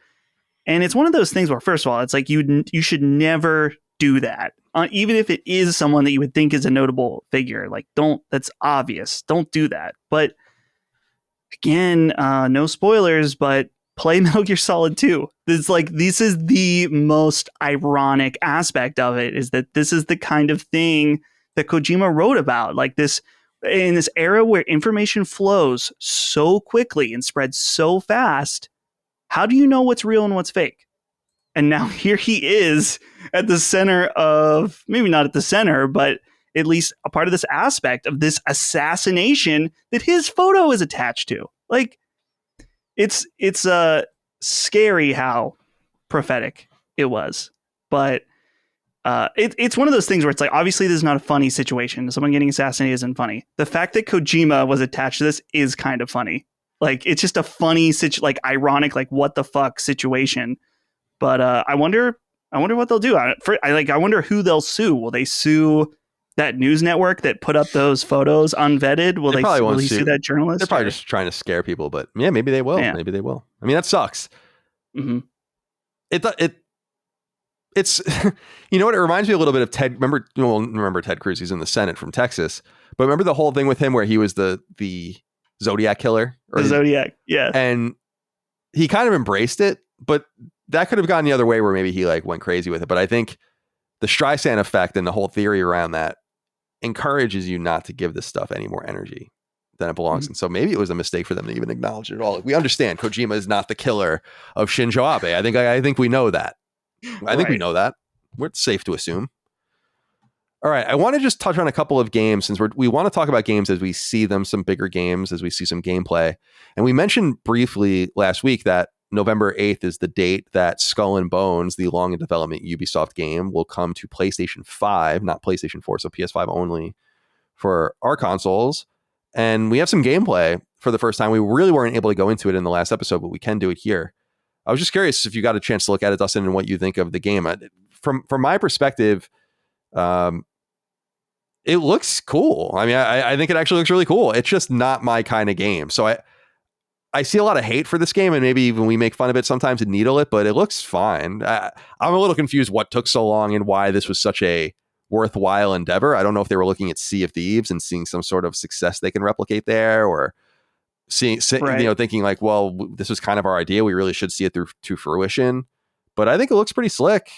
And it's one of those things where, first of all, it's like you should never do that. Even if it is someone that you would think is a notable figure, like that's obvious. Don't do that. But again, no spoilers, but play Metal Gear Solid 2. This is the most ironic aspect of it, is that this is the kind of thing that Kojima wrote about. Like this, in this era where information flows so quickly and spreads so fast, how do you know what's real and what's fake? And now here he is at the center of, maybe not at the center, but at least a part of this aspect of this assassination that his photo is attached to. Like, it's scary how prophetic it was. But it's one of those things where it's like, obviously this is not a funny situation. Someone getting assassinated isn't funny. The fact that Kojima was attached to this is kind of funny. Like, it's just a funny, ironic, like, what the fuck situation. But I wonder what they'll do. I wonder who they'll sue. Will they sue that news network that put up those photos unvetted? Will he sue that journalist? They're probably just trying to scare people, but yeah, maybe they will. Yeah. Maybe they will. I mean, that sucks. Mm-hmm. It's you know what? It reminds me a little bit of Ted. Remember Ted Cruz? He's in the Senate from Texas. But remember the whole thing with him where he was the Zodiac killer? Zodiac, yeah. And he kind of embraced it, but that could have gone the other way where maybe he like went crazy with it. But I think the Streisand effect and the whole theory around that encourages you not to give this stuff any more energy than it belongs. Mm-hmm. And so maybe it was a mistake for them to even acknowledge it at all. We understand Kojima is not the killer of Shinzo Abe. I think we know that. I think we know that. We're safe to assume. All right. I want to just touch on a couple of games since we want to talk about games as we see them, some bigger games, as we see some gameplay. And we mentioned briefly last week that November 8th is the date that Skull and Bones, the long in development Ubisoft game, will come to PlayStation 5, not PlayStation 4, so PS5 only for our consoles. And we have some gameplay for the first time. We really weren't able to go into it in the last episode, but we can do it here. I was just curious if you got a chance to look at it, Dustin, and what you think of the game. From my perspective, it it looks cool. I mean, I think it actually looks really cool. It's just not my kind of game. So I see a lot of hate for this game, and maybe even we make fun of it sometimes and needle it, but it looks fine. I'm a little confused what took so long and why this was such a worthwhile endeavor. I don't know if they were looking at Sea of Thieves and seeing some sort of success they can replicate there, or thinking like, well, this was kind of our idea. We really should see it through to fruition. But I think it looks pretty slick.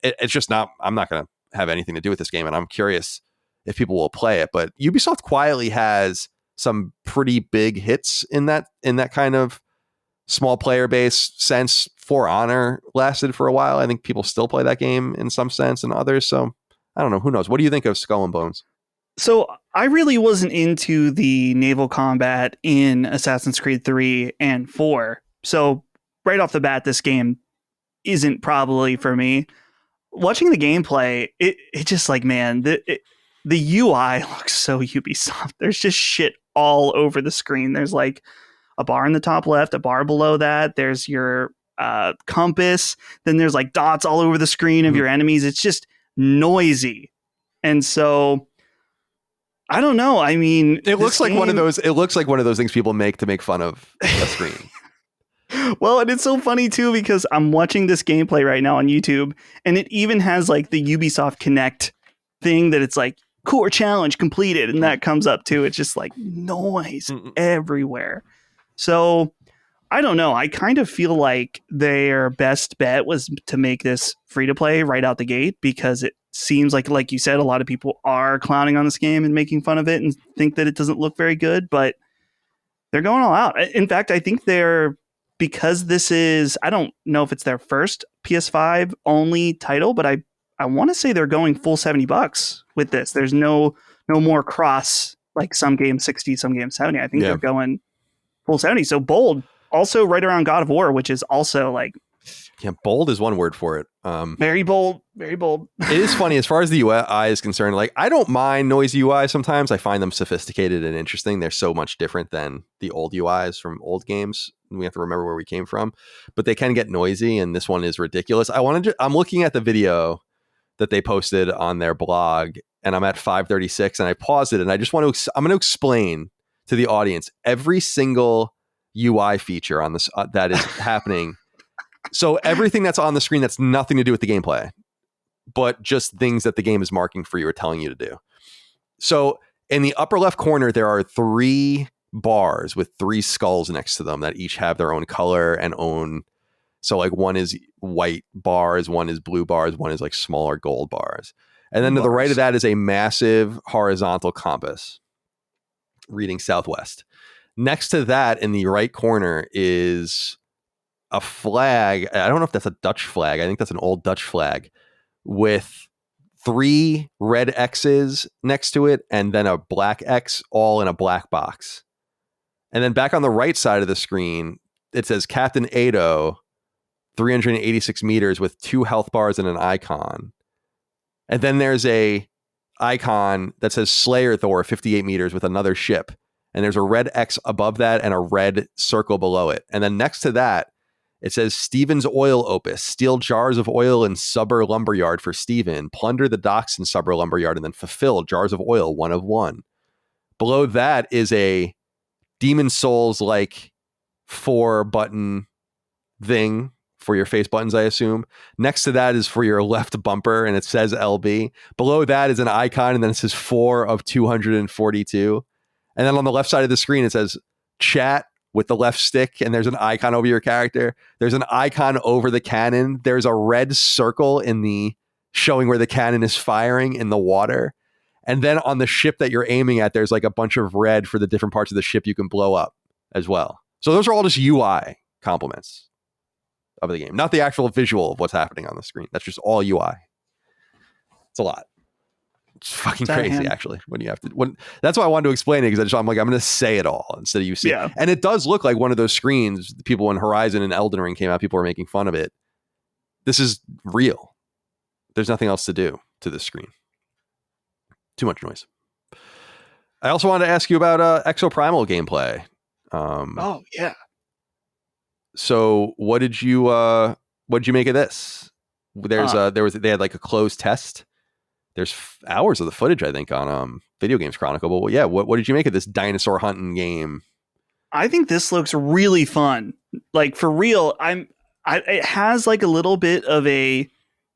It's just not. I'm not going to have anything to do with this game, and I'm curious if people will play it. But Ubisoft quietly has some pretty big hits in that kind of small player base sense. For Honor lasted for a while. I think people still play that game in some sense, and others. So I don't know. Who knows? What do you think of Skull and Bones? So I really wasn't into the naval combat in Assassin's Creed 3 and 4. So right off the bat, this game isn't probably for me. Watching the gameplay, it just like, man, the UI looks so Ubisoft. There's just shit all over the screen. There's like a bar in the top left, a bar below that. There's your compass. Then there's like dots all over the screen of your enemies. It's just noisy. And so I don't know. I mean, it looks like one of those things people make to make fun of a screen. Well, and it's so funny too, because I'm watching this gameplay right now on YouTube, and it even has like the Ubisoft Connect thing that it's like core challenge completed, and that comes up too. It's just like noise everywhere. So I don't know. I kind of feel like their best bet was to make this free to play right out the gate, because it seems like you said, a lot of people are clowning on this game and making fun of it and think that it doesn't look very good, but they're going all out. In fact, I think because this is, I don't know if it's their first PS5 only title, but I want to say they're going full $70 with this. There's no more cross, like some games 60, some games 70. I think they're going full 70. So bold. Also right around God of War, which is also like... Yeah, bold is one word for it. Very bold. Very bold. It is funny, as far as the UI is concerned, like, I don't mind noisy UI sometimes. I find them sophisticated and interesting. They're so much different than the old UIs from old games. We have to remember where we came from. But they can get noisy, and this one is ridiculous. I'm looking at the video that they posted on their blog, and I'm at 5:36, and I paused it, and I'm going to explain to the audience every single UI feature on this that is happening. So everything that's on the screen that's nothing to do with the gameplay, but just things that the game is marking for you or telling you to do. So in the upper left corner, there are 3 bars with 3 skulls next to them that each have their own color and own. So like one is white bars, one is blue bars, one is like smaller gold bars. And then to the right of that is a massive horizontal compass reading southwest. Next to that in the right corner is a flag. I don't know if that's a Dutch flag. I think that's an old Dutch flag with 3 red X's next to it and then a black X all in a black box. And then back on the right side of the screen, it says Captain Ado, 386 meters with 2 health bars and an icon. And then there's a icon that says Slayer Thor, 58 meters with another ship. And there's a red X above that and a red circle below it. And then next to that, it says Stephen's Oil Opus, steal jars of oil in Subber Lumberyard for Stephen, plunder the docks in Subber Lumberyard, and then fulfill jars of oil 1 of 1. Below that is a Demon Souls like 4-button thing for your face buttons, I assume. Next to that is for your left bumper, and it says LB. Below that is an icon, and then it says 4 of 242. And then on the left side of the screen, it says chat with the left stick, and there's an icon over your character. There's an icon over the cannon. There's a red circle showing where the cannon is firing in the water. And then on the ship that you're aiming at, there's like a bunch of red for the different parts of the ship you can blow up as well. So those are all just UI compliments of the game, not the actual visual of what's happening on the screen. That's just all UI. It's a lot. It's fucking crazy, actually. That's why I wanted to explain it, because I'm going to say it all instead of you see it. And it does look like one of those screens. People, when Horizon and Elden Ring came out, people were making fun of it. This is real. There's nothing else to do to this screen. Too much noise. I also wanted to ask you about Exoprimal gameplay. Oh yeah. So what did you make of this? They had like a closed test. there's hours of the footage, I think, on Video Games Chronicle. But yeah, what did you make of this dinosaur hunting game? I think this looks really fun. Like, for real, it has like a little bit of a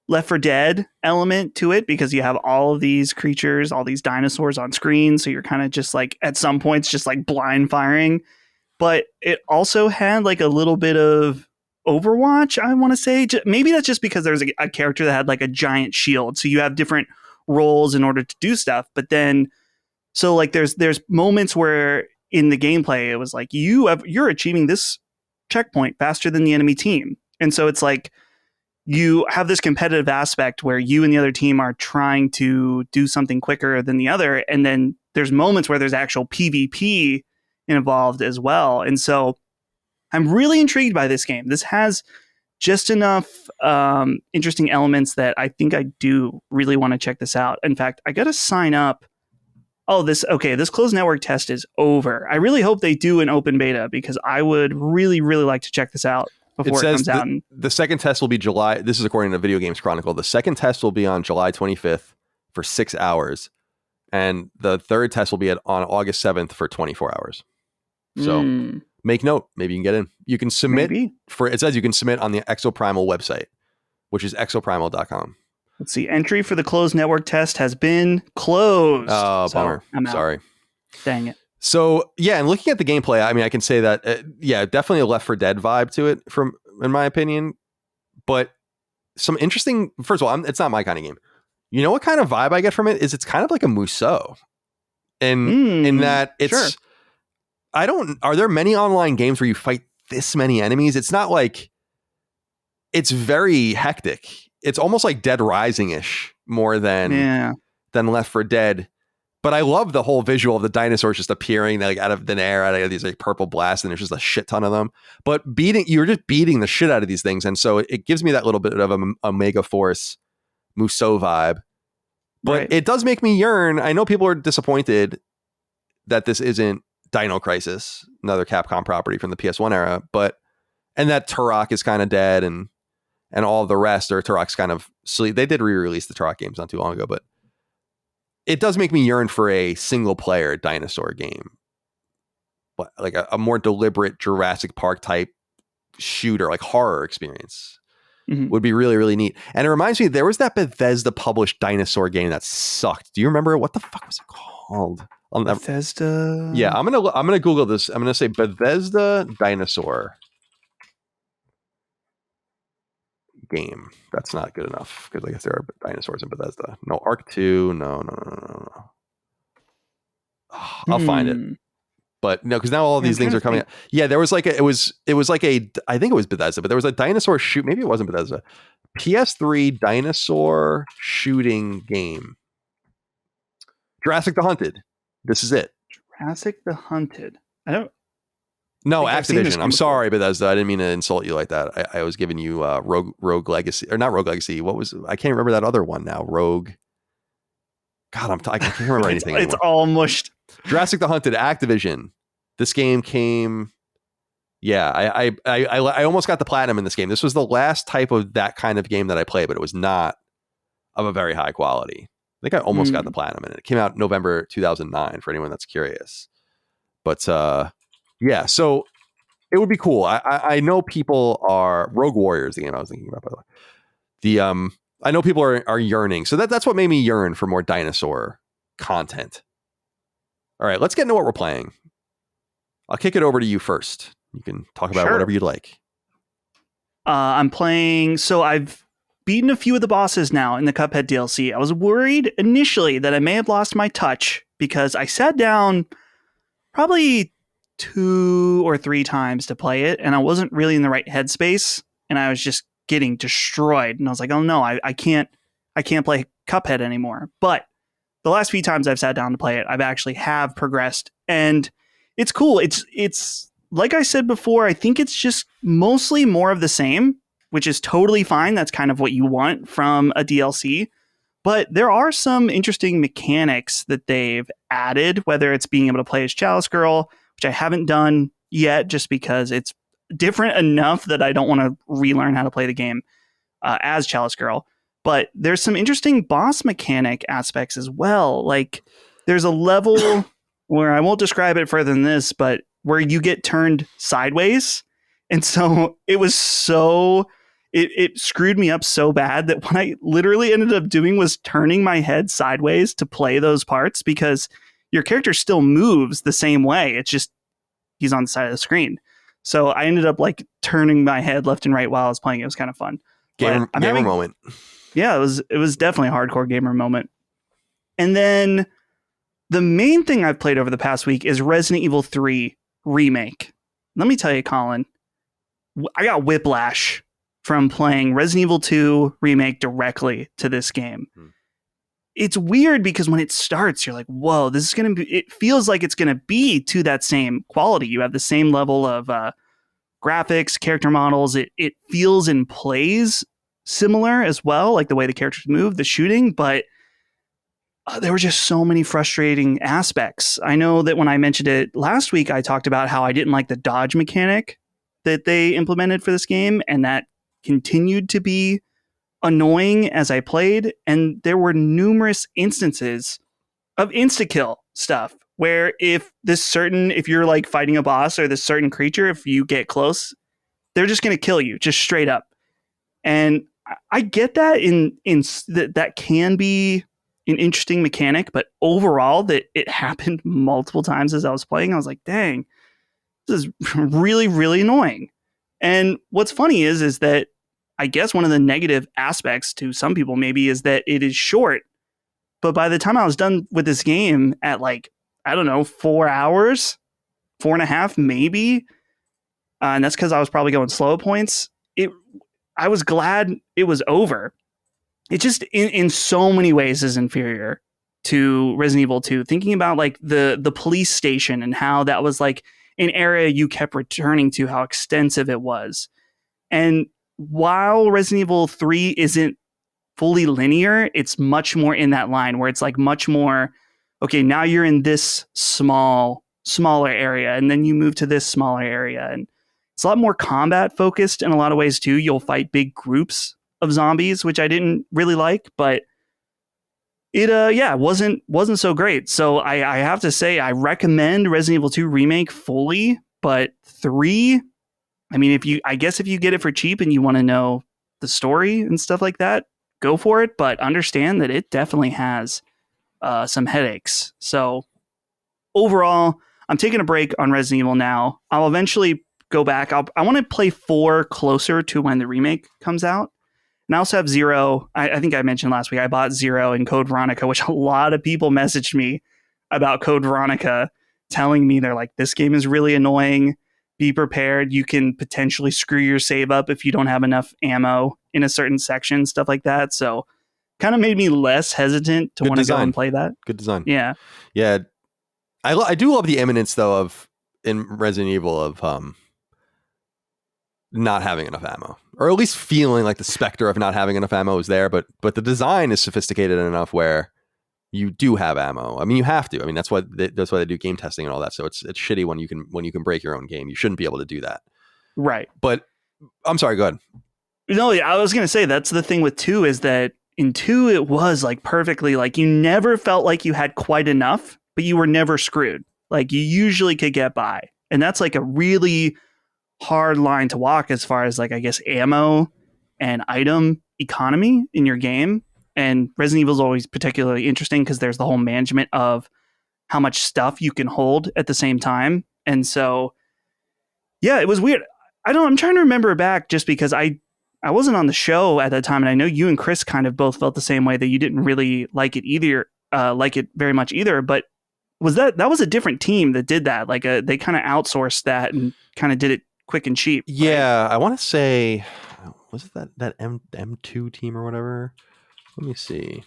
Left 4 Dead element to it, because you have all of these creatures, all these dinosaurs on screen. So you're kind of just like, at some points, just like blind firing. But it also had like a little bit of Overwatch, I want to say. Maybe that's just because there's a character that had like a giant shield. So you have different roles in order to do stuff. But then, so like there's moments where in the gameplay, it was like, you're achieving this checkpoint faster than the enemy team. And so it's like, you have this competitive aspect where you and the other team are trying to do something quicker than the other. And then there's moments where there's actual PvP involved as well. And so I'm really intrigued by this game. This has just enough interesting elements that I think I do really want to check this out. In fact, I got to sign up. Oh, this closed network test is over. I really hope they do an open beta, because I would really, really like to check this out before it comes out. The second test will be July. This is according to Video Games Chronicle. The second test will be on July 25th for 6 hours. And the third test will be on August 7th for 24 hours. So make note. Maybe you can get in. You can submit it says you can submit on the Exoprimal website, which is exoprimal.com. Let's see. Entry for the closed network test has been closed. Oh, bummer. I'm sorry. Dang it. So, yeah, and looking at the gameplay, I mean, I can say that, definitely a Left 4 Dead vibe to it, in my opinion. But some interesting, first of all, it's not my kind of game. You know what kind of vibe I get from it is it's kind of like a Musou. And in that it's, sure. Are there many online games where you fight this many enemies? It's not like, it's very hectic. It's almost like Dead Rising-ish more than Left 4 Dead. But I love the whole visual of the dinosaurs just appearing like out of thin air, out of these like purple blasts, and there's just a shit ton of them. But you're just beating the shit out of these things, and so it gives me that little bit of a Mega Force Musou vibe. But It does make me yearn. I know people are disappointed that this isn't Dino Crisis, another Capcom property from the PS1 era, and that Turok is kind of dead, and all of the rest, or Turok's kind of sleep. They did re-release the Turok games not too long ago, but it does make me yearn for a single player dinosaur game, but like a more deliberate Jurassic Park type shooter, like horror experience would be really, really neat. And it reminds me, there was that Bethesda published dinosaur game that sucked. Do you remember what the fuck was it called? Bethesda. Yeah, I'm gonna Google this. I'm gonna say Bethesda dinosaur game. That's not good enough, because I guess there are dinosaurs in Bethesda. No, Arc 2. No. Oh, I'll find it. But no, because now all of these things are coming out. Yeah, there was like it was like I think it was Bethesda, but there was a dinosaur shoot. Maybe it wasn't Bethesda. PS3 dinosaur shooting game. Jurassic the Hunted. This is it. Jurassic the Hunted. I don't. No, Activision. I'm sorry, Bethesda. I didn't mean to insult you like that. I was giving you Rogue Legacy, or not Rogue Legacy. What was? I can't remember that other one now. Rogue. God, I can't remember anything. It's all mushed. Jurassic the Hunted, Activision. This game came. Yeah, I almost got the platinum in this game. This was the last type of that kind of game that I played, but it was not of a very high quality. I think I almost got the platinum in it. It came out November 2009 for anyone that's curious. But yeah, so it would be cool. I know people are Rogue Warriors, the game I was thinking about, by the way. I know people are yearning. So that's what made me yearn for more dinosaur content. All right, let's get into what we're playing. I'll kick it over to you first. You can talk about whatever you'd like. I'm playing. So I've beaten a few of the bosses now in the Cuphead DLC. I was worried initially that I may have lost my touch, because I sat down probably 2 or 3 times to play it, and I wasn't really in the right headspace, and I was just getting destroyed. And I was like, oh no, I can't play Cuphead anymore. But the last few times I've sat down to play it, I've actually have progressed, and it's cool. It's like I said before, I think it's just mostly more of the same, which is totally fine. That's kind of what you want from a DLC. But there are some interesting mechanics that they've added, whether it's being able to play as Chalice Girl, which I haven't done yet just because it's different enough that I don't want to relearn how to play the game as Chalice Girl. But there's some interesting boss mechanic aspects as well. Like there's a level where I won't describe it further than this, but where you get turned sideways. And so it screwed me up so bad that what I literally ended up doing was turning my head sideways to play those parts, because your character still moves the same way. It's just he's on the side of the screen. So I ended up like turning my head left and right while I was playing. It was kind of fun. Gamer moment. Yeah, it was definitely a hardcore gamer moment. And then the main thing I've played over the past week is Resident Evil 3 Remake. Let me tell you, Colin, I got whiplash from playing Resident Evil 2 Remake directly to this game. It's weird because when it starts, you're like, whoa, this is going to be, it feels like it's going to be to that same quality. You have the same level of graphics, character models. It feels and plays similar as well, like the way the characters move, the shooting, but there were just so many frustrating aspects. I know that when I mentioned it last week, I talked about how I didn't like the dodge mechanic that they implemented for this game, and that continued to be annoying as I played. And there were numerous instances of insta-kill stuff where if you're like fighting a boss or this certain creature, if you get close, they're just going to kill you just straight up. And I get that that can be an interesting mechanic, but overall that it happened multiple times as I was playing, I was like, dang, this is really, really annoying. And what's funny is that I guess one of the negative aspects to some people maybe is that it is short. But by the time I was done with this game at like, I don't know, 4 hours, 4.5 maybe, and that's because I was probably going slow at points, I was glad it was over. It just in so many ways is inferior to Resident Evil 2. Thinking about like the police station and how that was like an area you kept returning to, how extensive it was. And while Resident Evil 3 isn't fully linear, it's much more in that line where it's like much more, okay, now you're in this smaller area, and then you move to this smaller area. And it's a lot more combat focused in a lot of ways too. You'll fight big groups of zombies, which I didn't really like, but it wasn't so great. So I have to say I recommend Resident Evil 2 Remake fully, but 3, I mean, if you get it for cheap and you want to know the story and stuff like that, go for it, but understand that it definitely has some headaches. So overall, I'm taking a break on Resident Evil now. I'll eventually go back. I want to play 4 closer to when the remake comes out. And I also have 0. I think I mentioned last week, I bought 0 and Code Veronica, which a lot of people messaged me about Code Veronica, telling me they're like, this game is really annoying. Be prepared. You can potentially screw your save up if you don't have enough ammo in a certain section, stuff like that. So kind of made me less hesitant to want to go and play that. Good design. Yeah. Yeah. I do love the imminence though of in Resident Evil of not having enough ammo, or at least feeling like the specter of not having enough ammo is there. But the design is sophisticated enough where you do have ammo. I mean, you have to. I mean, that's why they do game testing and all that. So it's shitty when you can break your own game. You shouldn't be able to do that. Right. But I'm sorry. Go ahead. No, I was going to say that's the thing with 2 is that in 2 it was like perfectly like you never felt like you had quite enough, but you were never screwed. Like you usually could get by. And that's like a really hard line to walk as far as like, I guess, ammo and item economy in your game. And Resident Evil is always particularly interesting because there's the whole management of how much stuff you can hold at the same time. And so, yeah, it was weird. I'm trying to remember back just because I wasn't on the show at that time. And I know you and Chris kind of both felt the same way, that you didn't really like it either, like it very much either. But that was a different team that did that? Like they kind of outsourced that and kind of did it quick and cheap. Yeah. Right? I want to say, was it that M2 team or whatever? Let me see.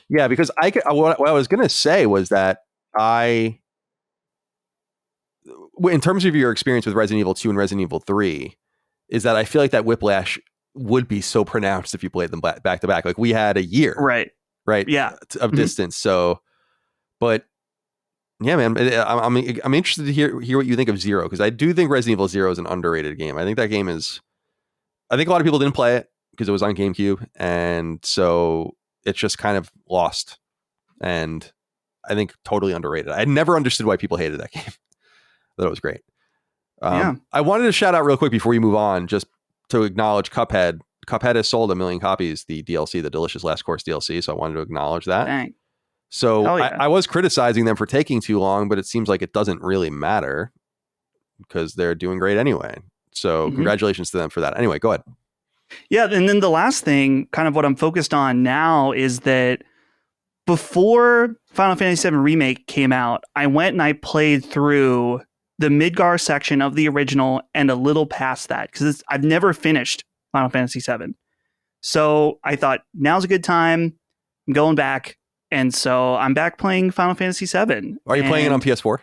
Yeah, because what I was going to say was that in terms of your experience with Resident Evil 2 and Resident Evil 3, is that I feel like that whiplash would be so pronounced if you played them back to back. Like we had a year, right, yeah, of distance. So, but yeah, man, I'm interested to hear what you think of 0, because I do think Resident Evil 0 is an underrated game. I think that game is. I think a lot of people didn't play it. because it was on GameCube, and so it's just kind of lost, and I think totally underrated. I never understood why people hated that game. That it was great. I wanted to shout out real quick before we move on, just to acknowledge Cuphead. Cuphead has sold 1 million copies, the DLC, the Delicious Last Course DLC, so I wanted to acknowledge that. Dang. So I was criticizing them for taking too long, but it seems like it doesn't really matter because they're doing great anyway. So congratulations to them for that. Anyway, go ahead. Yeah, and then the last thing, kind of what I'm focused on now, is that before Final Fantasy VII Remake came out, I went and I played through the Midgar section of the original and a little past that, because I've never finished Final Fantasy VII. So I thought, now's a good time. I'm going back. And so I'm back playing Final Fantasy VII. Are you playing it on PS4?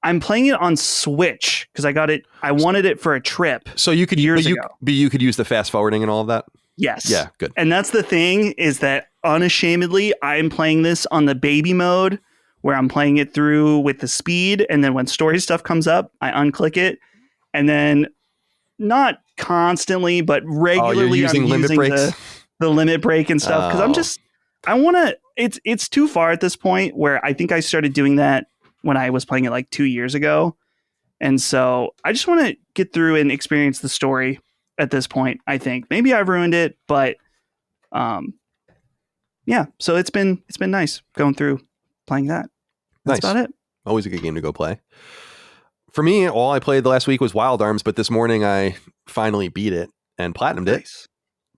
I'm playing it on Switch because I got it. I wanted it for a trip. So you could years ago. You could use the fast forwarding and all of that. Yes. Yeah. Good. And that's the thing, is that unashamedly, I'm playing this on the baby mode, where I'm playing it through with the speed, and then when story stuff comes up, I unclick it, and then not constantly, but regularly, using limit breaks? the limit break and stuff, because I want to. It's too far at this point, where I think I started doing that when I was playing it like 2 years ago. And so I just want to get through and experience the story at this point. I think maybe I've ruined it, but yeah. So it's been nice going through playing that. That's nice. about it. Always a good game to go play. For me, all I played the last week was Wild Arms, but this morning I finally beat it and platinumed it.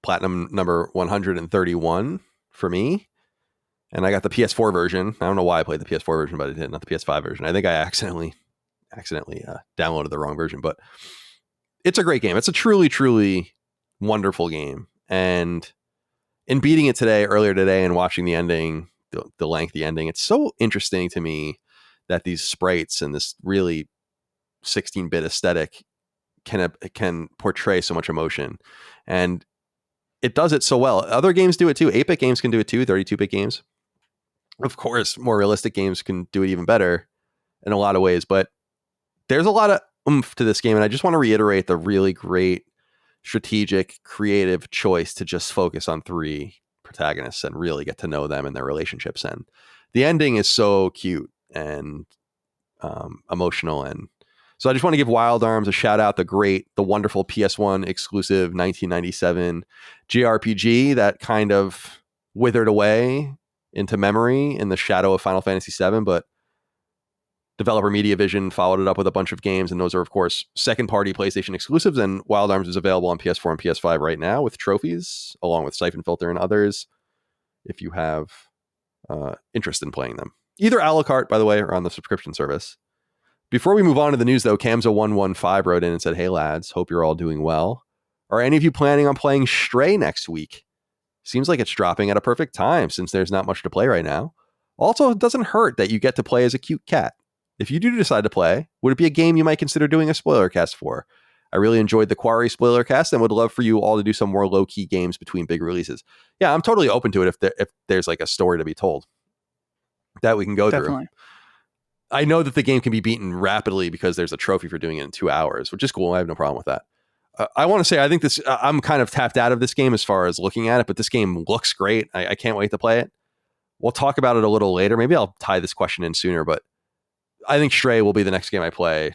Platinum number 131 for me. And I got the PS4 version. I don't know why I played the PS4 version, but I did, not the PS5 version. I think I accidentally downloaded the wrong version, but it's a great game. It's a truly, truly wonderful game. And in beating it earlier today and watching the ending, the lengthy ending, it's so interesting to me that these sprites and this really 16-bit aesthetic can portray so much emotion. And it does it so well. Other games do it too. 8-bit games can do it too. 32-bit games. Of course, more realistic games can do it even better in a lot of ways, but there's a lot of oomph to this game. And I just want to reiterate the really great strategic, creative choice to just focus on 3 protagonists and really get to know them and their relationships. And the ending is so cute and emotional. And so I just want to give Wild Arms a shout out, the wonderful PS1 exclusive 1997 JRPG that kind of withered away into memory in the shadow of Final Fantasy VII, but developer MediaVision followed it up with a bunch of games, and those are, of course, second-party PlayStation exclusives, and Wild Arms is available on PS4 and PS5 right now with trophies, along with Siphon Filter and others, if you have interest in playing them. Either a la carte, by the way, or on the subscription service. Before we move on to the news, though, Kamza115 wrote in and said, "Hey, lads, hope you're all doing well. Are any of you planning on playing Stray next week? Seems like it's dropping at a perfect time since there's not much to play right now. Also, it doesn't hurt that you get to play as a cute cat. If you do decide to play, would it be a game you might consider doing a spoiler cast for? I really enjoyed the Quarry spoiler cast and would love for you all to do some more low-key games between big releases." Yeah, I'm totally open to it if there's like a story to be told that we can go through. I know that the game can be beaten rapidly because there's a trophy for doing it in 2 hours, which is cool. I have no problem with that. I want to say, I think this, I'm kind of tapped out of this game as far as looking at it, but this game looks great. I can't wait to play it. We'll talk about it a little later. Maybe I'll tie this question in sooner, but I think Stray will be the next game I play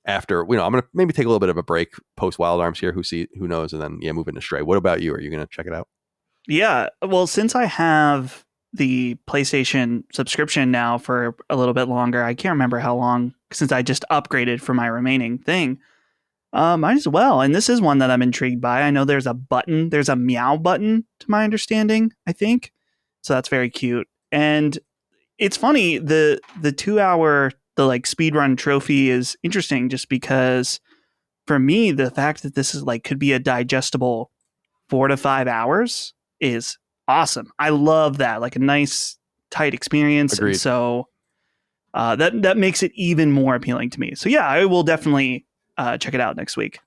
after, I'm going to maybe take a little bit of a break post Wild Arms here. Who knows? And then, move into Stray. What about you? Are you going to check it out? Yeah. Well, since I have the PlayStation subscription now for a little bit longer, I can't remember how long since I just upgraded for my remaining thing. Might as well. And this is one that I'm intrigued by. I know there's a meow button to my understanding, I think. So that's very cute. And it's funny, the 2 hour, the like speedrun trophy is interesting just because for me, the fact that this is like, could be a digestible 4 to 5 hours is awesome. I love that, like a nice tight experience. Agreed. And so that makes it even more appealing to me. So yeah, I will definitely check it out next week.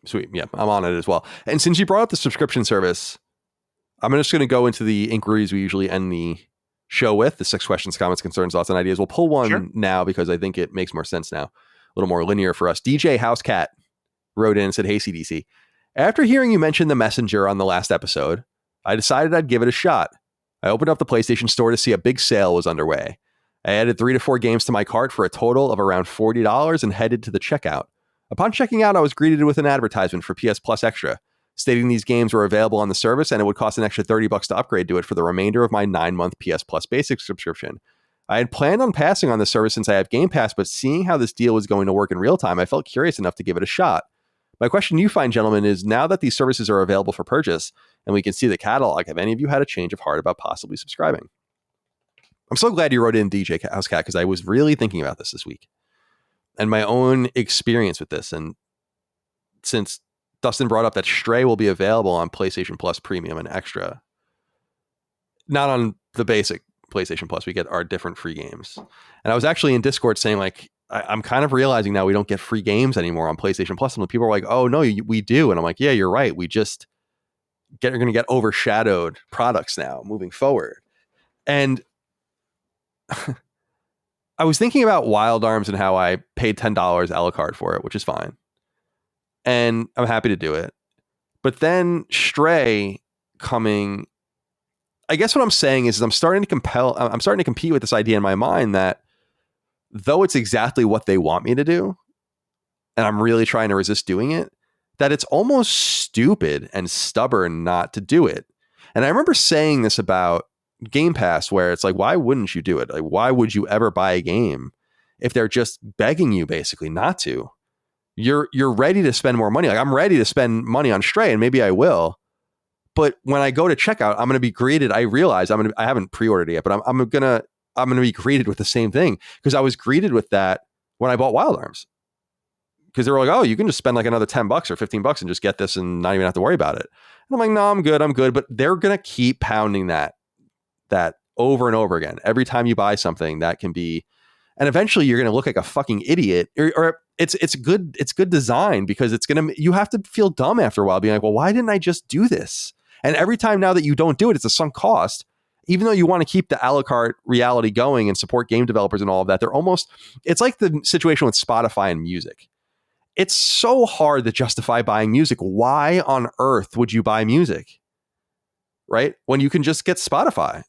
Sweet. Yeah, I'm on it as well. And since you brought up the subscription service, I'm just going to go into the inquiries we usually end the show with, the 6 questions, comments, concerns, thoughts, and ideas. We'll pull one now because I think it makes more sense now. A little more linear for us. DJ Housecat wrote in and said, "Hey, CDC. After hearing you mention the Messenger on the last episode, I decided I'd give it a shot. I opened up the PlayStation Store to see a big sale was underway. I added 3 to 4 games to my cart for a total of around $40 and headed to the checkout. Upon checking out, I was greeted with an advertisement for PS Plus Extra, stating these games were available on the service and it would cost an extra $30 to upgrade to it for the remainder of my 9-month PS Plus Basic subscription. I had planned on passing on the service since I have Game Pass, but seeing how this deal was going to work in real time, I felt curious enough to give it a shot. My question to you fine gentlemen is, now that these services are available for purchase and we can see the catalog, have any of you had a change of heart about possibly subscribing? I'm so glad you wrote in, DJ Housecat, because I was really thinking about this week and my own experience with this. And since Dustin brought up that Stray will be available on PlayStation Plus Premium and Extra, not on the basic PlayStation Plus, we get our different free games. And I was actually in Discord saying, like, I'm kind of realizing now we don't get free games anymore on PlayStation Plus. And people are like, oh, no, we do. And I'm like, yeah, you're right. We just are going to get overshadowed products now moving forward. And I was thinking about Wild Arms and how I paid $10 Alucard for it, which is fine. And I'm happy to do it. But then Stray coming, I guess what I'm saying is I'm starting to compete with this idea in my mind that though it's exactly what they want me to do, and I'm really trying to resist doing it, that it's almost stupid and stubborn not to do it. And I remember saying this about Game Pass, where it's like, why wouldn't you do it? Like, why would you ever buy a game if they're just begging you basically not to? You're ready to spend more money. Like, I'm ready to spend money on Stray, and maybe I will. But when I go to checkout, I'm going to be greeted. I realize I haven't pre-ordered it yet, but I'm going to be greeted with the same thing, because I was greeted with that when I bought Wild Arms, because they were like, oh, you can just spend like another $10 or $15 and just get this and not even have to worry about it. And I'm like, no, I'm good. But they're going to keep pounding that over and over again. Every time you buy something, that can be, and eventually you're going to look like a fucking idiot, or it's good design, because you have to feel dumb after a while, being like, well, why didn't I just do this? And every time now that you don't do it, it's a sunk cost. Even though you want to keep the a la carte reality going and support game developers and all of that, it's like the situation with Spotify and music. It's so hard to justify buying music. Why on earth would you buy music? Right? When you can just get Spotify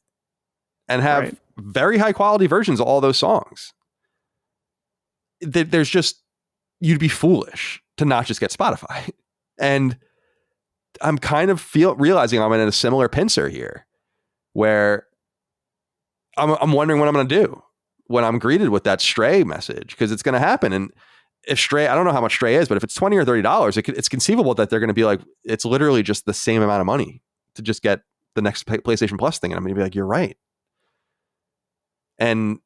and have very high quality versions of all those songs. There's just, you'd be foolish to not just get Spotify. And I'm kind of realizing I'm in a similar pincer here, where I'm wondering what I'm going to do when I'm greeted with that Stray message, because it's going to happen. And if Stray, I don't know how much Stray is, but if it's $20 or $30, it's conceivable that they're going to be like, it's literally just the same amount of money to just get the next PlayStation Plus thing. And I'm going to be like, you're right. And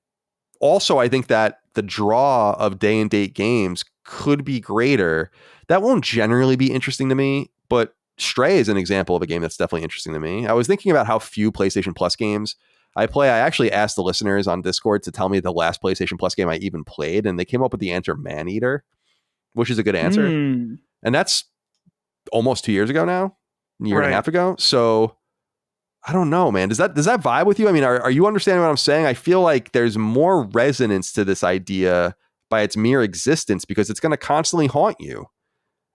also, I think that the draw of day and date games could be greater. That won't generally be interesting to me, but Stray is an example of a game that's definitely interesting to me. I was thinking about how few PlayStation Plus games I play. I actually asked the listeners on Discord to tell me the last PlayStation Plus game I even played, and they came up with the answer Maneater, which is a good answer. And that's almost 2 years ago now, a year and a half ago. So I don't know, man. Does that vibe with you? I mean, are you understanding what I'm saying? I feel like there's more resonance to this idea by its mere existence, because it's going to constantly haunt you.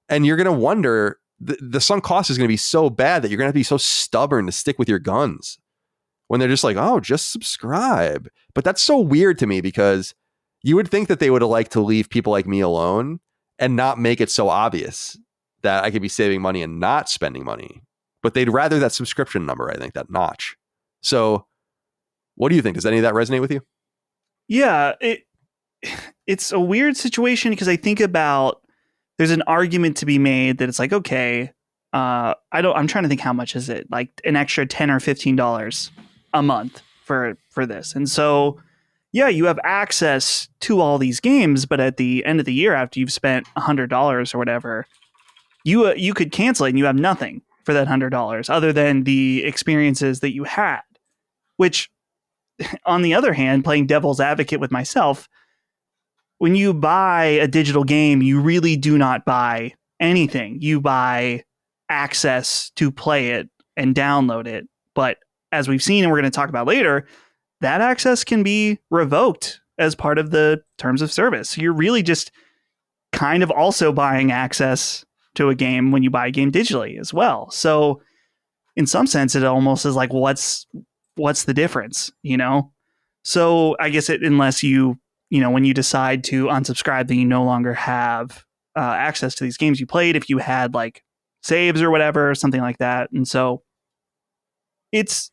And you're going to wonder, the sunk cost is going to be so bad that you're going to have to be so stubborn to stick with your guns when they're just like, oh, just subscribe. But that's so weird to me, because you would think that they would have liked to leave people like me alone and not make it so obvious that I could be saving money and not spending money. But they'd rather that subscription number, I think, that notch. So what do you think? Does any of that resonate with you? Yeah, it's a weird situation, because I think about, there's an argument to be made that it's like, okay, I'm trying to think, how much is it? Like an extra $10 or $15 a month for this. And so, yeah, you have access to all these games, but at the end of the year, after you've spent $100 or whatever, you could cancel it and you have nothing for that $100 other than the experiences that you had. Which, on the other hand, playing devil's advocate with myself, when you buy a digital game, you really do not buy anything. You buy access to play it and download it. But as we've seen, and we're going to talk about later, that access can be revoked as part of the terms of service. You're really just kind of also buying access to a game when you buy a game digitally as well. So in some sense, it almost is like, what's the difference, So I guess unless when you decide to unsubscribe, then you no longer have access to these games you played if you had like saves or whatever, something like that. And so it's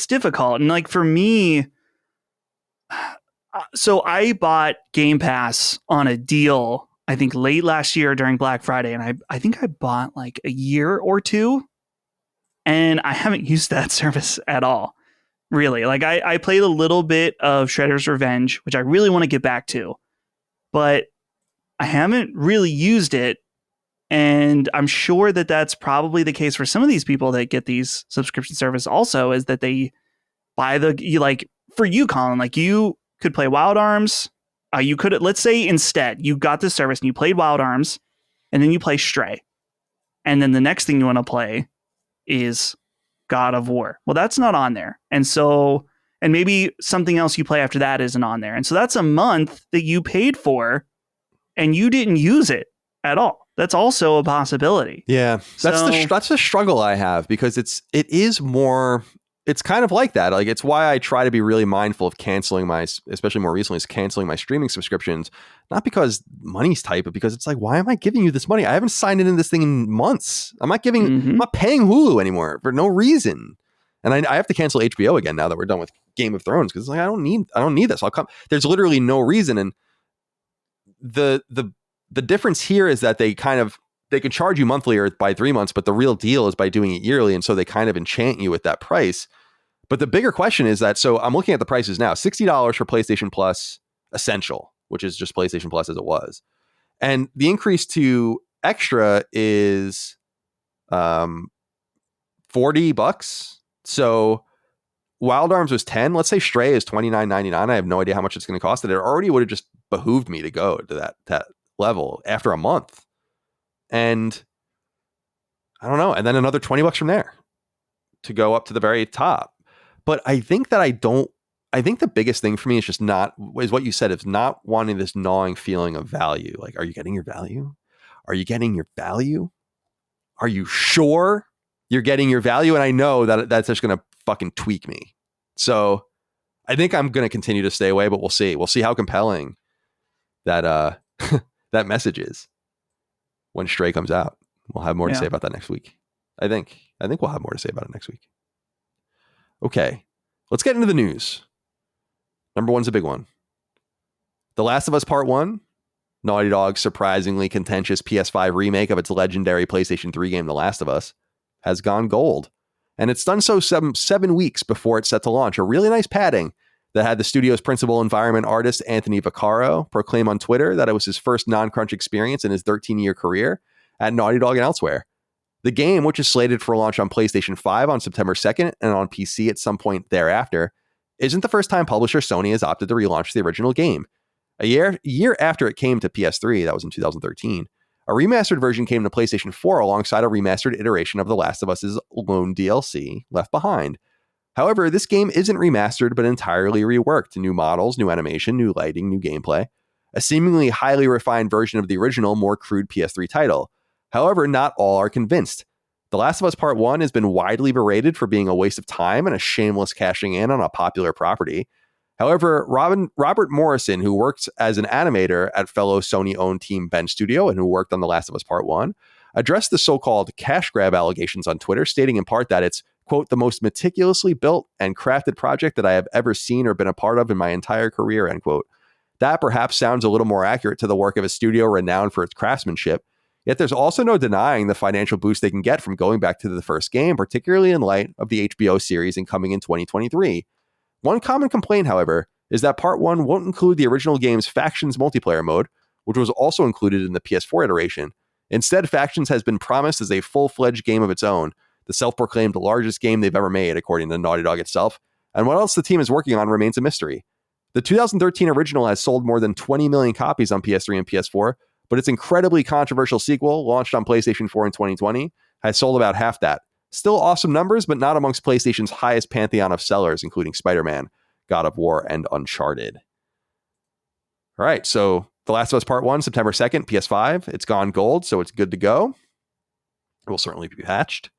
difficult. And like for me, so I bought Game Pass on a deal, I think late last year during Black Friday. And I think I bought like a year or two, and I haven't used that service at all. Really. Like I played a little bit of Shredder's Revenge, which I really want to get back to, but I haven't really used it. And I'm sure that that's probably the case for some of these people that get these subscription service also, is that they buy for you, Colin, like you could play Wild Arms. You could, let's say instead you got this service and you played Wild Arms and then you play Stray. And then the next thing you want to play is God of War. Well, that's not on there. And maybe something else you play after that isn't on there. And so that's a month that you paid for and you didn't use it at all. That's also a possibility. Yeah. That's the struggle I have, because it is more, it's kind of like that. Like, it's why I try to be really mindful of canceling especially more recently, is canceling my streaming subscriptions, not because money's tight, but because it's like, why am I giving you this money? I haven't signed into this thing in months. I'm not paying Hulu anymore for no reason. And I have to cancel HBO again now that we're done with Game of Thrones, because it's like, I don't need this. I'll come. There's literally no reason. And the difference here is that they can charge you monthly or by 3 months, but the real deal is by doing it yearly. And so they kind of enchant you with that price. But the bigger question is that, so I'm looking at the prices now, $60 for PlayStation Plus Essential, which is just PlayStation Plus as it was. And the increase to Extra is $40. So Wild Arms was $10. Let's say Stray is $29.99. I have no idea how much it's going to cost. And it already would have just behooved me to go to that level after a month. And I don't know. And then another $20 from there to go up to the very top. But I think the biggest thing for me is is what you said, is not wanting this gnawing feeling of value. Like, are you getting your value? Are you getting your value? Are you sure you're getting your value? And I know that that's just going to fucking tweak me. So I think I'm going to continue to stay away, but we'll see. We'll see how compelling that that message is when Stray comes out. We'll have more to say about that next week. I think we'll have more to say about it next week. Okay, let's get into the news. Number one's a big one. The Last of Us Part 1, Naughty Dog's surprisingly contentious PS5 remake of its legendary PlayStation 3 game, The Last of Us, has gone gold. And it's done so seven weeks before it's set to launch. A really nice padding that had the studio's principal environment artist, Anthony Vaccaro, proclaim on Twitter that it was his first non-crunch experience in his 13-year career at Naughty Dog and elsewhere. The game, which is slated for launch on PlayStation 5 on September 2nd and on PC at some point thereafter, isn't the first time publisher Sony has opted to relaunch the original game. A year after it came to PS3, that was in 2013, a remastered version came to PlayStation 4 alongside a remastered iteration of The Last of Us's lone DLC, Left Behind. However, this game isn't remastered, but entirely reworked. New models, new animation, new lighting, new gameplay. A seemingly highly refined version of the original, more crude PS3 title. However, not all are convinced. The Last of Us Part 1 has been widely berated for being a waste of time and a shameless cashing in on a popular property. However, Robert Morrison, who works as an animator at fellow Sony-owned Team Bend Studio and who worked on The Last of Us Part 1, addressed the so-called cash grab allegations on Twitter, stating in part that it's, quote, the most meticulously built and crafted project that I have ever seen or been a part of in my entire career, end quote. That perhaps sounds a little more accurate to the work of a studio renowned for its craftsmanship, yet there's also no denying the financial boost they can get from going back to the first game, particularly in light of the HBO series and coming in 2023. One common complaint, however, is that Part 1 won't include the original game's Factions multiplayer mode, which was also included in the PS4 iteration. Instead, Factions has been promised as a full-fledged game of its own, the self-proclaimed largest game they've ever made, according to Naughty Dog itself, and what else the team is working on remains a mystery. The 2013 original has sold more than 20 million copies on PS3 and PS4, but its incredibly controversial sequel, launched on PlayStation 4 in 2020, has sold about half that. Still awesome numbers, but not amongst PlayStation's highest pantheon of sellers, including Spider-Man, God of War, and Uncharted. All right, so The Last of Us Part 1, September 2nd, PS5. It's gone gold, so it's good to go. will certainly be patched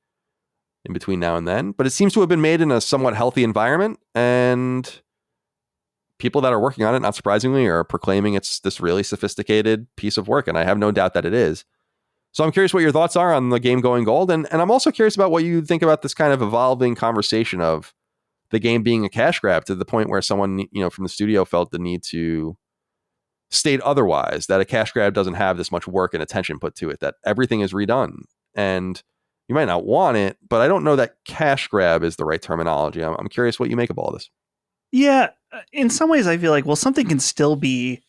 in between now and then, but it seems to have been made in a somewhat healthy environment, and people that are working on it, not surprisingly, are proclaiming it's this really sophisticated piece of work, and I have no doubt that it is. So I'm curious what your thoughts are on the game going gold, and I'm also curious about what you think about this kind of evolving conversation of the game being a cash grab, to the point where someone, from the studio felt the need to state otherwise, that a cash grab doesn't have this much work and attention put to it, that everything is redone. And you might not want it, but I don't know that cash grab is the right terminology. I'm curious what you make of all this. Yeah, in some ways I feel like, well, something can still be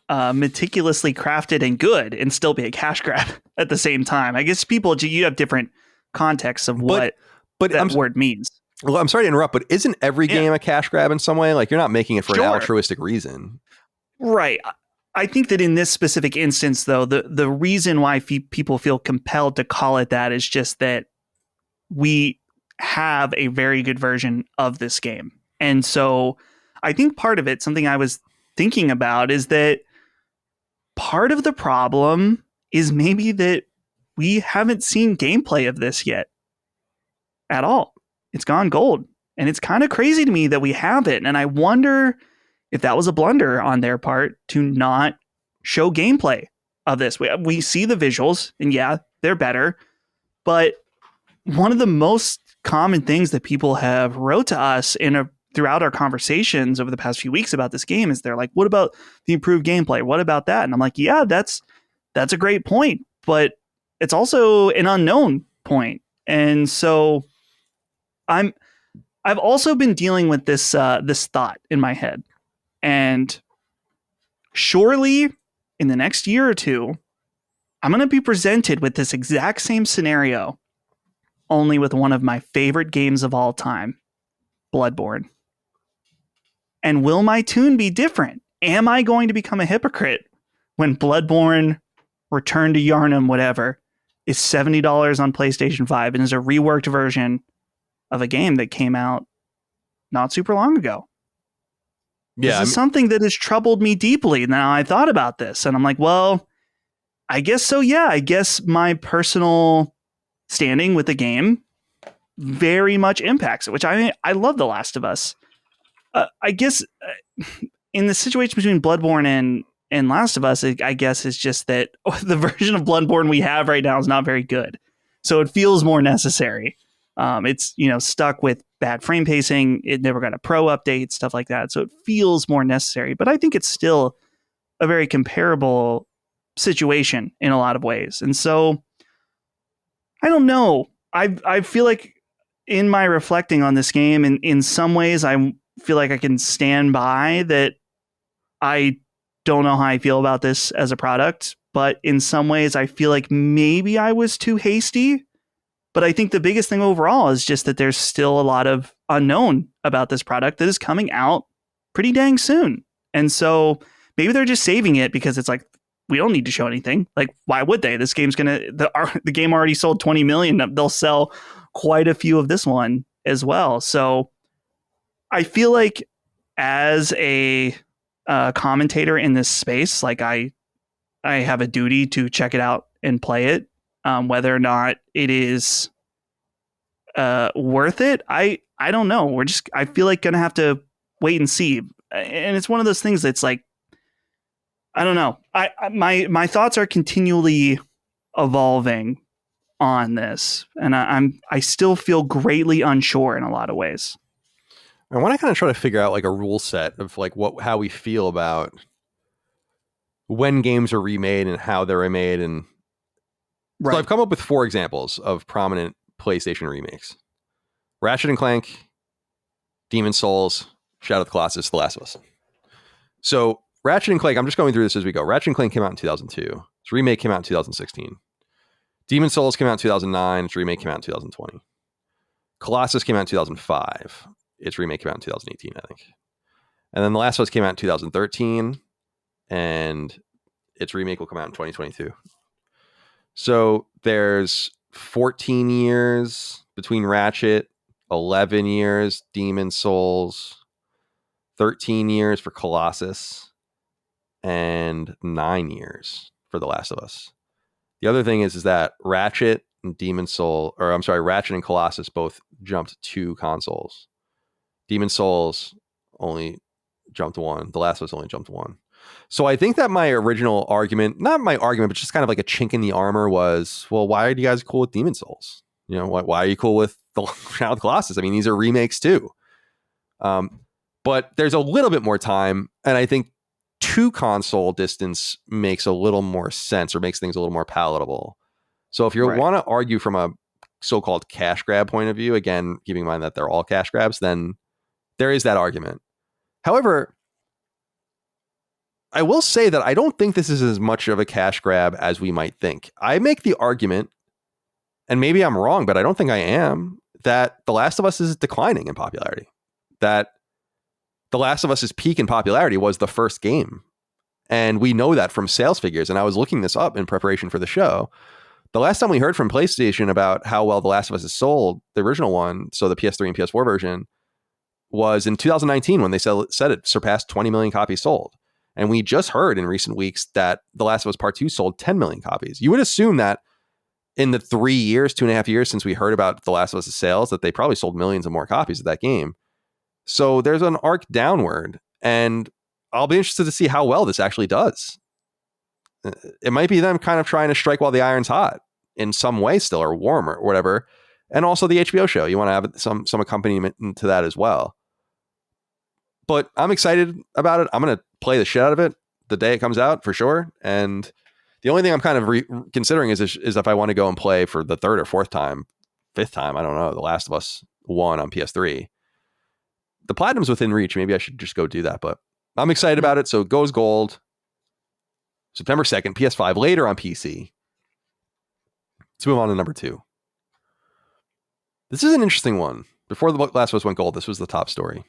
meticulously crafted and good and still be a cash grab at the same time. I guess you have different contexts of what that word means. Well, I'm sorry to interrupt, but isn't every game a cash grab in some way? Like, you're not making it for an altruistic reason. Right. I think that in this specific instance, though, the reason why people feel compelled to call it that is just that we have a very good version of this game. And so I think part of it, something I was thinking about, is that part of the problem is maybe that we haven't seen gameplay of this yet at all. It's gone gold. And it's kind of crazy to me that we haven't. And I wonder if that was a blunder on their part to not show gameplay of this. We see the visuals, and yeah, they're better. But one of the most common things that people have wrote to us throughout our conversations over the past few weeks about this game is they're like, what about the improved gameplay? What about that? And I'm like, yeah, that's a great point, but it's also an unknown point. And so I've also been dealing with this thought in my head. And surely in the next year or two, I'm going to be presented with this exact same scenario, only with one of my favorite games of all time, Bloodborne. And will my tune be different? Am I going to become a hypocrite when Bloodborne, Return to Yharnam, whatever, is $70 on PlayStation 5 and is a reworked version of a game that came out not super long ago? Yeah, this is something that has troubled me deeply. Now I thought about this and I'm like, well, I guess so. Yeah, I guess my personal standing with the game very much impacts it, which I love The Last of Us. I guess in the situation between Bloodborne and Last of Us, I guess it's just that the version of Bloodborne we have right now is not very good. So it feels more necessary. It's, stuck with bad frame pacing. It never got a pro update, stuff like that. So it feels more necessary, but I think it's still a very comparable situation in a lot of ways. And so I don't know. I feel like in my reflecting on this game, and in some ways I feel like I can stand by that. I don't know how I feel about this as a product, but in some ways I feel like maybe I was too hasty. But I think the biggest thing overall is just that there's still a lot of unknown about this product that is coming out pretty dang soon. And so maybe they're just saving it because it's like, we don't need to show anything. Like, why would they? This game's the game already sold 20 million. They'll sell quite a few of this one as well. So I feel like as a commentator in this space, like I have a duty to check it out and play it. Whether or not it is worth it, I don't know. I feel like gonna have to wait and see. And it's one of those things that's like, I don't know. My thoughts are continually evolving on this, and I still feel greatly unsure in a lot of ways. I want to kind of try to figure out like a rule set of like how we feel about when games are remade and how they're remade. And right. So I've come up with 4 examples of prominent PlayStation remakes: Ratchet and Clank, Demon's Souls, Shadow of the Colossus, The Last of Us. So Ratchet and Clank, I'm just going through this as we go. Ratchet and Clank came out in 2002. Its remake came out in 2016. Demon's Souls came out in 2009. Its remake came out in 2020. Colossus came out in 2005. Its remake came out in 2018, I think. And then The Last of Us came out in 2013. And its remake will come out in 2022. So there's 14 years between Ratchet, 11 years Demon's Souls, 13 years for Colossus, and 9 years for The Last of Us. The other thing is that Ratchet Ratchet and Colossus both jumped 2 consoles. Demon Souls only jumped 1. The Last of Us only jumped 1. So I think that my original argument, not my argument, but just kind of like a chink in the armor was, well, why are you guys cool with Demon Souls? You know, why are you cool with the Shadow of the Colossus? I mean, these are remakes too. But there's a little bit more time, and I think 2 console distance makes a little more sense, or makes things a little more palatable. So if you want to argue from a so-called cash grab point of view, again, keeping in mind that they're all cash grabs, then there is that argument. However, I will say that I don't think this is as much of a cash grab as we might think. I make the argument, and maybe I'm wrong, but I don't think I am, that The Last of Us is declining in popularity. That The Last of Us's peak in popularity was the first game. And we know that from sales figures. And I was looking this up in preparation for the show. The last time we heard from PlayStation about how well The Last of Us is sold, the original one, so the PS3 and PS4 version, was in 2019 when they said it surpassed 20 million copies sold. And we just heard in recent weeks that The Last of Us Part 2 sold 10 million copies. You would assume that in the 2.5 years since we heard about The Last of Us' sales, that they probably sold millions of more copies of that game. So there's an arc downward, and I'll be interested to see how well this actually does. It might be them kind of trying to strike while the iron's hot in some way still, or warm, or whatever. And also the HBO show. You want to have some accompaniment to that as well. But I'm excited about it. I'm going to play the shit out of it the day it comes out for sure. And the only thing I'm kind of considering is if I want to go and play for the 3rd or 4th time, 5th time, I don't know, The Last of Us 1 on PS3. The Platinum's within reach. Maybe I should just go do that. But I'm excited about it. So it goes gold September 2nd, PS5, later on PC. Let's move on to number 2. This is an interesting one. Before The Last of Us went gold, this was the top story.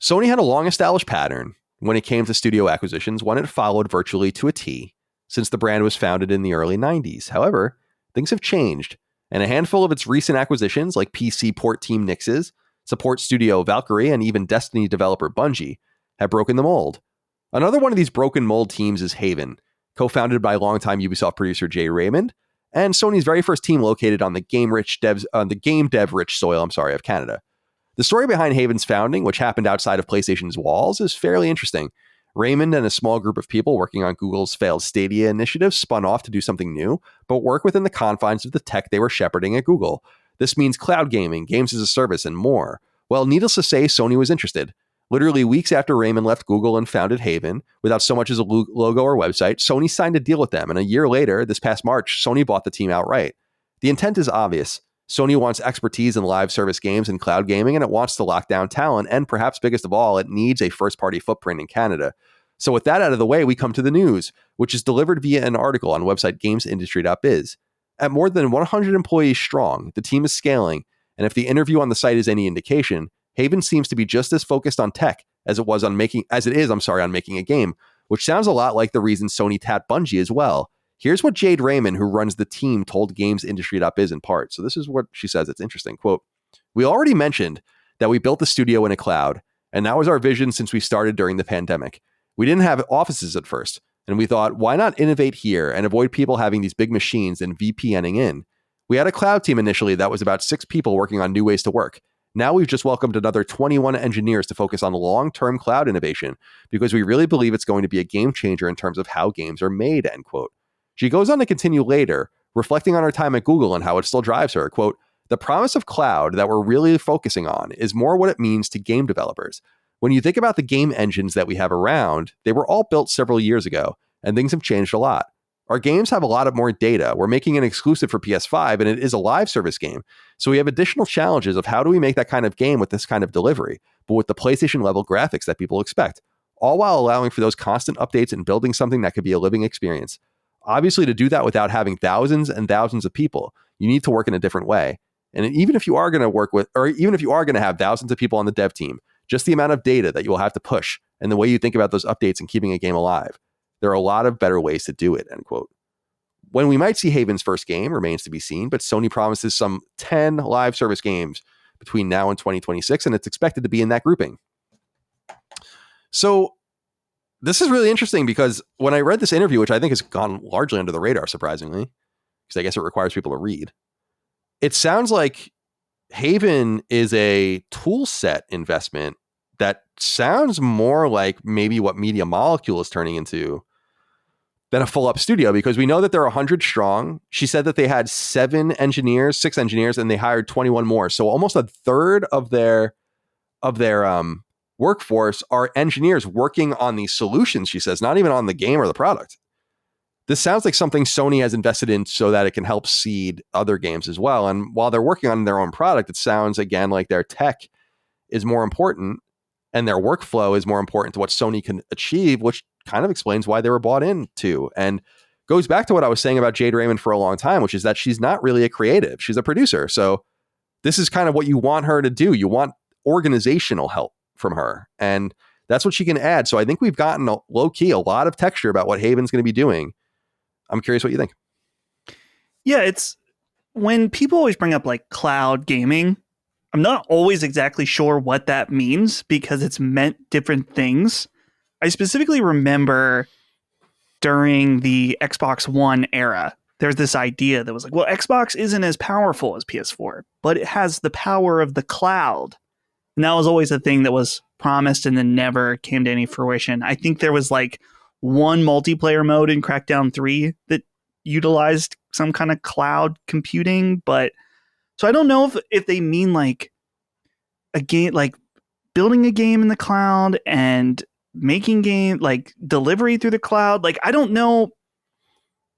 Sony had a long-established pattern when it came to studio acquisitions, one it followed virtually to a T since the brand was founded in the early 90s. However, things have changed, and a handful of its recent acquisitions, like PC port team Nix's, support studio Valkyrie, and even Destiny developer Bungie, have broken the mold. Another one of these broken mold teams is Haven, co-founded by longtime Ubisoft producer Jay Raymond, and Sony's very first team located on the game dev rich soil of Canada. The story behind Haven's founding, which happened outside of PlayStation's walls, is fairly interesting. Raymond and a small group of people working on Google's failed Stadia initiative spun off to do something new, but work within the confines of the tech they were shepherding at Google. This means cloud gaming, games as a service, and more. Well, needless to say, Sony was interested. Literally weeks after Raymond left Google and founded Haven, without so much as a logo or website, Sony signed a deal with them, and a year later, this past March, Sony bought the team outright. The intent is obvious. Sony wants expertise in live service games and cloud gaming, and it wants to lock down talent, and perhaps biggest of all, it needs a first-party footprint in Canada. So with that out of the way, we come to the news, which is delivered via an article on website gamesindustry.biz. At more than 100 employees strong, the team is scaling, and if the interview on the site is any indication, Haven seems to be just as focused on tech as it is on making a game, which sounds a lot like the reason Sony tapped Bungie as well. Here's what Jade Raymond, who runs the team, told gamesindustry.biz in part. So this is what she says. It's interesting. Quote, "We already mentioned that we built the studio in a cloud, and that was our vision since we started during the pandemic. We didn't have offices at first, and we thought, why not innovate here and avoid people having these big machines and VPNing in? We had a cloud team initially that was about 6 people working on new ways to work. Now we've just welcomed another 21 engineers to focus on long-term cloud innovation because we really believe it's going to be a game changer in terms of how games are made," end quote. She goes on to continue later, reflecting on her time at Google and how it still drives her. Quote, "The promise of cloud that we're really focusing on is more what it means to game developers. When you think about the game engines that we have around, they were all built several years ago, and things have changed a lot. Our games have a lot of more data. We're making an exclusive for PS5, and it is a live service game. So we have additional challenges of how do we make that kind of game with this kind of delivery, but with the PlayStation level graphics that people expect, all while allowing for those constant updates and building something that could be a living experience. Obviously, to do that without having thousands and thousands of people, you need to work in a different way. And even if you are going to have thousands of people on the dev team, just the amount of data that you will have to push and the way you think about those updates and keeping a game alive, there are a lot of better ways to do it," end quote. When we might see Haven's first game remains to be seen, but Sony promises some 10 live service games between now and 2026, and it's expected to be in that grouping. So this is really interesting because when I read this interview, which I think has gone largely under the radar, surprisingly, because I guess it requires people to read. It sounds like Haven is a tool set investment that sounds more like maybe what Media Molecule is turning into than a full up studio, because we know that they're 100 strong. She said that they had 6 engineers, and they hired 21 more. So almost a third of their workforce are engineers working on these solutions, she says, not even on the game or the product. This sounds like something Sony has invested in so that it can help seed other games as well. And while they're working on their own product, it sounds again like their tech is more important and their workflow is more important to what Sony can achieve, which kind of explains why they were bought into, and goes back to what I was saying about Jade Raymond for a long time, which is that she's not really a creative. She's a producer. So this is kind of what you want her to do. You want organizational help from her, and that's what she can add. So I think we've gotten low key a lot of texture about what Haven's going to be doing. I'm curious what you think. Yeah, it's when people always bring up like cloud gaming, I'm not always exactly sure what that means because it's meant different things. I specifically remember during the Xbox One era, there's this idea that was like, well, Xbox isn't as powerful as PS4, but it has the power of the cloud. And that was always a thing that was promised and then never came to any fruition. I think there was like one multiplayer mode in Crackdown 3 that utilized some kind of cloud computing, but so I don't know if they mean like a game, like building a game in the cloud and making game like delivery through the cloud. Like, I don't know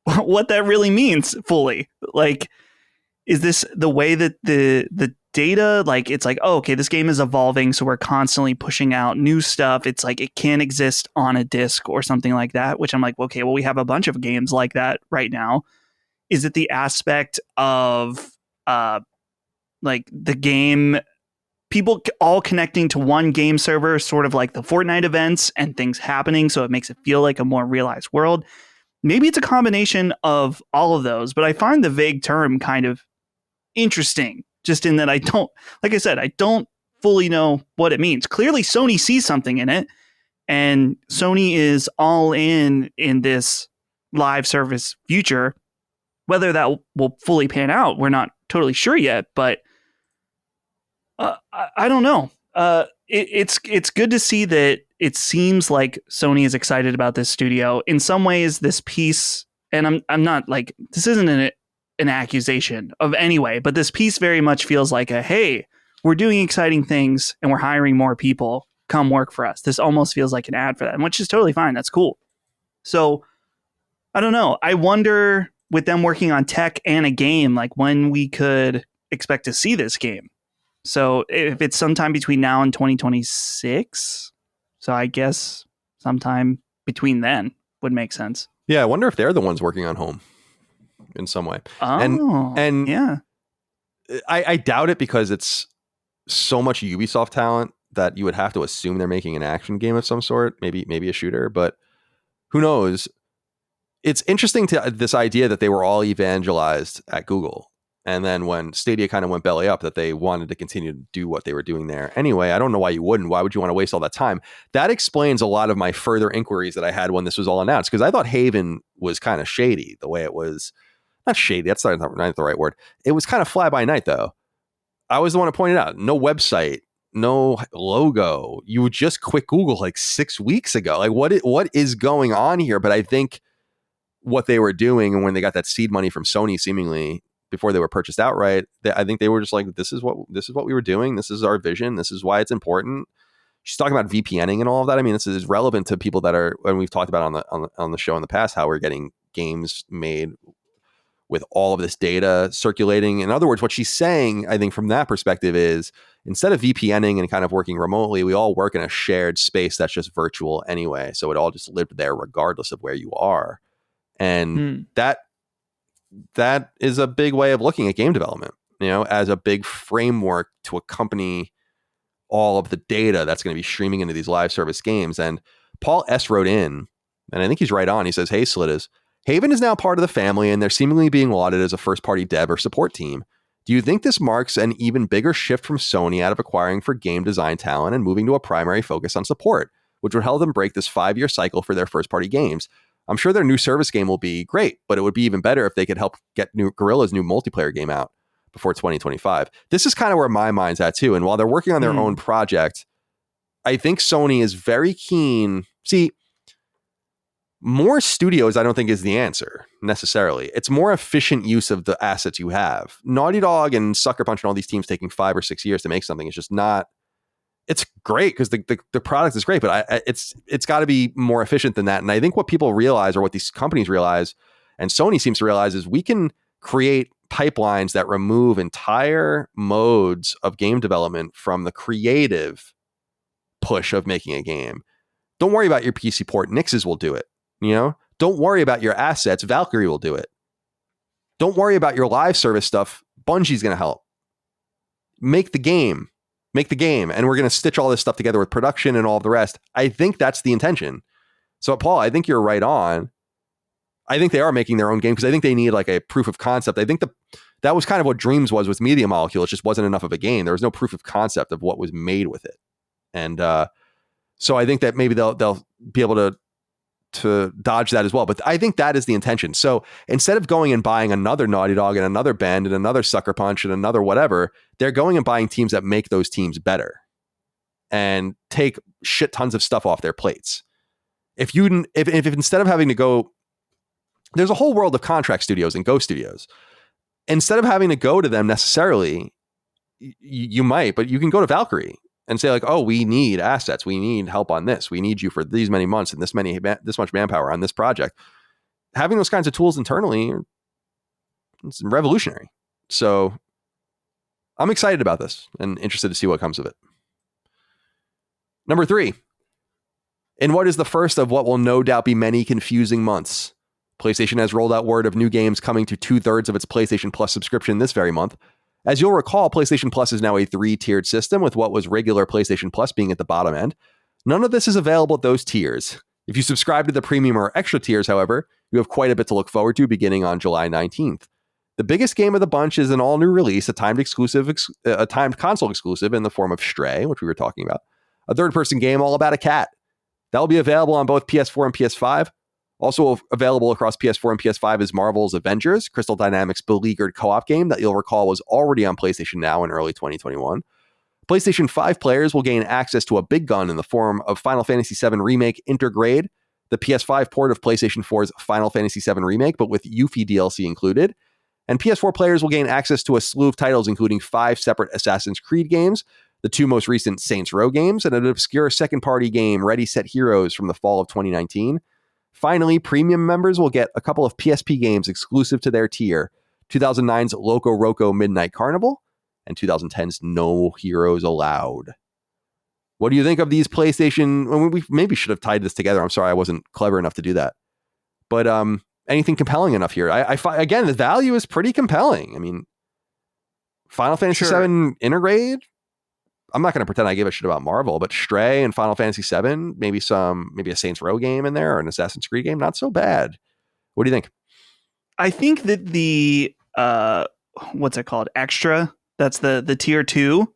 what that really means fully. Like, is this the way that the data, like, it's like, oh, okay, this game is evolving, so we're constantly pushing out new stuff. It's like it can't exist on a disc or something like that, which I'm like, okay, well, we have a bunch of games like that right now. Is it the aspect of like the game, people all connecting to one game server, sort of like the Fortnite events and things happening, so it makes it feel like a more realized world? Maybe it's a combination of all of those, but I find the vague term kind of interesting, just in that I don't, like I said, I don't fully know what it means. Clearly Sony sees something in it, and Sony is all in this live service future. Whether that will fully pan out, we're not totally sure yet, but I don't know. It's good to see that it seems like Sony is excited about this studio. In some ways, this piece, and I'm not like, this isn't an accusation of any way, but this piece very much feels like a, hey, we're doing exciting things and we're hiring more people. Come work for us. This almost feels like an ad for that, which is totally fine. That's cool. So I don't know. I wonder, with them working on tech and a game, like when we could expect to see this game. So if it's sometime between now and 2026, so I guess sometime between then would make sense. Yeah, I wonder if they're the ones working on Home in some way. Oh, and yeah. I doubt it, because it's so much Ubisoft talent that you would have to assume they're making an action game of some sort, maybe a shooter, but who knows? It's interesting to this idea that they were all evangelized at Google. And then when Stadia kind of went belly up, that they wanted to continue to do what they were doing there. Anyway, I don't know why you wouldn't. Why would you want to waste all that time? That explains a lot of my further inquiries that I had when this was all announced, because I thought Haven was kind of shady the way it was. Not shady, that's not the right word. It was kind of fly by night, though. I was the one who pointed out, no website, no logo. You would just quit Google like 6 weeks ago. Like, what is going on here? But I think what they were doing, and when they got that seed money from Sony, seemingly before they were purchased outright, I think they were just like, this is what we were doing. This is our vision. This is why it's important. She's talking about VPNing and all of that. I mean, this is relevant to people that are, and we've talked about on the show in the past, how we're getting games made with all of this data circulating. In other words, what she's saying, I think from that perspective, is instead of VPNing and kind of working remotely, we all work in a shared space that's just virtual anyway. So it all just lived there regardless of where you are. And that is a big way of looking at game development, as a big framework to accompany all of the data that's going to be streaming into these live service games. And Paul S. wrote in, and I think he's right on. He says, hey, Slitas, Haven is now part of the family, and they're seemingly being lauded as a first-party dev or support team. Do you think this marks an even bigger shift from Sony out of acquiring for game design talent and moving to a primary focus on support, which would help them break this 5-year cycle for their first-party games? I'm sure their new service game will be great, but it would be even better if they could help get Guerrilla's new multiplayer game out before 2025. This is kind of where my mind's at too. And while they're working on their own project, I think Sony is very keen. See, more studios, I don't think is the answer necessarily. It's more efficient use of the assets you have. Naughty Dog and Sucker Punch and all these teams taking 5 or 6 years to make something is just not. It's great because the product is great, but it's got to be more efficient than that. And I think what people realize, or what these companies realize, and Sony seems to realize, is we can create pipelines that remove entire modes of game development from the creative push of making a game. Don't worry about your PC port. Nixes will do it. Don't worry about your assets. Valkyrie will do it. Don't worry about your live service stuff. Bungie's going to help. Make the game, and we're going to stitch all this stuff together with production and all of the rest. I think that's the intention. So, Paul, I think you're right on. I think they are making their own game because I think they need like a proof of concept. I think that was kind of what Dreams was with Media Molecule. It just wasn't enough of a game. There was no proof of concept of what was made with it. And so I think that maybe they'll be able to dodge that as well. But I think that is the intention. So instead of going and buying another Naughty Dog and another Bend and another Sucker Punch and another whatever, they're going and buying teams that make those teams better and take shit tons of stuff off their plates. If instead of having to go, there's a whole world of contract studios and Go Studios. Instead of having to go to them necessarily, you might, but you can go to Valkyrie and say like, oh, we need assets. We need help on this. We need you for these many months and this much manpower on this project. Having those kinds of tools internally, it's revolutionary. So I'm excited about this and interested to see what comes of it. Number 3, in what is the first of what will no doubt be many confusing months, PlayStation has rolled out word of new games coming to 2/3 of its PlayStation Plus subscription this very month. As you'll recall, PlayStation Plus is now a 3-tiered system, with what was regular PlayStation Plus being at the bottom end. None of this is available at those tiers. If you subscribe to the premium or extra tiers, however, you have quite a bit to look forward to beginning on July 19th. The biggest game of the bunch is an all-new release, a timed console exclusive in the form of Stray, which we were talking about, a third-person game all about a cat. That will be available on both PS4 and PS5. Also available across PS4 and PS5 is Marvel's Avengers, Crystal Dynamics' beleaguered co-op game that you'll recall was already on PlayStation Now in early 2021. PlayStation 5 players will gain access to a big gun in the form of Final Fantasy VII Remake Intergrade, the PS5 port of PlayStation 4's Final Fantasy VII Remake, but with Yuffie DLC included. And PS4 players will gain access to a slew of titles, including 5 separate Assassin's Creed games, the 2 most recent Saints Row games, and an obscure second-party game, Ready Set Heroes, from the fall of 2019. Finally, premium members will get a couple of PSP games exclusive to their tier, 2009's Loco Roco Midnight Carnival and 2010's No Heroes Allowed. What do you think of these PlayStation? Well, we maybe should have tied this together. I'm sorry I wasn't clever enough to do that. But anything compelling enough here? Again, the value is pretty compelling. I mean, Final Fantasy VII Intergrade, I'm not going to pretend I give a shit about Marvel, but Stray and Final Fantasy VII, maybe a Saints Row game in there or an Assassin's Creed game, not so bad. What do you think? I think that the what's it called? Extra, that's the tier 2,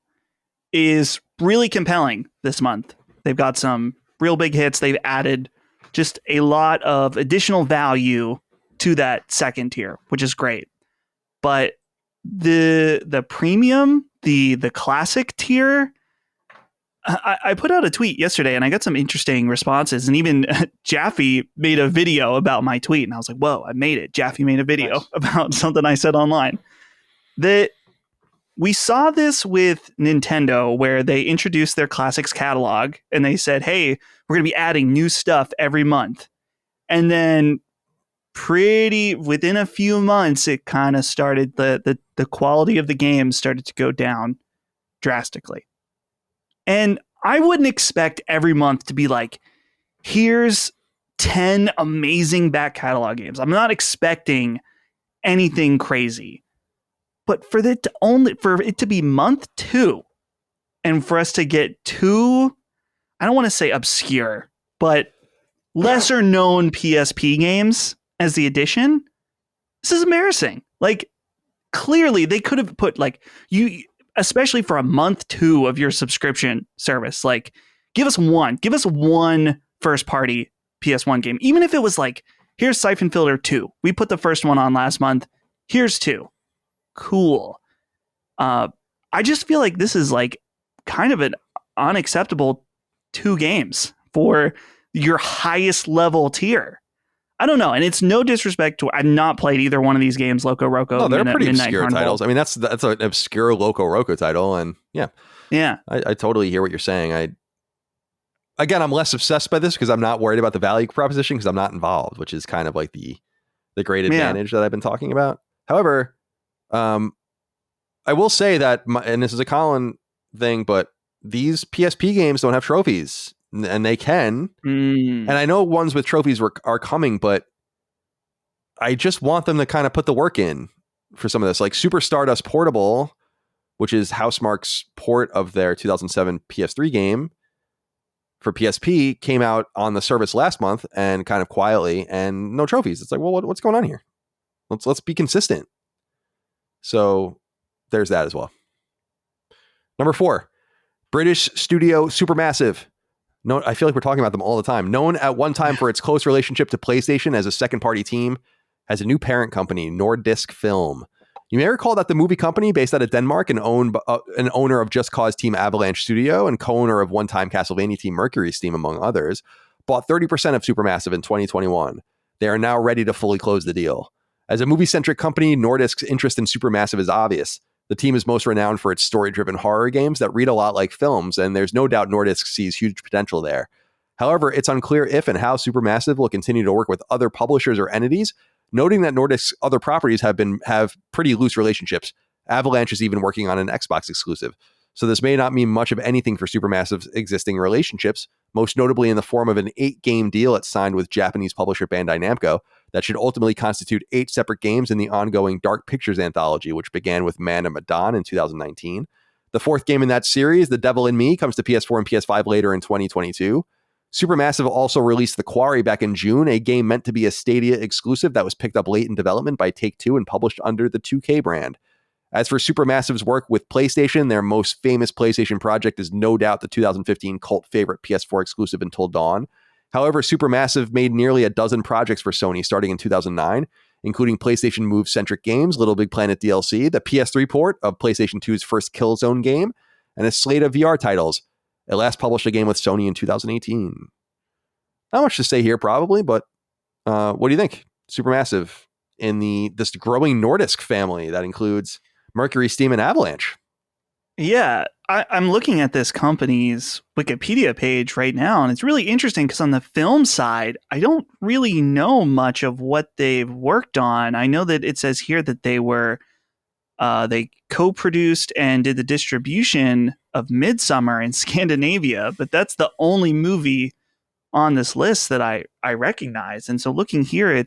is really compelling this month. They've got some real big hits. They've added just a lot of additional value to that second tier, which is great. But the premium, the classic tier, I put out a tweet yesterday and I got some interesting responses, and even Jaffe made a video about my tweet, and I was like, whoa, I made it. Jaffe made a video about something I said online. That we saw this with Nintendo, where they introduced their classics catalog and they said, hey, we're going to be adding new stuff every month. And then within a few months, it kind of started, the quality of the game started to go down drastically. And I wouldn't expect every month to be like, here's 10 amazing back catalog games. I'm not expecting anything crazy. But for it to be month 2 and for us to get 2, I don't want to say obscure, but lesser known PSP games as the addition, this is embarrassing. Like, clearly they could have put especially for a month 2 of your subscription service, like give us one first party PS1 game, even if it was like here's Siphon Filter 2. We put the first one on last month. Here's 2. Cool. I just feel like this is like kind of an unacceptable 2 games for your highest level tier. I don't know, and it's no disrespect to. I've not played either one of these games, Loco Roco. No, they're pretty Midnight obscure Carnival. titles. I mean, that's an obscure Loco Roco title, and yeah, I totally hear what you're saying. I'm less obsessed by this because I'm not worried about the value proposition because I'm not involved, which is kind of like the great advantage that I've been talking about. However, I will say that, and this is a Colin thing, but these PSP games don't have trophies. And they can. And I know ones with trophies are coming, but I just want them to kind of put the work in for some of this. Like Super Stardust Portable, which is Housemarque's port of their 2007 PS3 game for PSP, came out on the service last month and kind of quietly, and no trophies. It's like, well, what's going on here? Let's be consistent. So there's that as well. Number 4, British studio Supermassive. No, I feel like we're talking about them all the time. Known at one time for its close relationship to PlayStation as a second-party team, has a new parent company, Nordisk Film. You may recall that the movie company, based out of Denmark and an owner of Just Cause Team Avalanche Studio and co-owner of one-time Castlevania Team Mercury Steam, among others, bought 30% of Supermassive in 2021. They are now ready to fully close the deal. As a movie-centric company, Nordisk's interest in Supermassive is obvious. The team is most renowned for its story-driven horror games that read a lot like films, and there's no doubt Nordisk sees huge potential there. However, it's unclear if and how Supermassive will continue to work with other publishers or entities, noting that Nordisk's other properties have pretty loose relationships. Avalanche is even working on an Xbox exclusive. So this may not mean much of anything for Supermassive's existing relationships, most notably in the form of an 8-game deal it signed with Japanese publisher Bandai Namco that should ultimately constitute 8 separate games in the ongoing Dark Pictures anthology, which began with Man of Medan in 2019. The 4th game in that series, The Devil in Me, comes to PS4 and PS5 later in 2022. Supermassive also released The Quarry back in June, a game meant to be a Stadia exclusive that was picked up late in development by Take-Two and published under the 2K brand. As for Supermassive's work with PlayStation, their most famous PlayStation project is no doubt the 2015 cult favorite PS4 exclusive Until Dawn. However, Supermassive made nearly a dozen projects for Sony starting in 2009, including PlayStation Move-centric games, Little Big Planet DLC, the PS3 port of PlayStation 2's first Killzone game, and a slate of VR titles. It last published a game with Sony in 2018. Not much to say here, probably, but what do you think? Supermassive in this growing Nordisk family that includes Mercury Steam and Avalanche. Yeah, I'm looking at this company's Wikipedia page right now, and it's really interesting because on the film side, I don't really know much of what they've worked on. I know that it says here that they co-produced and did the distribution of Midsummer in Scandinavia, but that's the only movie on this list that I recognize. And so looking here,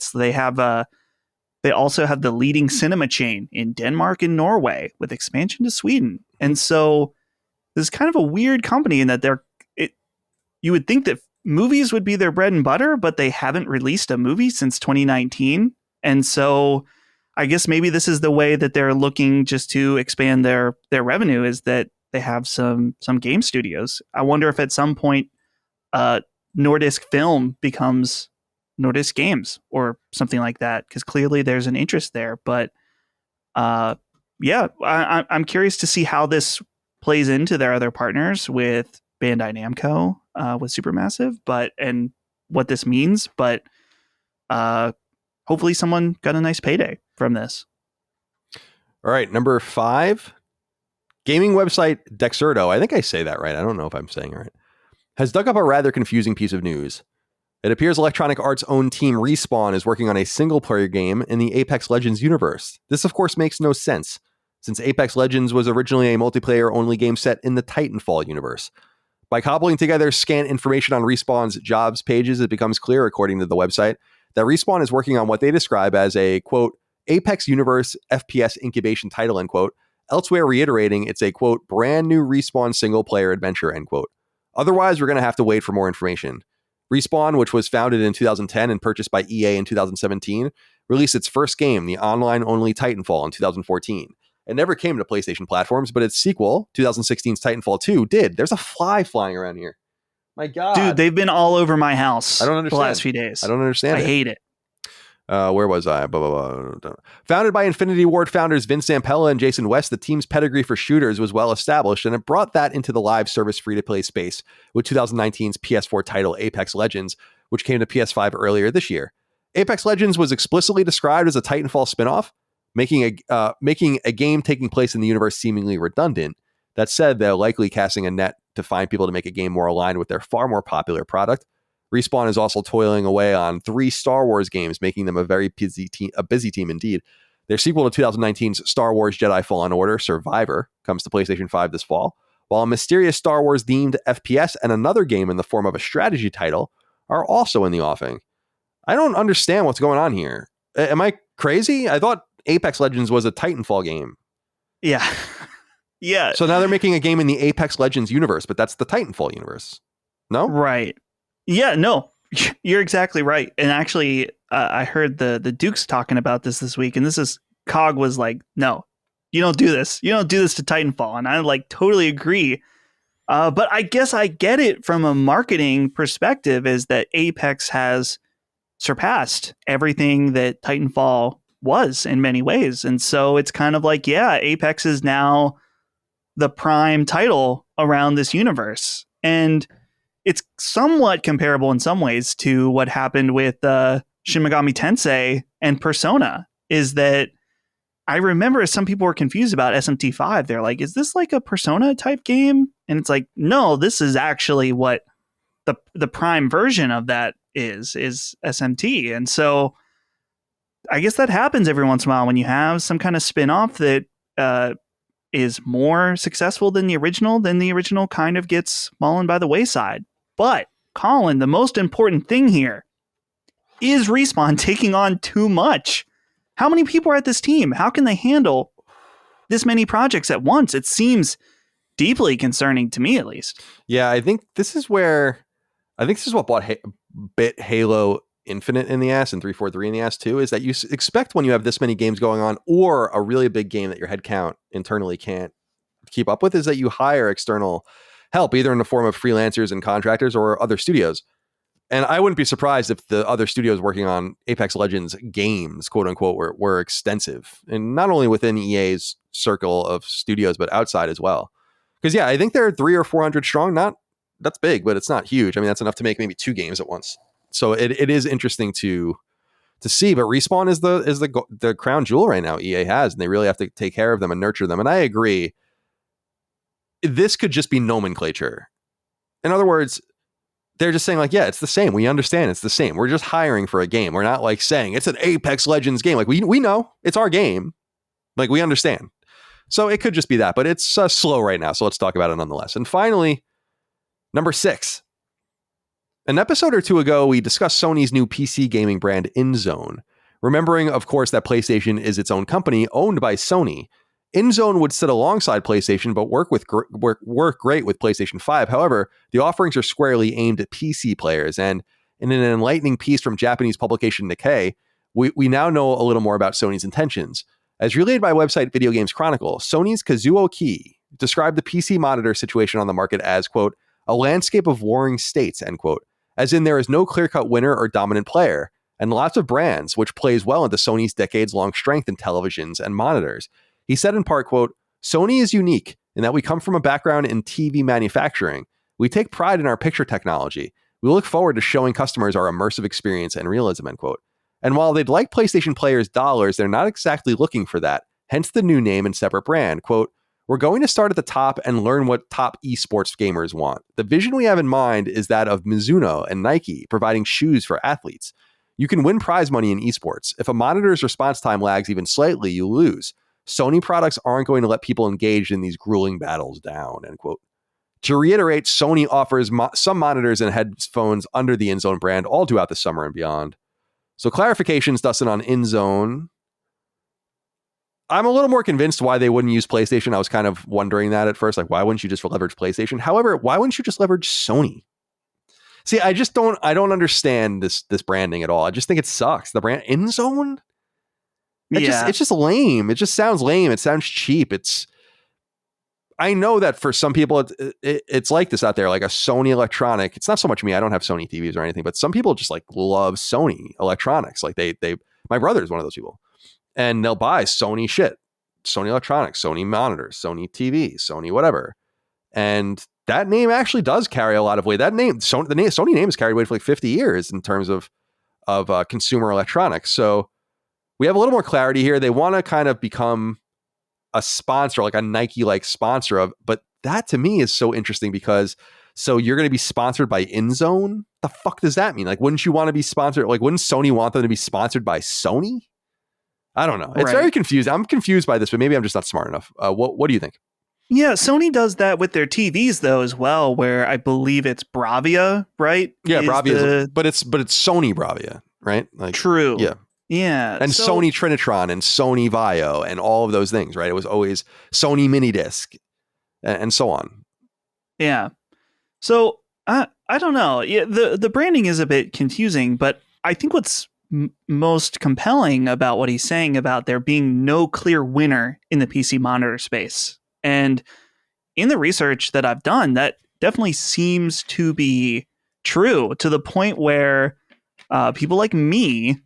they also have the leading cinema chain in Denmark and Norway with expansion to Sweden. And so this is kind of a weird company in that you would think that movies would be their bread and butter, but they haven't released a movie since 2019. And so I guess maybe this is the way that they're looking just to expand their revenue, is that they have some game studios. I wonder if at some point Nordisk Film becomes Nordisk Games or something like that, because clearly there's an interest there. But I'm curious to see how this plays into their other partners with Bandai Namco, with Supermassive, and what this means. But hopefully someone got a nice payday from this. All right, number 5, gaming website Dexerto, I think I say that right, I don't know if I'm saying it right, has dug up a rather confusing piece of news. It appears Electronic Arts' own team Respawn is working on a single-player game in the Apex Legends universe. This, of course, makes no sense, since Apex Legends was originally a multiplayer-only game set in the Titanfall universe. By cobbling together scant information on Respawn's jobs pages, it becomes clear, according to the website, that Respawn is working on what they describe as a, quote, Apex Universe FPS incubation title, end quote, elsewhere reiterating it's a, quote, brand new Respawn single-player adventure, end quote. Otherwise, we're going to have to wait for more information. Respawn, which was founded in 2010 and purchased by EA in 2017, released its first game, the online-only Titanfall, in 2014. It never came to PlayStation platforms, but its sequel, 2016's Titanfall 2, did. There's a fly flying around here. My God. Dude, they've been all over my house I don't understand. the last few days. I don't understand I hate it. Where was I? Blah, blah, blah. Founded by Infinity Ward founders Vince Zampella and Jason West, the team's pedigree for shooters was well established, and it brought that into the live service free-to-play space with 2019's PS4 title Apex Legends, which came to PS5 earlier this year. Apex Legends was explicitly described as a Titanfall spinoff, making a game taking place in the universe seemingly redundant. That said, they're likely casting a net to find people to make a game more aligned with their far more popular product. Respawn is also toiling away on 3 Star Wars games, making them a very busy team indeed. Their sequel to 2019's Star Wars Jedi Fallen Order, Survivor, comes to PlayStation 5 this fall, while a mysterious Star Wars-themed FPS and another game in the form of a strategy title are also in the offing. I don't understand what's going on here. Am I crazy? I thought Apex Legends was a Titanfall game. Yeah. Yeah. So now they're making a game in the Apex Legends universe, but that's the Titanfall universe. No? Right. Yeah, no, you're exactly right. And actually, I heard the Dukes talking about this week, and Cog was like, no, you don't do this. You don't do this to Titanfall. And I like totally agree. But I guess I get it from a marketing perspective is that Apex has surpassed everything that Titanfall was in many ways. And so it's kind of like, yeah, Apex is now the prime title around this universe. And it's somewhat comparable in some ways to what happened with Shin Megami Tensei and Persona, is that I remember some people were confused about SMT5. They're like, is this like a Persona type game? And it's like, no, this is actually what the prime version of that is SMT. And so I guess that happens every once in a while when you have some kind of spin-off that is more successful than the original, then the original kind of gets fallen by the wayside. But, Colin, the most important thing here is Respawn taking on too much. How many people are at this team? How can they handle this many projects at once? It seems deeply concerning to me, at least. Yeah, I think this is what bit Halo Infinite in the ass and 343 in the ass too, is that you expect when you have this many games going on or a really big game that your headcount internally can't keep up with, is that you hire external help, either in the form of freelancers and contractors or other studios. And I wouldn't be surprised if the other studios working on Apex Legends games, quote unquote, were extensive, and not only within EA's circle of studios, but outside as well. Because yeah, I think they're 300 or 400 strong. That's big, but it's not huge. I mean, that's enough to make maybe 2 games at once. So it is interesting to see. But Respawn is the crown jewel right now EA has, and they really have to take care of them and nurture them. And I agree. This could just be nomenclature. In other words, they're just saying like, yeah, it's the same. We understand it's the same. We're just hiring for a game. We're not like saying it's an Apex Legends game. Like we know it's our game. Like we understand. So it could just be that, but it's slow right now. So let's talk about it nonetheless. And finally, number 6. An episode or 2 ago, we discussed Sony's new PC gaming brand INZONE. Remembering, of course, that PlayStation is its own company owned by Sony. INZONE would sit alongside PlayStation, but work great with PlayStation 5. However, the offerings are squarely aimed at PC players. And in an enlightening piece from Japanese publication Nikkei, we now know a little more about Sony's intentions. As relayed by website Video Games Chronicle, Sony's Kazuo Ki described the PC monitor situation on the market as, quote, a landscape of warring states, end quote, as in there is no clear-cut winner or dominant player, and lots of brands, which plays well into Sony's decades-long strength in televisions and monitors. He said in part, quote, Sony is unique in that we come from a background in TV manufacturing. We take pride in our picture technology. We look forward to showing customers our immersive experience and realism, end quote. And while they'd like PlayStation players' dollars, they're not exactly looking for that, hence the new name and separate brand. Quote, we're going to start at the top and learn what top esports gamers want. The vision we have in mind is that of Mizuno and Nike providing shoes for athletes. You can win prize money in esports. If a monitor's response time lags even slightly, you lose. Sony products aren't going to let people engaged in these grueling battles down, end quote. To reiterate, Sony offers some monitors and headphones under the INZONE brand all throughout the summer and beyond. So clarifications, Dustin, on INZONE. I'm a little more convinced why they wouldn't use PlayStation. I was kind of wondering that at first, like, why wouldn't you just leverage PlayStation? However, why wouldn't you just leverage Sony? See, I don't understand this branding at all. I just think it sucks. The brand INZONE? It's just lame. It just sounds lame. It sounds cheap. I know that for some people, it's like this out there, like a Sony electronic. It's not so much me. I don't have Sony TVs or anything, but some people just like love Sony electronics. Like they My brother's one of those people. And they'll buy Sony shit, Sony electronics, Sony monitors, Sony TV, Sony whatever. And that name actually does carry a lot of weight. That name, Sony name has carried weight for like 50 years in terms of consumer electronics. So we have a little more clarity here. They want to kind of become a sponsor, like a Nike-like sponsor of, but that to me is so interesting because so you're going to be sponsored by INZONE? The fuck does that mean? Like, wouldn't you want to be sponsored? Like, wouldn't Sony want them to be sponsored by Sony? I don't know. It's very confused. I'm confused by this, but maybe I'm just not smart enough. What do you think? Yeah, Sony does that with their TVs though as well, where I believe it's Bravia, right? Yeah, Bravia, but it's Sony Bravia, right? Like, true. Yeah. Yeah. And Sony Trinitron and Sony Vio and all of those things, right? It was always Sony Minidisc and so on. Yeah. So I don't know. Yeah, the branding is a bit confusing, but I think what's most compelling about what he's saying about there being no clear winner in the PC monitor space. And in the research that I've done, that definitely seems to be true to the point where people like me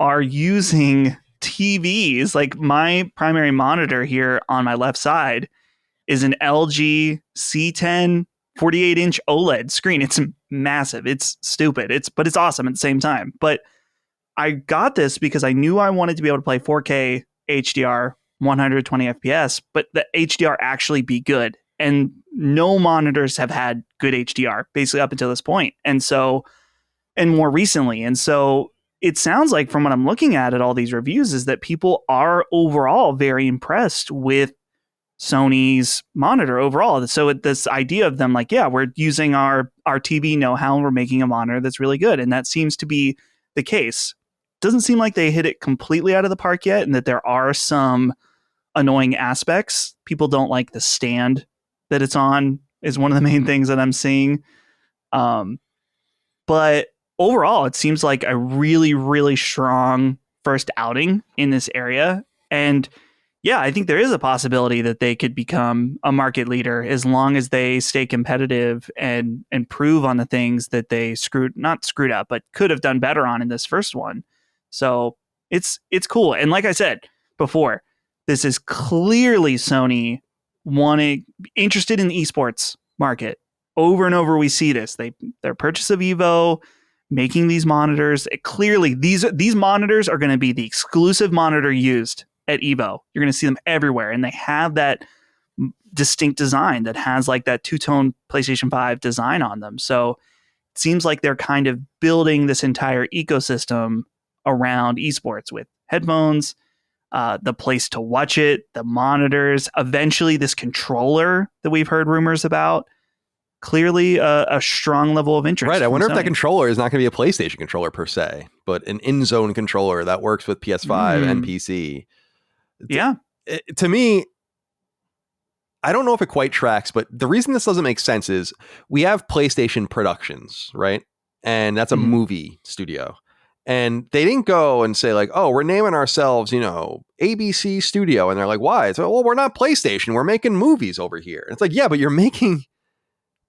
are using TVs. Like my primary monitor here on my left side is an LG C10 48-inch OLED screen. It's massive. It's stupid. But it's awesome at the same time. But I got this because I knew I wanted to be able to play 4K HDR 120 FPS, but the HDR actually be good. And no monitors have had good HDR basically up until this point. And more recently. And so it sounds like from what I'm looking at all these reviews is that people are overall very impressed with Sony's monitor overall. So this idea of them like, yeah, we're using our TV know-how and we're making a monitor that's really good. And that seems to be the case. Doesn't seem like they hit it completely out of the park yet, and that there are some annoying aspects. People don't like the stand that it's on is one of the main things that I'm seeing. But overall, it seems like a really, really strong first outing in this area. And yeah, I think there is a possibility that they could become a market leader as long as they stay competitive and improve on the things that they not screwed up, but could have done better on in this first one. So it's cool. And like I said before, this is clearly Sony interested in the esports market. Over and over, we see this. Their purchase of Evo, making these monitors. Clearly, these monitors are going to be the exclusive monitor used at Evo. You're going to see them everywhere, and they have that distinct design that has like that two-tone PlayStation 5 design on them. So it seems like they're kind of building this entire ecosystem around esports with headphones, the place to watch it, the monitors, eventually this controller that we've heard rumors about. Clearly a strong level of interest. Right. I wonder if that controller is not going to be a PlayStation controller per se, but an INZONE controller that works with PS5 and PC. Yeah. To me, I don't know if it quite tracks, but the reason this doesn't make sense is we have PlayStation Productions, right? And that's a movie studio. And they didn't go and say like, oh, we're naming ourselves, ABC Studio. And they're like, why? It's like, well, we're not PlayStation. We're making movies over here. And it's like, yeah, but you're making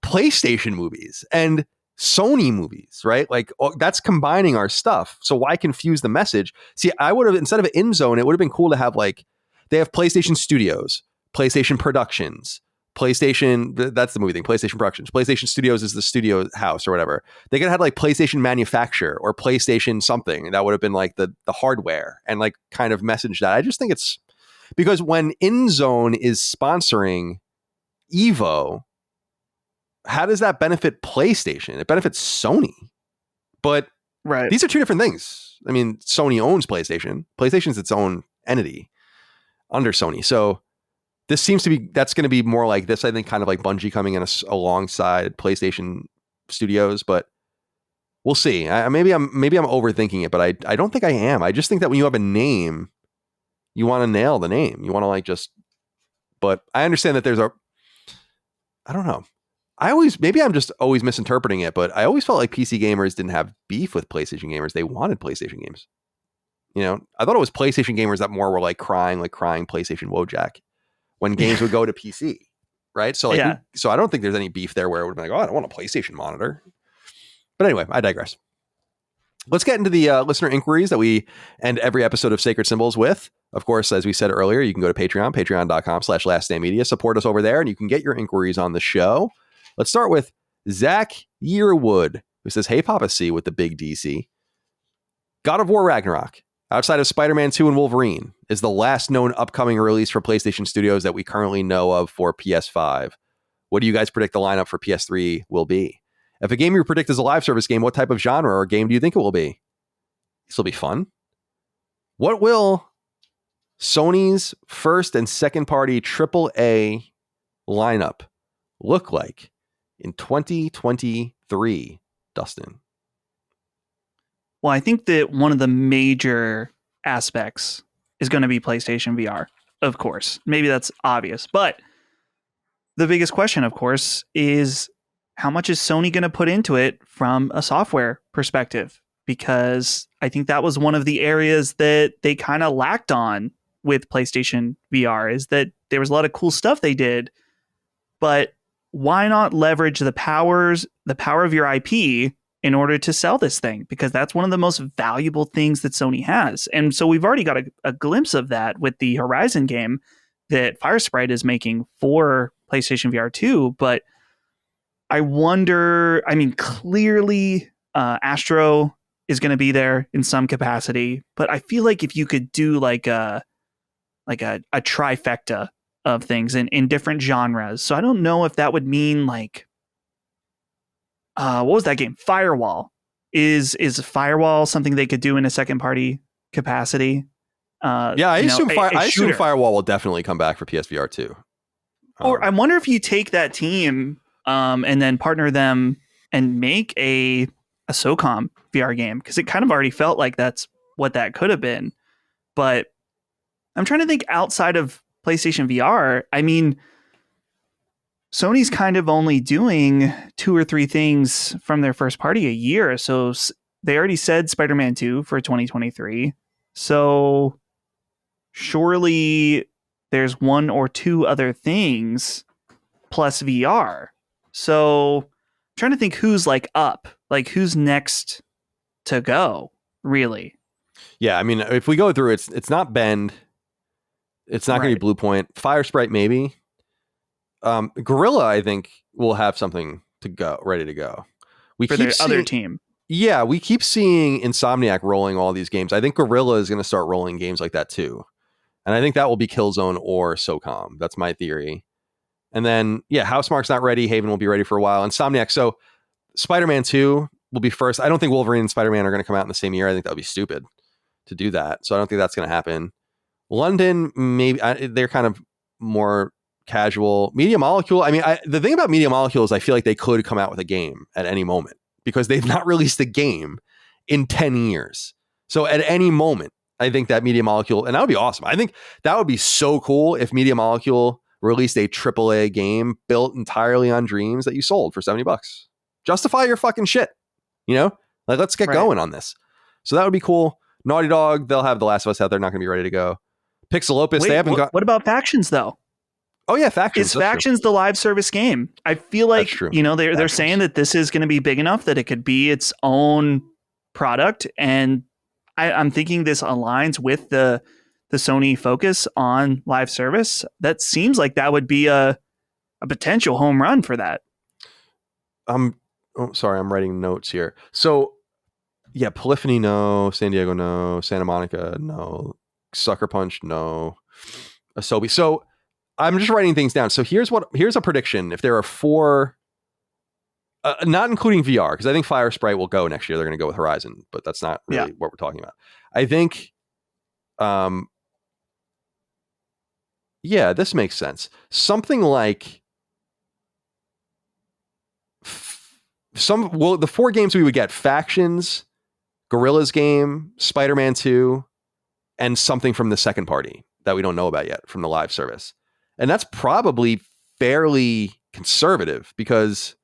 PlayStation movies and Sony movies, right? Like that's combining our stuff. So why confuse the message? See, I would have, instead of INZONE, it would have been cool to have like, they have PlayStation Studios, PlayStation Productions, PlayStation, that's the movie thing, PlayStation Productions. PlayStation Studios is the studio house or whatever. They could have had like PlayStation Manufacture or PlayStation something. That would have been like the hardware and like kind of message that. I just think it's because when INZONE is sponsoring Evo, how does that benefit PlayStation? It benefits Sony. But right. These are two different things. I mean, Sony owns PlayStation. PlayStation's its own entity under Sony. So this seems to be, that's going to be more like this, I think, kind of like Bungie coming in alongside PlayStation Studios, but we'll see. Maybe I'm overthinking it, but I don't think I am. I just think that when you have a name, you want to nail the name. You want to like just, but I understand that there's I don't know. Maybe I'm just always misinterpreting it, but I always felt like PC gamers didn't have beef with PlayStation gamers. They wanted PlayStation games. I thought it was PlayStation gamers that more were like crying PlayStation Wojak when games would go to PC, right? So so I don't think there's any beef there where it would be like, oh, I don't want a PlayStation monitor. But anyway, I digress. Let's get into the listener inquiries that we end every episode of Sacred Symbols with. Of course, as we said earlier, you can go to Patreon, patreon.com/laststandmedia. Support us over there, and you can get your inquiries on the show. Let's start with Zach Yearwood, who says, "Hey, Papa C with the big DC. God of War Ragnarok, outside of Spider-Man 2 and Wolverine, is the last known upcoming release for PlayStation Studios that we currently know of for PS5. What do you guys predict the lineup for PS3 will be? If a game you predict is a live service game, what type of genre or game do you think it will be? This will be fun. What will Sony's first and second party AAA lineup look like in 2023, Dustin?" Well, I think that one of the major aspects is going to be PlayStation VR, of course. Maybe that's obvious, but the biggest question, of course, is how much is Sony going to put into it from a software perspective? Because I think that was one of the areas that they kind of lacked on with PlayStation VR, is that there was a lot of cool stuff they did, but why not leverage the power of your IP in order to sell this thing? Because that's one of the most valuable things that Sony has. And so we've already got a glimpse of that with the Horizon game that Firesprite is making for PlayStation VR 2. But I wonder, I mean, clearly Astro is going to be there in some capacity, but I feel like if you could do like a trifecta of things in different genres. So I don't know if that would mean like, what was that game? Firewall. Is Firewall something they could do in a second party capacity? Yeah, I assume Firewall will definitely come back for PSVR 2. Or I wonder if you take that team and then partner them and make a SOCOM VR game, because it kind of already felt like that's what that could have been. But I'm trying to think outside of PlayStation VR. I mean, Sony's kind of only doing 2 or 3 things from their first party a year. So they already said Spider-Man 2 for 2023. So surely there's 1 or 2 other things plus VR. So I'm trying to think who's like up, like who's next to go, really. Yeah, I mean, if we go through, it's not Bend. It's not going to be Blue Point. Firesprite, maybe. Gorilla, I think, will have something ready to go. For their other team. Yeah, we keep seeing Insomniac rolling all these games. I think Gorilla is going to start rolling games like that too. And I think that will be Killzone or SOCOM. That's my theory. And then, yeah, Housemarque's not ready. Haven will be ready for a while. Insomniac. So Spider-Man 2 will be first. I don't think Wolverine and Spider-Man are going to come out in the same year. I think that would be stupid to do that. So I don't think that's going to happen. London, maybe they're kind of more casual. Media Molecule. I mean, the thing about Media Molecule is I feel like they could come out with a game at any moment because they've not released a game in 10 years. So at any moment, I think that Media Molecule, and that would be awesome. I think that would be so cool if Media Molecule released a AAA game built entirely on dreams that you sold for $70. Justify your fucking shit. You know, like let's get going on this. So that would be cool. Naughty Dog, they'll have The Last of Us out there, not going to be ready to go. Pixel Opus, they haven't got. What about Factions though? Oh yeah, Factions. Is Factions the live service game? I feel like they're saying that this is going to be big enough that it could be its own product, and I'm thinking this aligns with the Sony focus on live service. That seems like that would be a potential home run for that. Sorry, I'm writing notes here. So yeah, Polyphony, no. San Diego, no. Santa Monica, no. Sucker Punch, no. Asobi. So I'm just writing things down. So here's a prediction. If there are 4, not including VR, because I think Firesprite will go next year. They're going to go with Horizon, but that's not really what we're talking about. I think, this makes sense. Something like the 4 games we would get: Factions, Gorilla's game, Spider-Man 2, and something from the second party that we don't know about yet from the live service. And that's probably fairly conservative because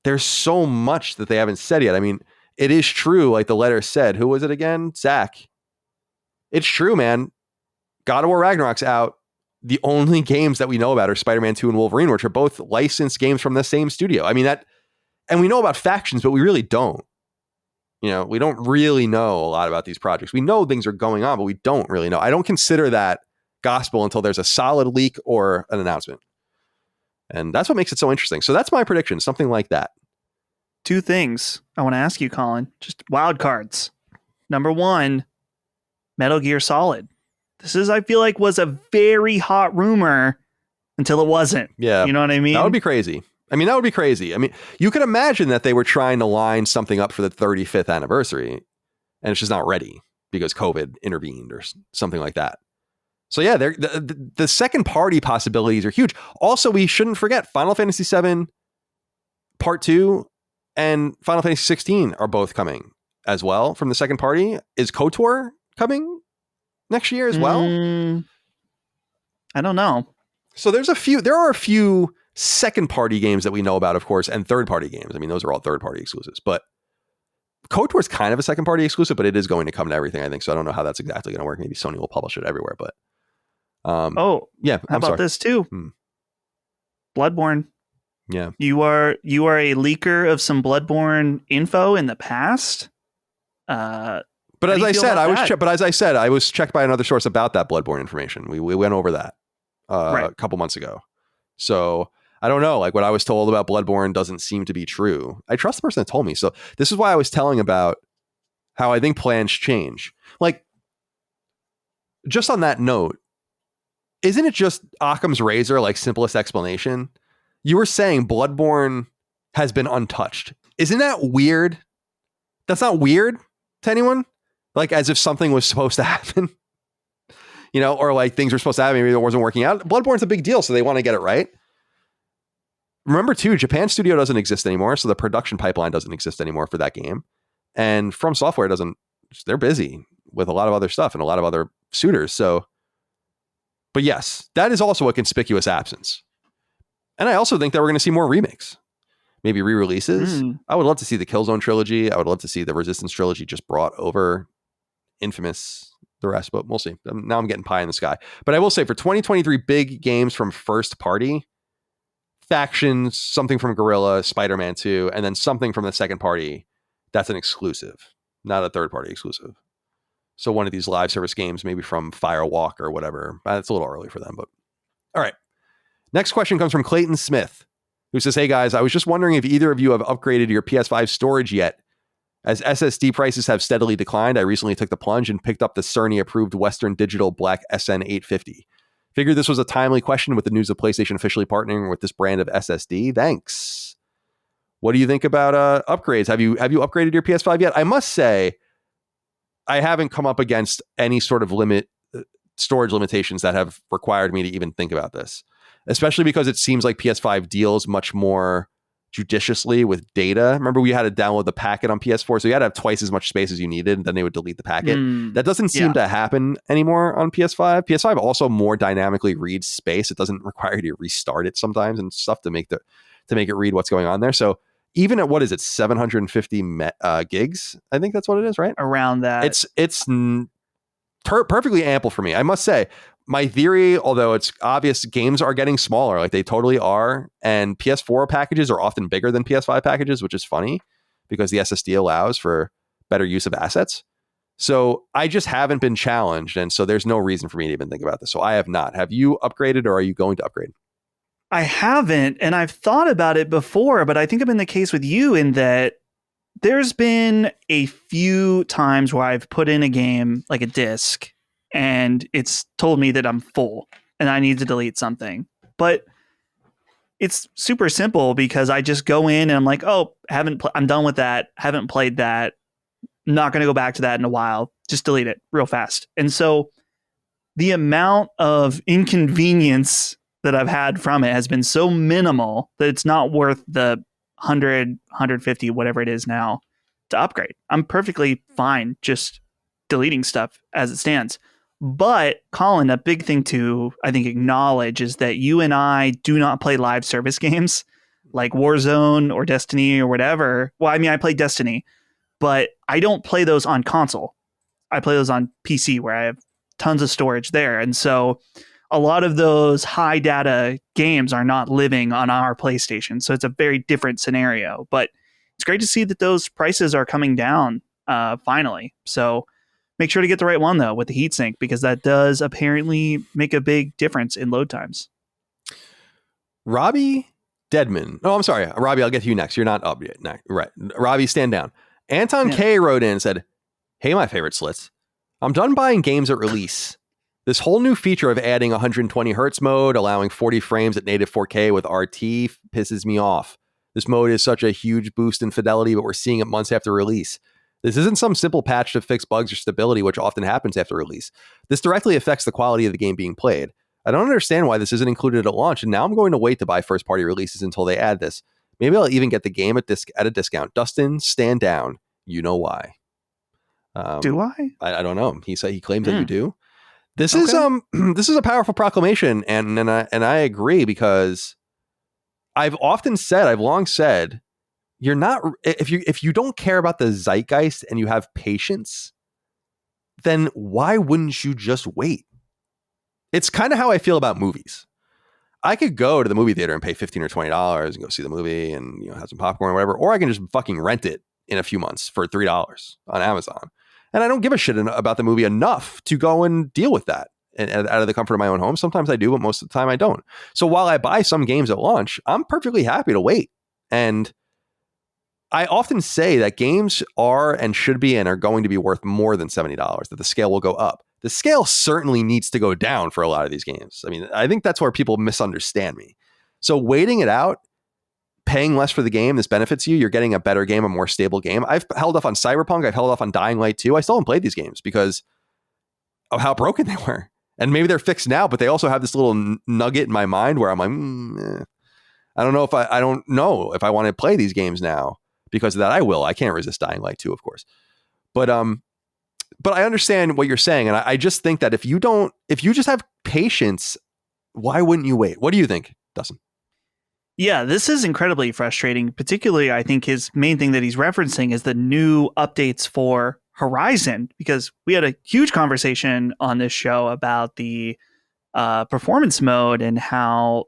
there's so much that they haven't said yet. I mean, it is true, like the letter said. Who was it again? Zach. It's true, man. God of War Ragnarok's out. The only games that we know about are Spider-Man 2 and Wolverine, which are both licensed games from the same studio. I mean, and we know about Factions, but we really don't. We don't really know a lot about these projects. We know things are going on, but we don't really know. I don't consider that gospel until there's a solid leak or an announcement. And that's what makes it so interesting. So that's my prediction, something like that. 2 things I want to ask you, Colin. Just wild cards. Number 1, Metal Gear Solid. This is, I feel like, was a very hot rumor until it wasn't. Yeah. You know what I mean? That would be crazy. That would be crazy. You could imagine that they were trying to line something up for the 35th anniversary, and it's just not ready because COVID intervened or something like that. So yeah, the second party possibilities are huge. Also, we shouldn't forget Final Fantasy VII Part 2 and Final Fantasy 16 are both coming as well from the second party. Is KOTOR coming next year as well? I don't know. So there are a few second party games that we know about, of course, and third party games. Those are all third party exclusives, but KOTOR is kind of a second party exclusive, but it is going to come to everything, I think. So I don't know how that's exactly going to work. Maybe Sony will publish it everywhere, but yeah. How about this too? Bloodborne. Yeah. You are a leaker of some Bloodborne info in the past. But as I said, I was checked by another source about that Bloodborne information. We went over that a couple months ago. So I don't know. Like, what I was told about Bloodborne doesn't seem to be true. I trust the person that told me. So this is why I was telling about how I think plans change. Like, just on that note, isn't it just Occam's razor, like, simplest explanation? You were saying Bloodborne has been untouched. Isn't that weird? That's not weird to anyone? Like, as if something was supposed to happen, or like things were supposed to happen, maybe it wasn't working out. Bloodborne's a big deal, so they want to get it right. Remember, too, Japan Studio doesn't exist anymore, so the production pipeline doesn't exist anymore for that game. And From Software they're busy with a lot of other stuff and a lot of other suitors. So, but yes, that is also a conspicuous absence. And I also think that we're going to see more remakes. Maybe re-releases. I would love to see the Killzone trilogy. I would love to see the Resistance trilogy just brought over. Infamous, the rest, but we'll see. Now I'm getting pie in the sky. But I will say, for 2023 big games from first party, Factions, something from Guerrilla, Spider-Man 2, and then something from the second party, that's an exclusive, not a third party exclusive. So one of these live service games, maybe from Firewalk or whatever. It's a little early for them, but all right. Next question comes from Clayton Smith, who says, "Hey guys, I was just wondering if either of you have upgraded your PS5 storage yet. As SSD prices have steadily declined, I recently took the plunge and picked up the Cerny-approved Western Digital Black SN850. Figured this was a timely question with the news of PlayStation officially partnering with this brand of SSD. Thanks. What do you think about upgrades? Have you upgraded your PS5 yet? I must say, I haven't come up against any sort of storage limitations that have required me to even think about this, especially because it seems like PS5 deals much more judiciously with data. Remember, we had to download the packet on PS4, so you had to have twice as much space as you needed, and then they would delete the packet. That doesn't seem to happen anymore on PS5. PS5 also more dynamically reads space. It doesn't require you to restart it sometimes and stuff to make it read what's going on there. So even at 750 gigs, I think that's what it is, right? Around that. It's perfectly ample for me. I must say, my theory, although it's obvious, games are getting smaller, like they totally are. And PS4 packages are often bigger than PS5 packages, which is funny because the SSD allows for better use of assets. So I just haven't been challenged. And so there's no reason for me to even think about this. So I have not. Have you upgraded, or are you going to upgrade? I haven't. And I've thought about it before, but I think I've been the case with you in that there's been a few times where I've put in a game like a disc, and it's told me that I'm full and I need to delete something. But it's super simple because I just go in and I'm like, oh, I'm done with that. Haven't played that. Not going to go back to that in a while. Just delete it real fast. And so the amount of inconvenience that I've had from it has been so minimal that it's not worth the 100, 150, whatever it is now to upgrade. I'm perfectly fine just deleting stuff as it stands. But Colin, a big thing to, I think, acknowledge is that you and I do not play live service games like Warzone or Destiny or whatever. Well, I mean, I play Destiny, but I don't play those on console. I play those on PC where I have tons of storage there. And so a lot of those high data games are not living on our PlayStation. So it's a very different scenario. But it's great to see that those prices are coming down finally. So make sure to get the right one, though, with the heatsink, because that does apparently make a big difference in load times. Robbie Deadman. Oh, I'm sorry. Robbie, I'll get to you next. You're not up yet. No, right. Robbie, stand down. Anton K wrote in and said, "Hey, my favorite slits. I'm done buying games at release. This whole new feature of adding 120 hertz mode, allowing 40 frames at native 4K with RT pisses me off. This mode is such a huge boost in fidelity, but we're seeing it months after release. This isn't some simple patch to fix bugs or stability, which often happens after release. This directly affects the quality of the game being played. I don't understand why this isn't included at launch, and now I'm going to wait to buy first-party releases until they add this. Maybe I'll even get the game at a discount. Dustin, stand down. You know why." Do I? I don't know. He said he claims that you do. This is this is a powerful proclamation, and I agree, because I've long said, you're not, if you don't care about the zeitgeist and you have patience, then why wouldn't you just wait? It's kind of how I feel about movies. I could go to the movie theater and pay $15 or $20 and go see the movie and have some popcorn or whatever, or I can just fucking rent it in a few months for $3 on Amazon. And I don't give a shit about the movie enough to go and deal with that and out of the comfort of my own home. Sometimes I do, but most of the time I don't. So while I buy some games at launch, I'm perfectly happy to wait. And I often say that games are and should be and are going to be worth more than $70, that the scale will go up. The scale certainly needs to go down for a lot of these games. I mean, I think that's where people misunderstand me. So waiting it out, paying less for the game, this benefits you. You're getting a better game, a more stable game. I've held off on Cyberpunk. I've held off on Dying Light 2. I still haven't played these games because of how broken they were. And maybe they're fixed now, but they also have this little nugget in my mind where I'm like, I don't know if I want to play these games now. Because of that, I will. I can't resist Dying Light 2, of course. But I understand what you're saying, and I just think that if you just have patience, why wouldn't you wait? What do you think, Dustin? Yeah, this is incredibly frustrating. Particularly, I think his main thing that he's referencing is the new updates for Horizon, because we had a huge conversation on this show about the performance mode and how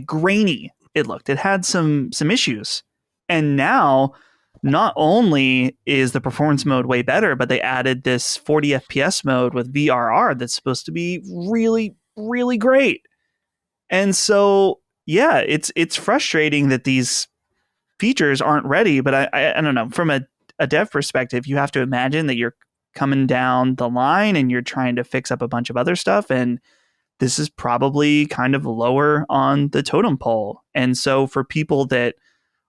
grainy it looked. It had some issues. And now, not only is the performance mode way better, but they added this 40 FPS mode with VRR that's supposed to be really, really great. And so, yeah, it's frustrating that these features aren't ready. But I don't know. From a dev perspective, you have to imagine that you're coming down the line and you're trying to fix up a bunch of other stuff. And this is probably kind of lower on the totem pole. And so for people that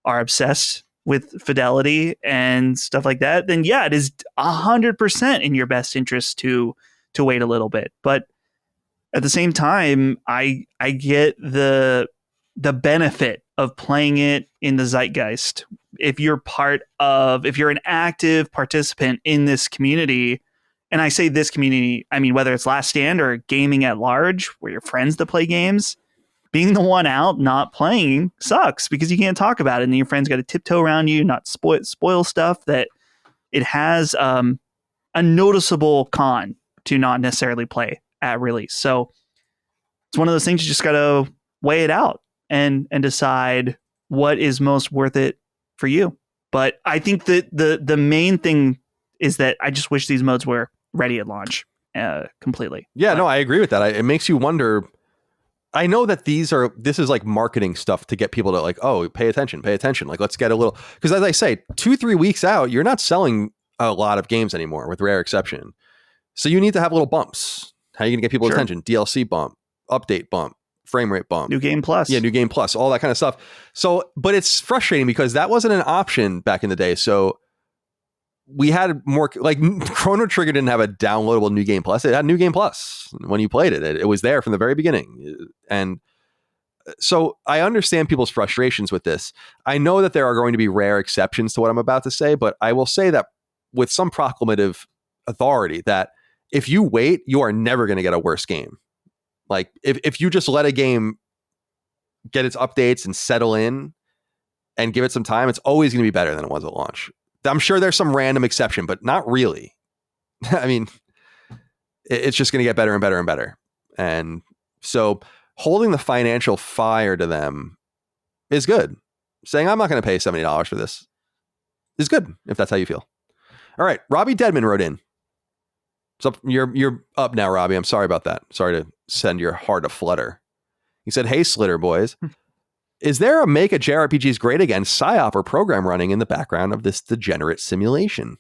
are obsessed with fidelity and stuff like that, then yeah, it is 100% in your best interest to wait a little bit. But at the same time, I get the benefit of playing it in the zeitgeist. If you're an active participant in this community, and I say this community, I mean, whether it's Last Stand or gaming at large, where your friends that play games, being the one out not playing sucks because you can't talk about it, and your friends got to tiptoe around you, not spoil stuff. That it has a noticeable con to not necessarily play at release. So it's one of those things you just got to weigh it out and decide what is most worth it for you. But I think that the main thing is that I just wish these modes were ready at launch completely. Yeah, no, I agree with that. It makes you wonder. I know that this is like marketing stuff to get people to like, oh, pay attention. Like, let's get a little, because as I say, 2-3 weeks out, you're not selling a lot of games anymore with rare exception. So you need to have little bumps. How are you going to get people's attention? DLC bump, update bump, frame rate bump. New Game Plus. Yeah, New Game Plus, all that kind of stuff. So, but it's frustrating because that wasn't an option back in the day. So we had more, like Chrono Trigger didn't have a downloadable New Game Plus. It had New Game Plus when you played it. It was there from the very beginning. And so I understand people's frustrations with this. I know that there are going to be rare exceptions to what I'm about to say, but I will say that with some proclamative authority that if you wait, you are never going to get a worse game. Like if you just let a game get its updates and settle in and give it some time, it's always going to be better than it was at launch. I'm sure there's some random exception, but not really. I mean, it's just going to get better and better and better. And so holding the financial fire to them is good. Saying, I'm not going to pay $70 for this is good if that's how you feel. All right, Robbie Deadman wrote in. So you're up now, Robbie. I'm sorry about that. Sorry to send your heart a flutter. He said, "Hey, Slitter boys, is there a make a JRPGs great again psyop or program running in the background of this degenerate simulation?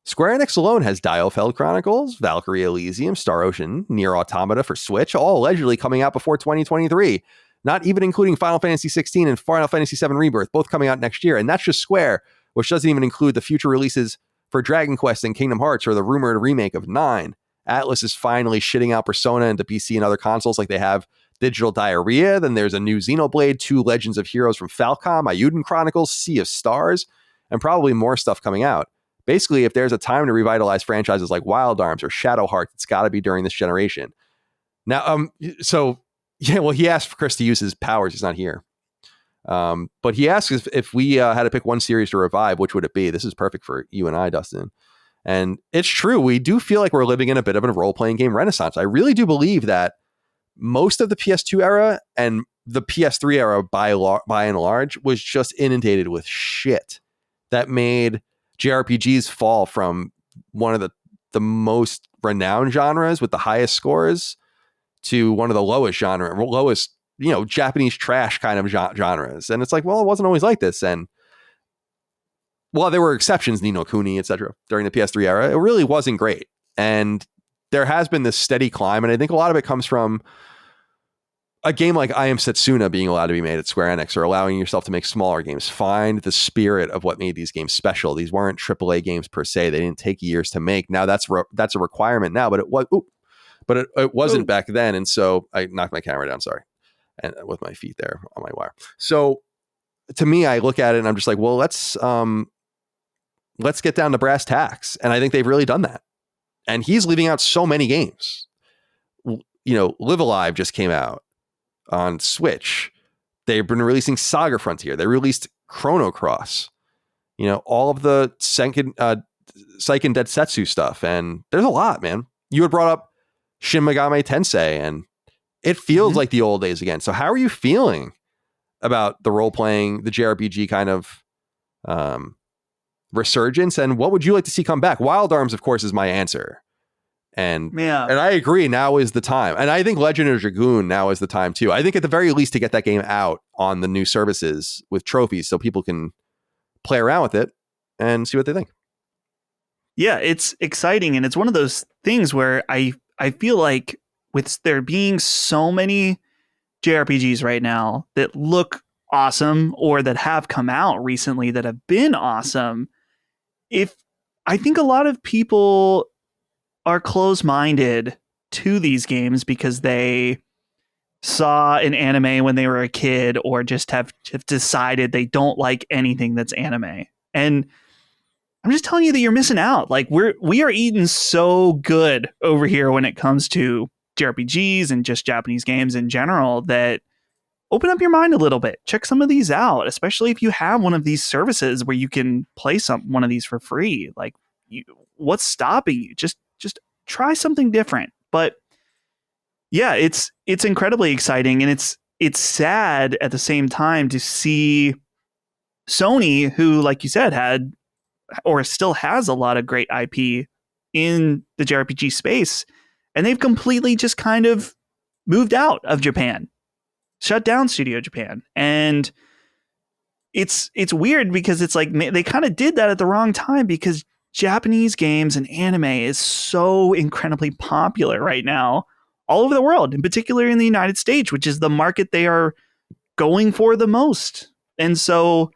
Square Enix alone has Dialfeld Chronicles, Valkyrie Elysium, Star Ocean, Nier Automata for Switch, all allegedly coming out before 2023. Not even including Final Fantasy 16 and Final Fantasy 7 Rebirth, both coming out next year. And that's just Square, which doesn't even include the future releases for Dragon Quest and Kingdom Hearts or the rumored remake of 9. Atlas is finally shitting out Persona into PC and other consoles like they have Digital Diarrhea. Then there's a new Xenoblade, 2 Legends of Heroes from Falcom, Ayuden Chronicles, Sea of Stars, and probably more stuff coming out. Basically, if there's a time to revitalize franchises like Wild Arms or Shadow Heart, it's got to be during this generation." Now, he asked for Chris to use his powers. He's not here. But he asks if we had to pick one series to revive, which would it be? This is perfect for you and I, Dustin. And it's true. We do feel like we're living in a bit of a role-playing game renaissance. I really do believe that most of the PS2 era and the PS3 era by and large was just inundated with shit that made JRPGs fall from one of the most renowned genres with the highest scores to one of the lowest Japanese trash kind of genres. And it's like, well, it wasn't always like this. And while there were exceptions, Ni no Kuni, etc., during the PS3 era, it really wasn't great. And there has been this steady climb. And I think a lot of it comes from a game like I Am Setsuna being allowed to be made at Square Enix, or allowing yourself to make smaller games. Find the spirit of what made these games special. These weren't AAA games per se. They didn't take years to make. Now that's a requirement now, but it wasn't back then. And so I knocked my camera down. Sorry. And with my feet there on my wire. So to me, I look at it and I'm just like, well, let's get down to brass tacks. And I think they've really done that. And he's leaving out so many games. Live Alive just came out on Switch. They've been releasing Saga Frontier. They released Chrono Cross. All of the Seiken Densetsu stuff. And there's a lot, man. You had brought up Shin Megami Tensei, and it feels like the old days again. So how are you feeling about the role-playing, the JRPG kind of resurgence? And what would you like to see come back? Wild Arms, of course, is my answer. And I agree, now is the time. And I think Legend of Dragoon now is the time too. I think at the very least to get that game out on the new services with trophies so people can play around with it and see what they think. Yeah, it's exciting. And it's one of those things where I feel like with there being so many JRPGs right now that look awesome or that have come out recently that have been awesome, I think a lot of people are close-minded to these games because they saw an anime when they were a kid, or just have decided they don't like anything that's anime. And I'm just telling you that you're missing out. Like we are eating so good over here when it comes to JRPGs and just Japanese games in general, that open up your mind a little bit. Check some of these out, especially if you have one of these services where you can play one of these for free. Like, what's stopping you? Just try something different. But yeah, it's incredibly exciting, and it's sad at the same time to see Sony, who, like you said, had or still has a lot of great IP in the JRPG space, and they've completely just kind of moved out of Japan, shut down Studio Japan. And it's weird because it's like they kind of did that at the wrong time, because Japanese games and anime is so incredibly popular right now all over the world, in particular in the United States, which is the market they are going for the most. And so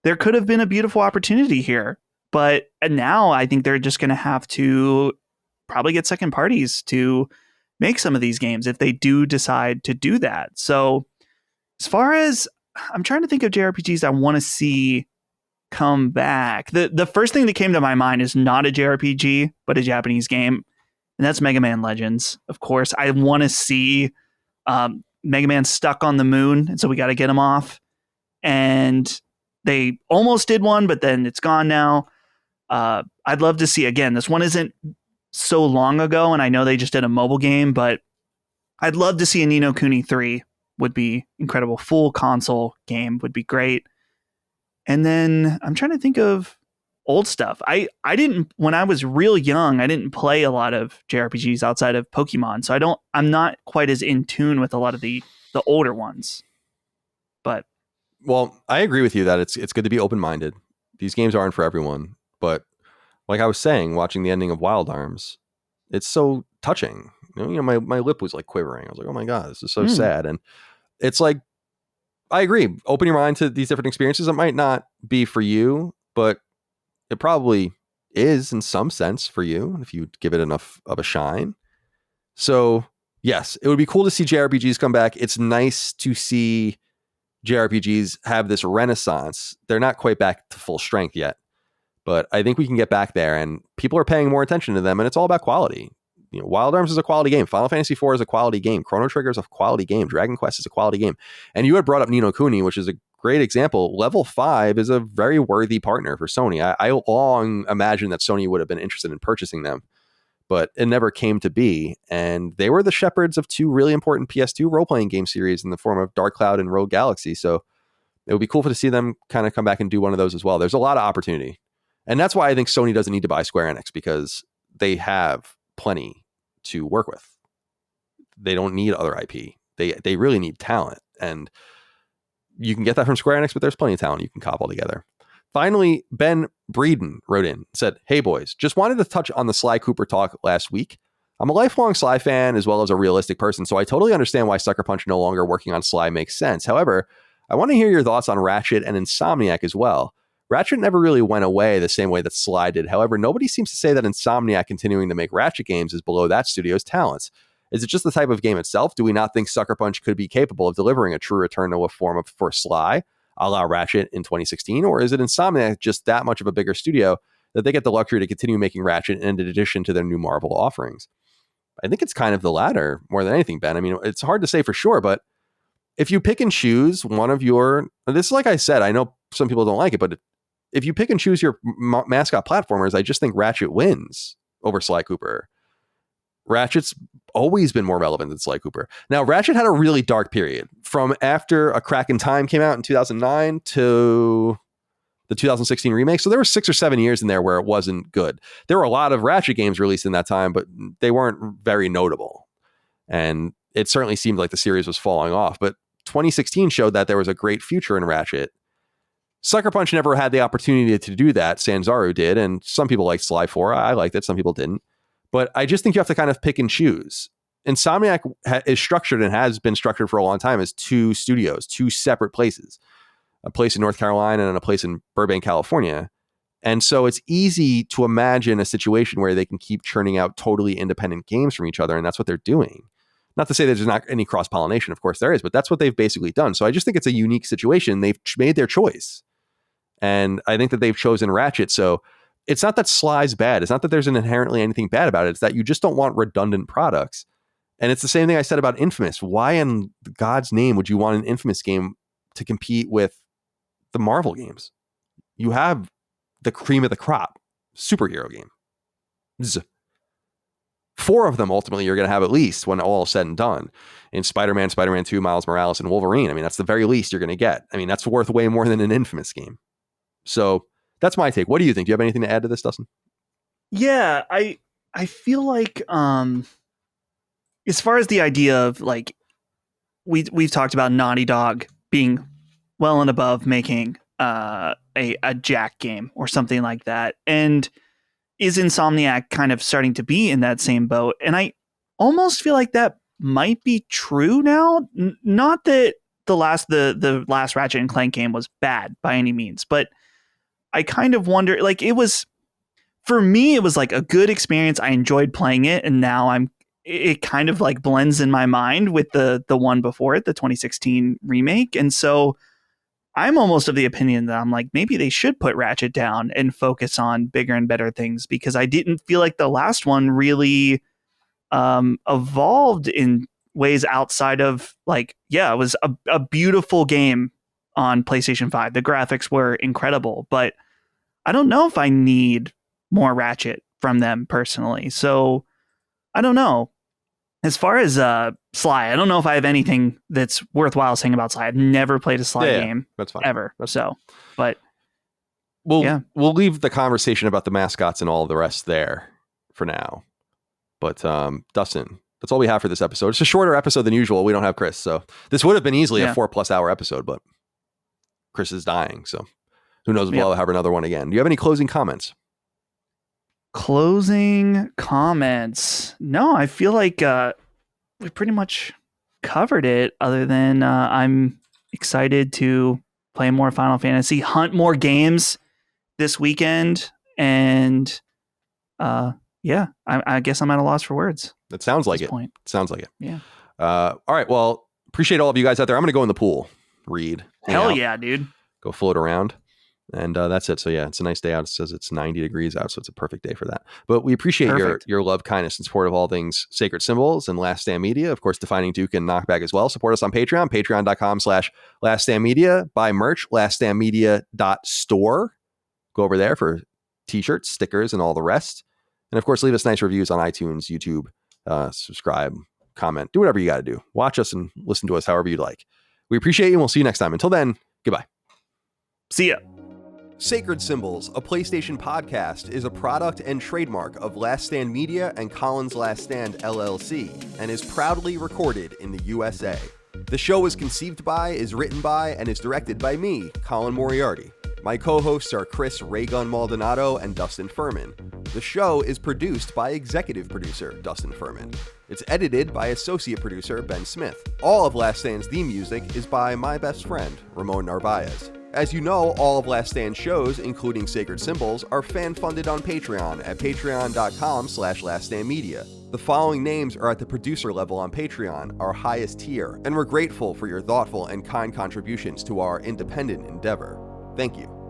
there could have been a beautiful opportunity here. But now I think they're just going to have to probably get second parties to make some of these games if they do decide to do that. So as far as I'm trying to think of JRPGs I want to see come back, the first thing that came to my mind is not a JRPG, but a Japanese game. And that's Mega Man Legends. Of course, I want to see Mega Man stuck on the moon. And so we got to get him off. And they almost did one, but then it's gone now. I'd love to see, again, this one isn't so long ago, and I know they just did a mobile game, but I'd love to see a Ni no Kuni 3 would be incredible. Full console game would be great. And then I'm trying to think of old stuff. I didn't, when I was real young, I didn't play a lot of JRPGs outside of Pokemon, so I'm not quite as in tune with a lot of the older ones. But well, I agree with you that it's good to be open-minded. These games aren't for everyone, but like I was saying, watching the ending of Wild Arms, it's so touching. My lip was like quivering. I was like, oh my God, this is so sad. And it's like, I agree. Open your mind to these different experiences. It might not be for you, but it probably is in some sense for you if you give it enough of a shine. So yes, it would be cool to see JRPGs come back. It's nice to see JRPGs have this renaissance. They're not quite back to full strength yet, but I think we can get back there, and people are paying more attention to them, and it's all about quality. Wild Arms is a quality game. Final Fantasy IV is a quality game. Chrono Trigger is a quality game. Dragon Quest is a quality game. And you had brought up Ni no Kuni, which is a great example. Level 5 is a very worthy partner for Sony. I long imagined that Sony would have been interested in purchasing them, but it never came to be. And they were the shepherds of two really important PS2 role-playing game series in the form of Dark Cloud and Rogue Galaxy. So it would be cool to see them kind of come back and do one of those as well. There's a lot of opportunity. And that's why I think Sony doesn't need to buy Square Enix, because they have plenty to work with. They don't need other IP. They really need talent. And you can get that from Square Enix, but there's plenty of talent you can cobble together. Finally, Ben Breeden wrote in, said, "Hey boys, just wanted to touch on the Sly Cooper talk last week. I'm a lifelong Sly fan as well as a realistic person, so I totally understand why Sucker Punch no longer working on Sly makes sense. However, I want to hear your thoughts on Ratchet and Insomniac as well. Ratchet never really went away the same way that Sly did. However, nobody seems to say that Insomniac continuing to make Ratchet games is below that studio's talents. Is it just the type of game itself? Do we not think Sucker Punch could be capable of delivering a true return to a form for Sly, a la Ratchet in 2016? Or is it Insomniac just that much of a bigger studio that they get the luxury to continue making Ratchet in addition to their new Marvel offerings?" I think it's kind of the latter more than anything, Ben. I mean, it's hard to say for sure, but if you pick and choose one of your, this is like I said, I know some people don't like it, but if you pick and choose your mascot platformers, I just think Ratchet wins over Sly Cooper. Ratchet's always been more relevant than Sly Cooper. Now, Ratchet had a really dark period from after A Crack in Time came out in 2009 to the 2016 remake. So there were 6 or 7 years in there where it wasn't good. There were a lot of Ratchet games released in that time, but they weren't very notable. And it certainly seemed like the series was falling off. But 2016 showed that there was a great future in Ratchet. Sucker Punch never had the opportunity to do that. Sanzaru did, and some people liked Sly 4. I liked it. Some people didn't. But I just think you have to kind of pick and choose. Insomniac is structured and has been structured for a long time as 2 studios, 2 separate places, a place in North Carolina and a place in Burbank, California. And so it's easy to imagine a situation where they can keep churning out totally independent games from each other, and that's what they're doing. Not to say there's not any cross-pollination, of course there is, but that's what they've basically done. So I just think it's a unique situation. They've made their choice. And I think that they've chosen Ratchet. So it's not that Sly's bad. It's not that there's inherently anything bad about it. It's that you just don't want redundant products. And it's the same thing I said about Infamous. Why in God's name would you want an Infamous game to compete with the Marvel games? You have the cream of the crop superhero game. 4 of them ultimately you're going to have at least when all is said and done. In Spider-Man, Spider-Man 2, Miles Morales, and Wolverine. I mean, that's the very least you're going to get. I mean, that's worth way more than an Infamous game. So that's my take. What do you think? Do you have anything to add to this, Dustin? Yeah, I feel like as far as the idea of like we've talked about Naughty Dog being well and above making a Jack game or something like that, and is Insomniac kind of starting to be in that same boat? And I almost feel like that might be true now. Not that the last Ratchet and Clank game was bad by any means, but I kind of wonder, like, it was, for me, it was like a good experience. I enjoyed playing it, and now it kind of like blends in my mind with the one before it, the 2016 remake. And so I'm almost of the opinion that I'm like, maybe they should put Ratchet down and focus on bigger and better things, because I didn't feel like the last one really evolved in ways outside of like, yeah, it was a beautiful game on PlayStation 5. The graphics were incredible, but I don't know if I need more Ratchet from them personally. So I don't know. As far as Sly, I don't know if I have anything that's worthwhile saying about Sly. I've never played a Sly game that's fine. ever. That's so, but we'll leave the conversation about the mascots and all of the rest there for now. But Dustin, that's all we have for this episode. It's a shorter episode than usual. We don't have Chris, so this would have been easily a 4+ hour episode, but Chris is dying, so who knows if we'll have another one again. Do you have any closing comments? Closing comments? No, I feel like we pretty much covered it, other than I'm excited to play more Final Fantasy, hunt more games this weekend, and I guess I'm at a loss for words. That sounds like it. Point. Sounds like it. Yeah. All right. Well, appreciate all of you guys out there. I'm going to go in the pool, read. Hell yeah, dude. Go float around. And that's it. So yeah, it's a nice day out. It says it's 90 degrees out, so it's a perfect day for that. But we appreciate your love, kindness, and support of all things Sacred Symbols and Last Stand Media. Of course, Defining Duke and Knockback as well. Support us on Patreon, patreon.com/laststandmedia. Buy merch, laststandmedia.store. Go over there for t-shirts, stickers, and all the rest. And of course, leave us nice reviews on iTunes, YouTube, subscribe, comment, do whatever you got to do. Watch us and listen to us however you'd like. We appreciate you, and we'll see you next time. Until then, goodbye. See ya. Sacred Symbols, a PlayStation podcast, is a product and trademark of Last Stand Media and Colin's Last Stand LLC, and is proudly recorded in the USA. The show was conceived by, is written by, and is directed by me, Colin Moriarty. My co-hosts are Chris Raygun Maldonado and Dustin Furman. The show is produced by executive producer Dustin Furman. It's edited by associate producer Ben Smith. All of Last Stand's theme music is by my best friend, Ramon Narvaez. As you know, all of Last Stand's shows, including Sacred Symbols, are fan-funded on Patreon at patreon.com/laststandmedia. The following names are at the producer level on Patreon, our highest tier, and we're grateful for your thoughtful and kind contributions to our independent endeavor. Thank you.